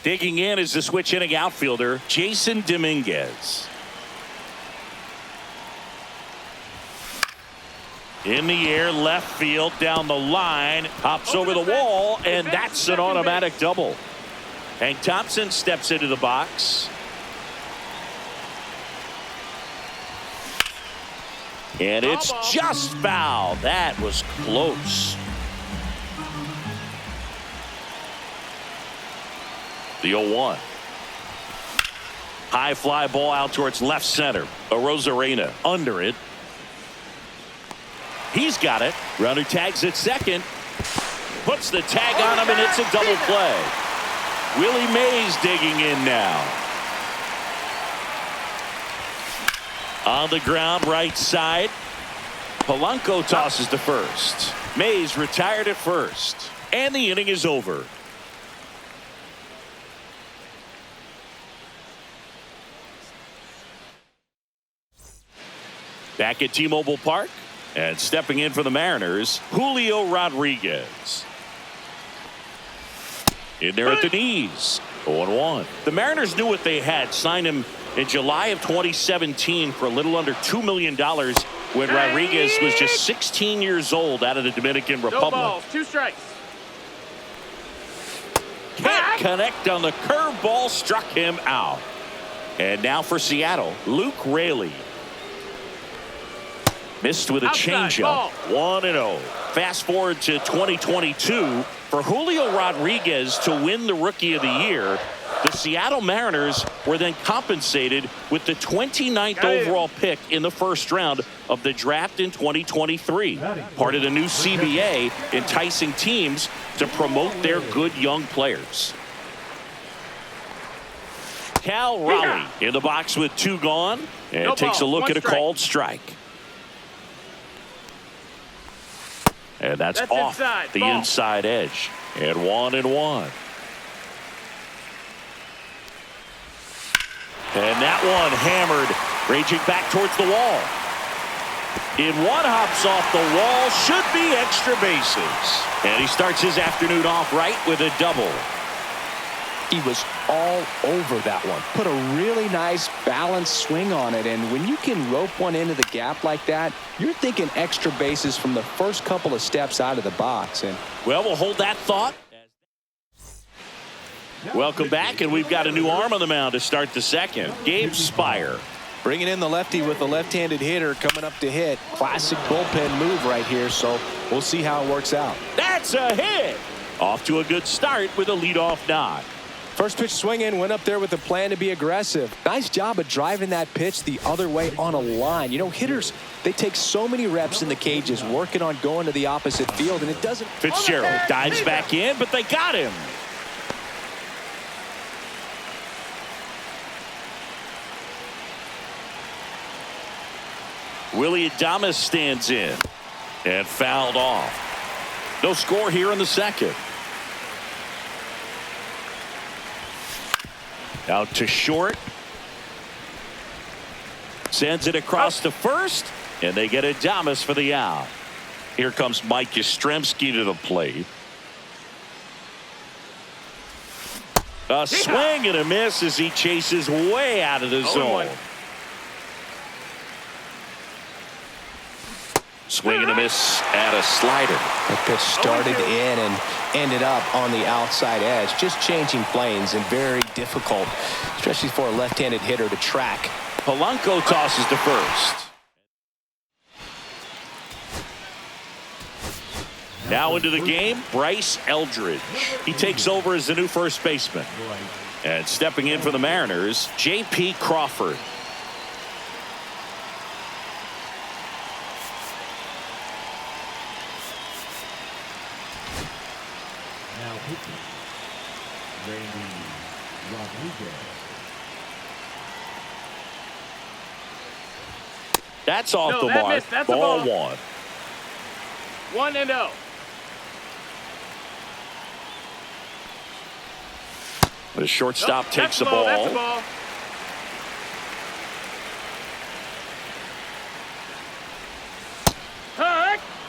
Digging in is the switch hitting outfielder, Jason Dominguez. In the air, left field, down the line, hops over the wall, and that's an automatic double. Hank Thompson steps into the box. And it's just foul. That was close. The 0-1. High fly ball out towards left center. Arozarena under it. He's got it. Runner tags at second. Puts the tag on him, and it's a double play. Willie Mays digging in now. On the ground, right side. Polanco tosses to first. Mays retired at first. And the inning is over. Back at T-Mobile Park. And stepping in for the Mariners, Julio Rodriguez. In there at the knees. 0-1. The Mariners knew what they had. Signed him in July of 2017 for a little under $2 million when Rodriguez was just 16 years old out of the Dominican Republic. No balls, 2 strikes. Can't connect on the curveball, struck him out. And now for Seattle, Luke Raley. Missed with a changeup. 1-0. Fast forward to 2022. For Julio Rodriguez to win the Rookie of the Year, the Seattle Mariners were then compensated with the 29th overall pick in the first round of the draft in 2023. Part of the new CBA, enticing teams to promote their good young players. Cal Raleigh in the box with 2 gone and takes a look at a called strike. And that's off the inside edge. And 1-1. And that one hammered, raging back towards the wall. In one, hops off the wall, should be extra bases. And he starts his afternoon off right with a double. He was all over that one. Put a really nice balanced swing on it, and when you can rope one into the gap like that, you're thinking extra bases from the first couple of steps out of the box. And well, we'll hold that thought. Welcome back, and we've got a new arm on the mound to start the second. Gabe Spire. Bringing in the lefty with a left-handed hitter coming up to hit. Classic bullpen move right here, so we'll see how it works out. That's a hit. Off to a good start with a leadoff nod. First pitch swinging, went up there with a plan to be aggressive. Nice job of driving that pitch the other way on a line. You know, hitters, they take so many reps in the cages working on going to the opposite field, and it doesn't. Fitzgerald dives back in, but they got him. Willie Adames stands in and fouled off. No score here in the second. Out to short. Sends it across to first, and they get Adames for the out. Here comes Mike Yastrzemski to the plate. A swing and a miss as he chases way out of the zone. Swing and a miss at a slider. The pitch started in and ended up on the outside edge. Just changing planes and very difficult, especially for a left-handed hitter to track. Polanco tosses to first. Now into the game, Bryce Eldridge. He takes over as the new first baseman. And stepping in for the Mariners, J.P. Crawford. That's off the mark. That's ball a ball. 1. 1-0. The shortstop takes the ball. That's a ball.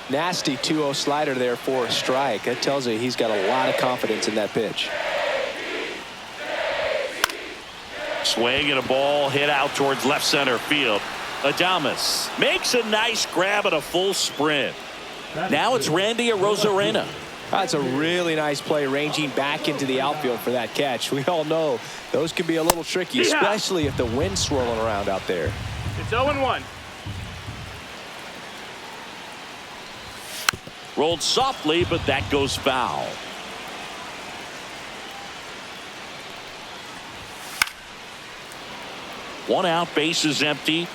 Nasty 2-0 slider there for a strike. That tells you he's got a lot of confidence in that pitch. Swing and a ball hit out towards left center field. Adames makes a nice grab at a full sprint. Now it's Randy Arozarena. That's a really nice play, ranging back into the outfield for that catch. We all know those can be a little tricky, especially if the wind's swirling around out there. It's 0-1. Rolled softly, but that goes foul. One out, base is empty.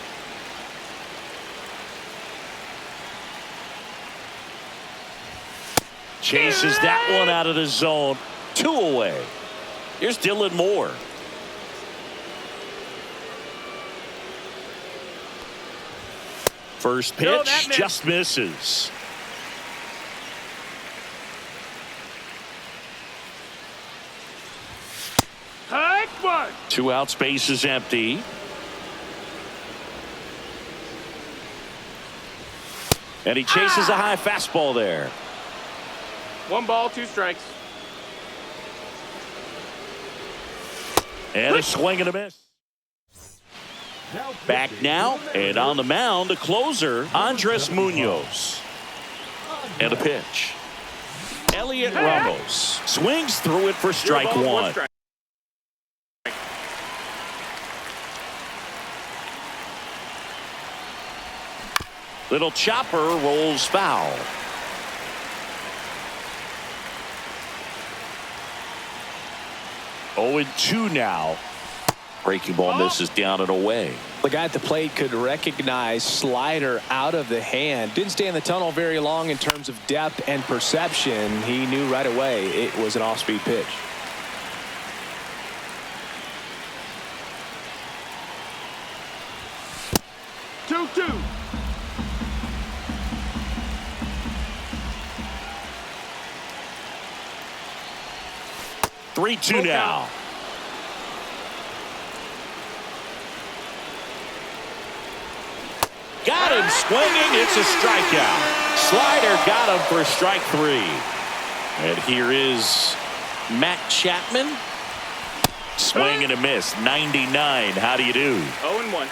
Chases that one out of the zone. 2 away. Here's Dylan Moore. First pitch just misses. Hike one. 2 outs, base is empty. And he chases a high fastball there. 1 ball, 2 strikes. And a swing and a miss. Back now, and on the mound, the closer, Andres Munoz. And a pitch. Elliot Ramos swings through it for strike 1. Strike. Little chopper rolls foul. Oh, 0-2 now. Breaking ball misses down and away. The guy at the plate could recognize slider out of the hand. Didn't stay in the tunnel very long in terms of depth and perception. He knew right away it was an off-speed pitch. Two. Three, 2 now. Got him swinging. It's a strikeout. Slider got him for strike 3. And here is Matt Chapman. Swing and a miss. 99. How do you do? 0-1.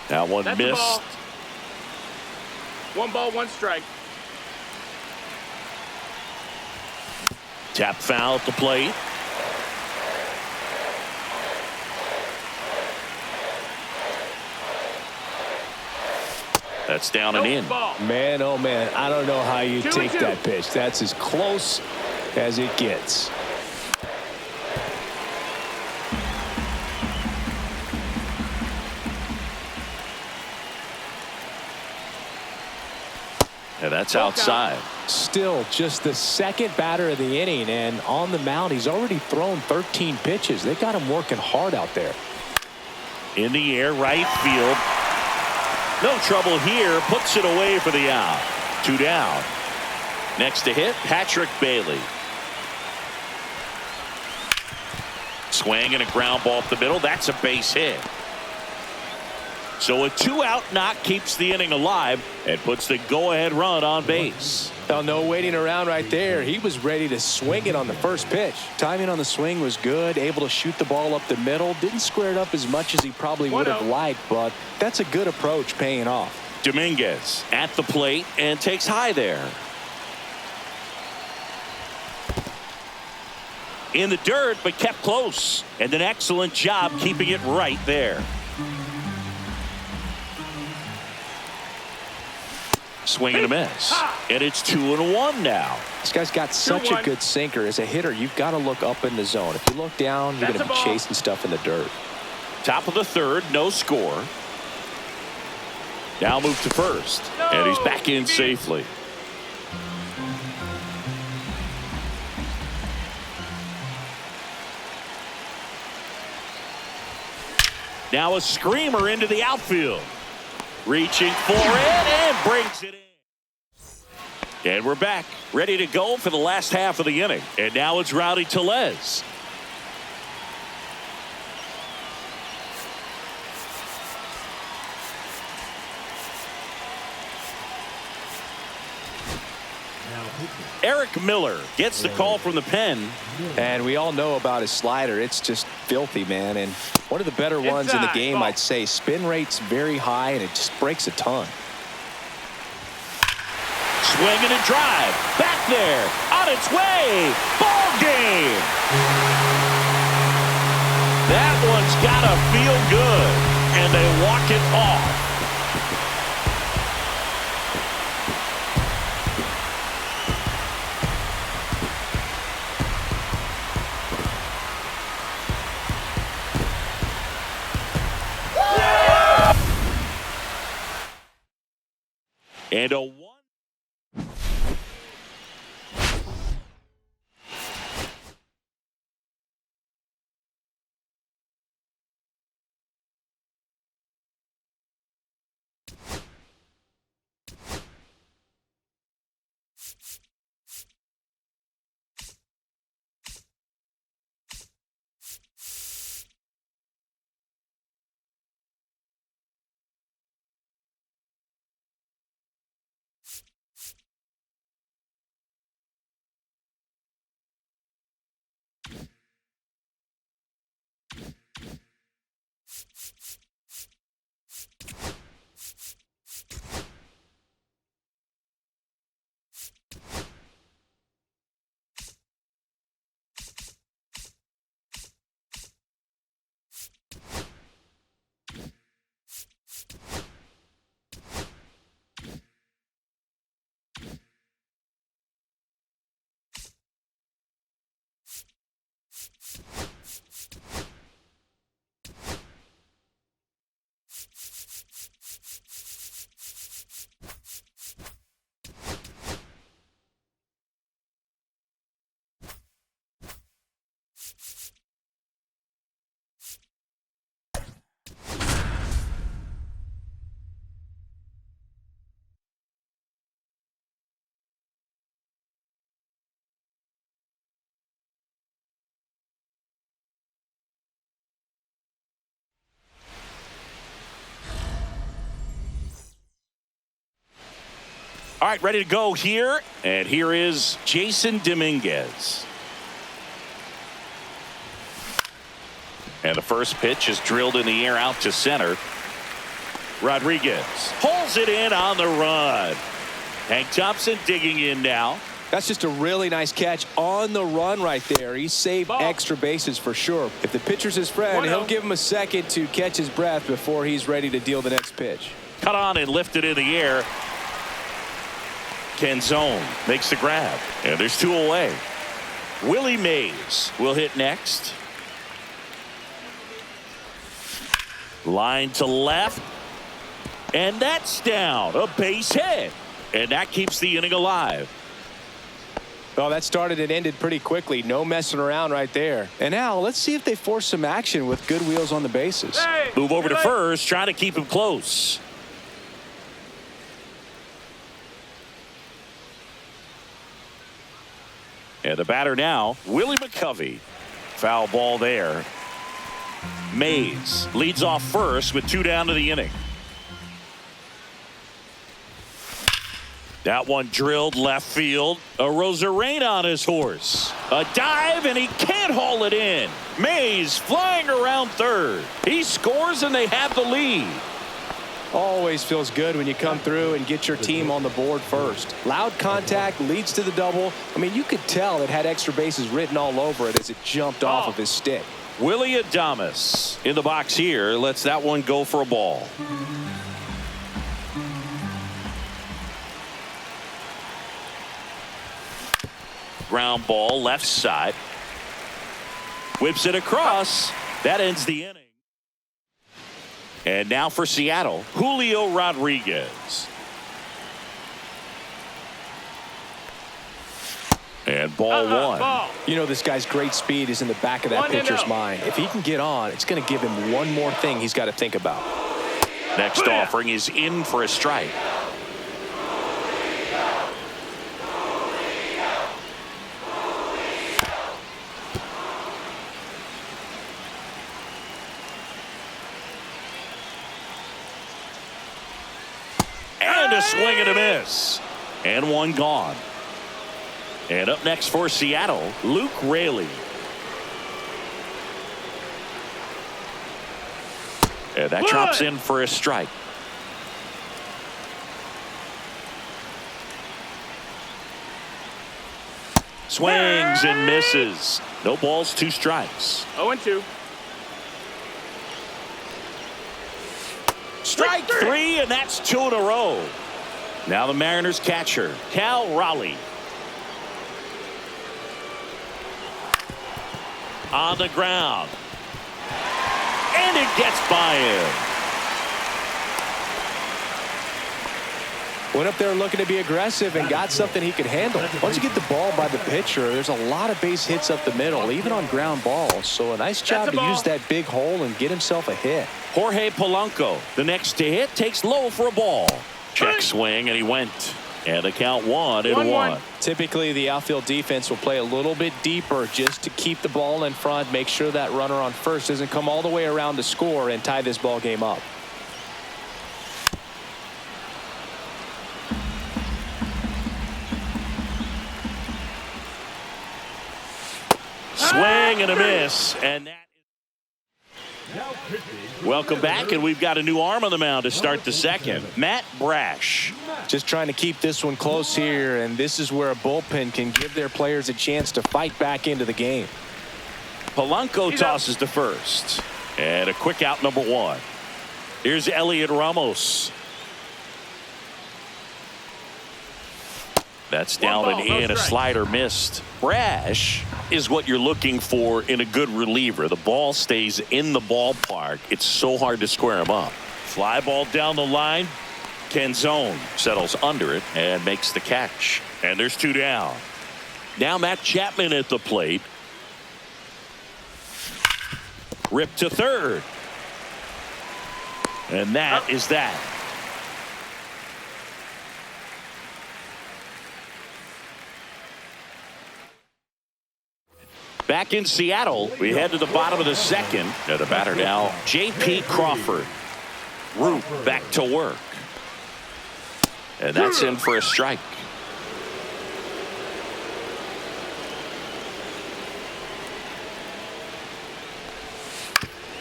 That one That's missed. 1 ball, 1 strike. Tap foul at the plate. That's down and in. Man, oh man, I don't know how you 2-2. take that pitch. That's as close as it gets. And that's outside. Still just the second batter of the inning, and on the mound he's already thrown 13 pitches. They got him working hard out there. In the air, right field. No trouble here. Puts it away for the out. 2 down. Next to hit, Patrick Bailey. Swing and a ground ball up the middle. That's a base hit. So a 2-out knock keeps the inning alive and puts the go-ahead run on base. Well, no waiting around right there. He was ready to swing it on the first pitch. Timing on the swing was good, able to shoot the ball up the middle. Didn't square it up as much as he probably would have liked, but that's a good approach paying off. Dominguez at the plate and takes high there. In the dirt, but kept close. And an excellent job keeping it right there. Swing and a miss. And it's 2-1 now. This guy's got such a good sinker. As a hitter, you've got to look up in the zone. If you look down, you're going to be chasing stuff in the dirt. Top of the third, no score. Now move to first. And he's back in safely. Now a screamer into the outfield. Reaching for it and brings it in. And we're back, ready to go for the last half of the inning. And now it's Rowdy Tellez. Now pitching. Eric Miller gets the call from the pen. And we all know about his slider. It's just filthy, man. And one of the better ones in the game, ball. I'd say. Spin rate's very high, and it just breaks a ton. Swing and a drive. Back there. On its way. Ball game. That one's got to feel good. And they walk it off. And a 1. All right, ready to go here. And here is Jason Dominguez. And the first pitch is drilled in the air out to center. Rodriguez pulls it in on the run. Hank Thompson digging in now. That's just a really nice catch on the run right there. He saved Ball. extra bases for sure. If the pitcher's his friend, 1-0. he'll give him a second to catch his breath before he's ready to deal the next pitch. Cut on and lifted in the air. Canzone makes the grab. And there's 2 away. Willie Mays will hit next. Line to left. And that's down. A base hit. And that keeps the inning alive. Well, that started and ended pretty quickly. No messing around right there. And now let's see if they force some action with good wheels on the bases. Hey, Move over to Billy. first, trying to keep him close. And the batter now, Willie McCovey. Foul ball there. Mays leads off first with 2 down to the inning. That one drilled left field. A Rosarena on his horse. A dive, and he can't haul it in. Mays flying around third. He scores, and they have the lead. Always feels good when you come through and get your team on the board first. Loud contact leads to the double. I mean, you could tell it had extra bases written all over it as it jumped off of his stick. Willie Adames in the box here. Lets that one go for a ball. Ground ball left side. Whips it across. That ends the inning. And now for Seattle, Julio Rodriguez. And ball 1. Ball. You know, this guy's great speed is in the back of that 1-0. pitcher's mind. If he can get on, it's going to give him one more thing he's got to think about. Next offering is in for a strike. And a swing and a miss. And one gone. And up next for Seattle, Luke Raley. And that drops in for a strike. Swings and misses. No balls, 2 strikes. 0-2. Strike 3, and that's 2 in a row. Now the Mariners catcher, Cal Raleigh. On the ground. And it gets by him. Went up there looking to be aggressive and got something he could handle. Once you get the ball by the pitcher, there's a lot of base hits up the middle, even on ground balls. So a nice job to use that big hole and get himself a hit. Jorge Polanco, the next to hit, takes low for a ball. Check swing, and he went. And the count 1-1. Typically, the outfield defense will play a little bit deeper just to keep the ball in front, make sure that runner on first doesn't come all the way around to score and tie this ball game up. Swing and a miss, and that. Welcome back, and we've got a new arm on the mound to start the second. Matt Brash. Just trying to keep this one close here, and this is where a bullpen can give their players a chance to fight back into the game. Polanco tosses to first, and a quick out, number 1. Here's Elliot Ramos. That's down and in. A slider missed. Brash is what you're looking for in a good reliever. The ball stays in the ballpark. It's so hard to square him up. Fly ball down the line. Canzone settles under it and makes the catch. And there's 2 down. Now Matt Chapman at the plate. Ripped to third. And that is that. Back in Seattle, we head to the bottom of the second. And the batter now, J.P. Crawford. Root back to work. And that's in for a strike.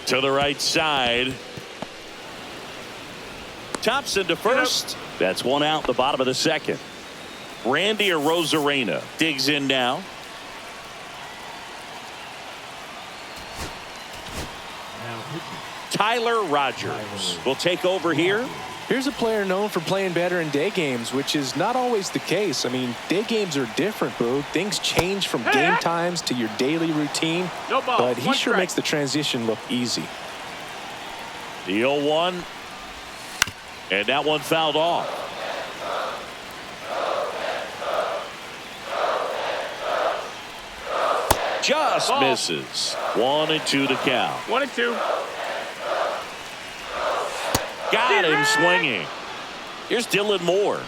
To the right side. Thompson to first. That's 1 out, the bottom of the second. Randy Arozarena digs in now. Tyler Rogers will take over here. Here's a player known for playing better in day games, which is not always the case. I mean, day games are different, Boo. Things change from game times to your daily routine. No ball. But he 1 sure strike. makes the transition look easy. The 0-1. And that one fouled off. Just ball. misses. 1-2 the count. 1-2. Got him swinging. Here's Dylan Moore.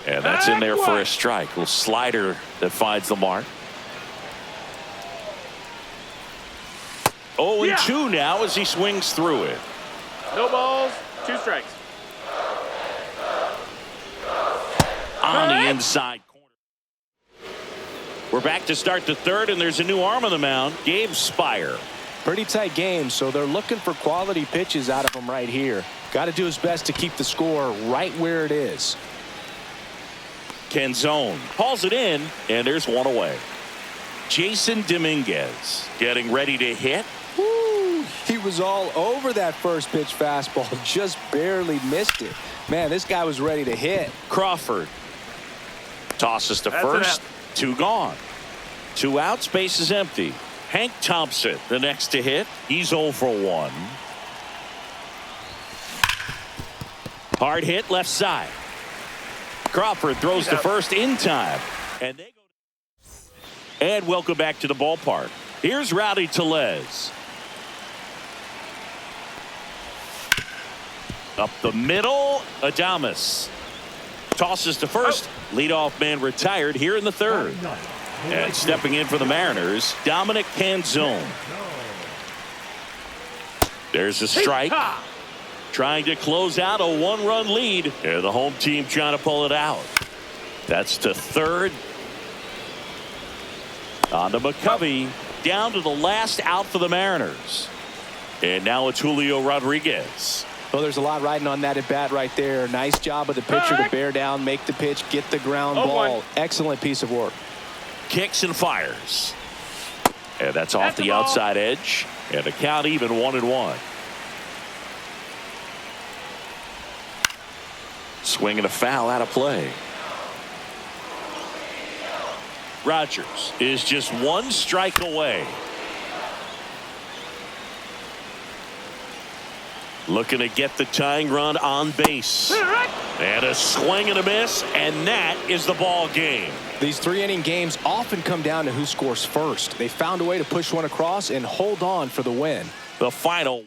And that's in there for a strike. Little slider that finds the mark. 0-2 now as he swings through it. No balls, 2 strikes. On the inside corner. We're back to start the third, and there's a new arm on the mound, Gabe Spire. Pretty tight game, so they're looking for quality pitches out of him right here. Got to do his best to keep the score right where it is. Canzone hauls it in, and there's 1 away. Jason Dominguez getting ready to hit. Woo, he was all over that first pitch fastball, just barely missed it. Man, this guy was ready to hit. Crawford tosses to first. 2 gone. 2 outs, base is empty. Hank Thompson, the next to hit. He's 0 for 1. Hard hit left side. Crawford throws to first in time. And they go. And welcome back to the ballpark. Here's Rowdy Tellez. Up the middle, Adames. Tosses to first. Leadoff man retired here in the third. And stepping in for the Mariners, Dominic Canzone. There's a strike. trying to close out a one-run lead. And the home team trying to pull it out. That's to third. On to McCovey. Down to the last out for the Mariners. And now it's Julio Rodriguez. Well, there's a lot riding on that at bat right there. Nice job of the pitcher to bear down, make the pitch, get the ground ball. Excellent piece of work. Kicks and fires. And that's off the outside edge. And the count even 1-1. Swing and a foul out of play. Rogers is just one strike away. Looking to get the tying run on base. And a swing and a miss, and that is the ball game. These 3-inning games often come down to who scores first. They found a way to push one across and hold on for the win. The final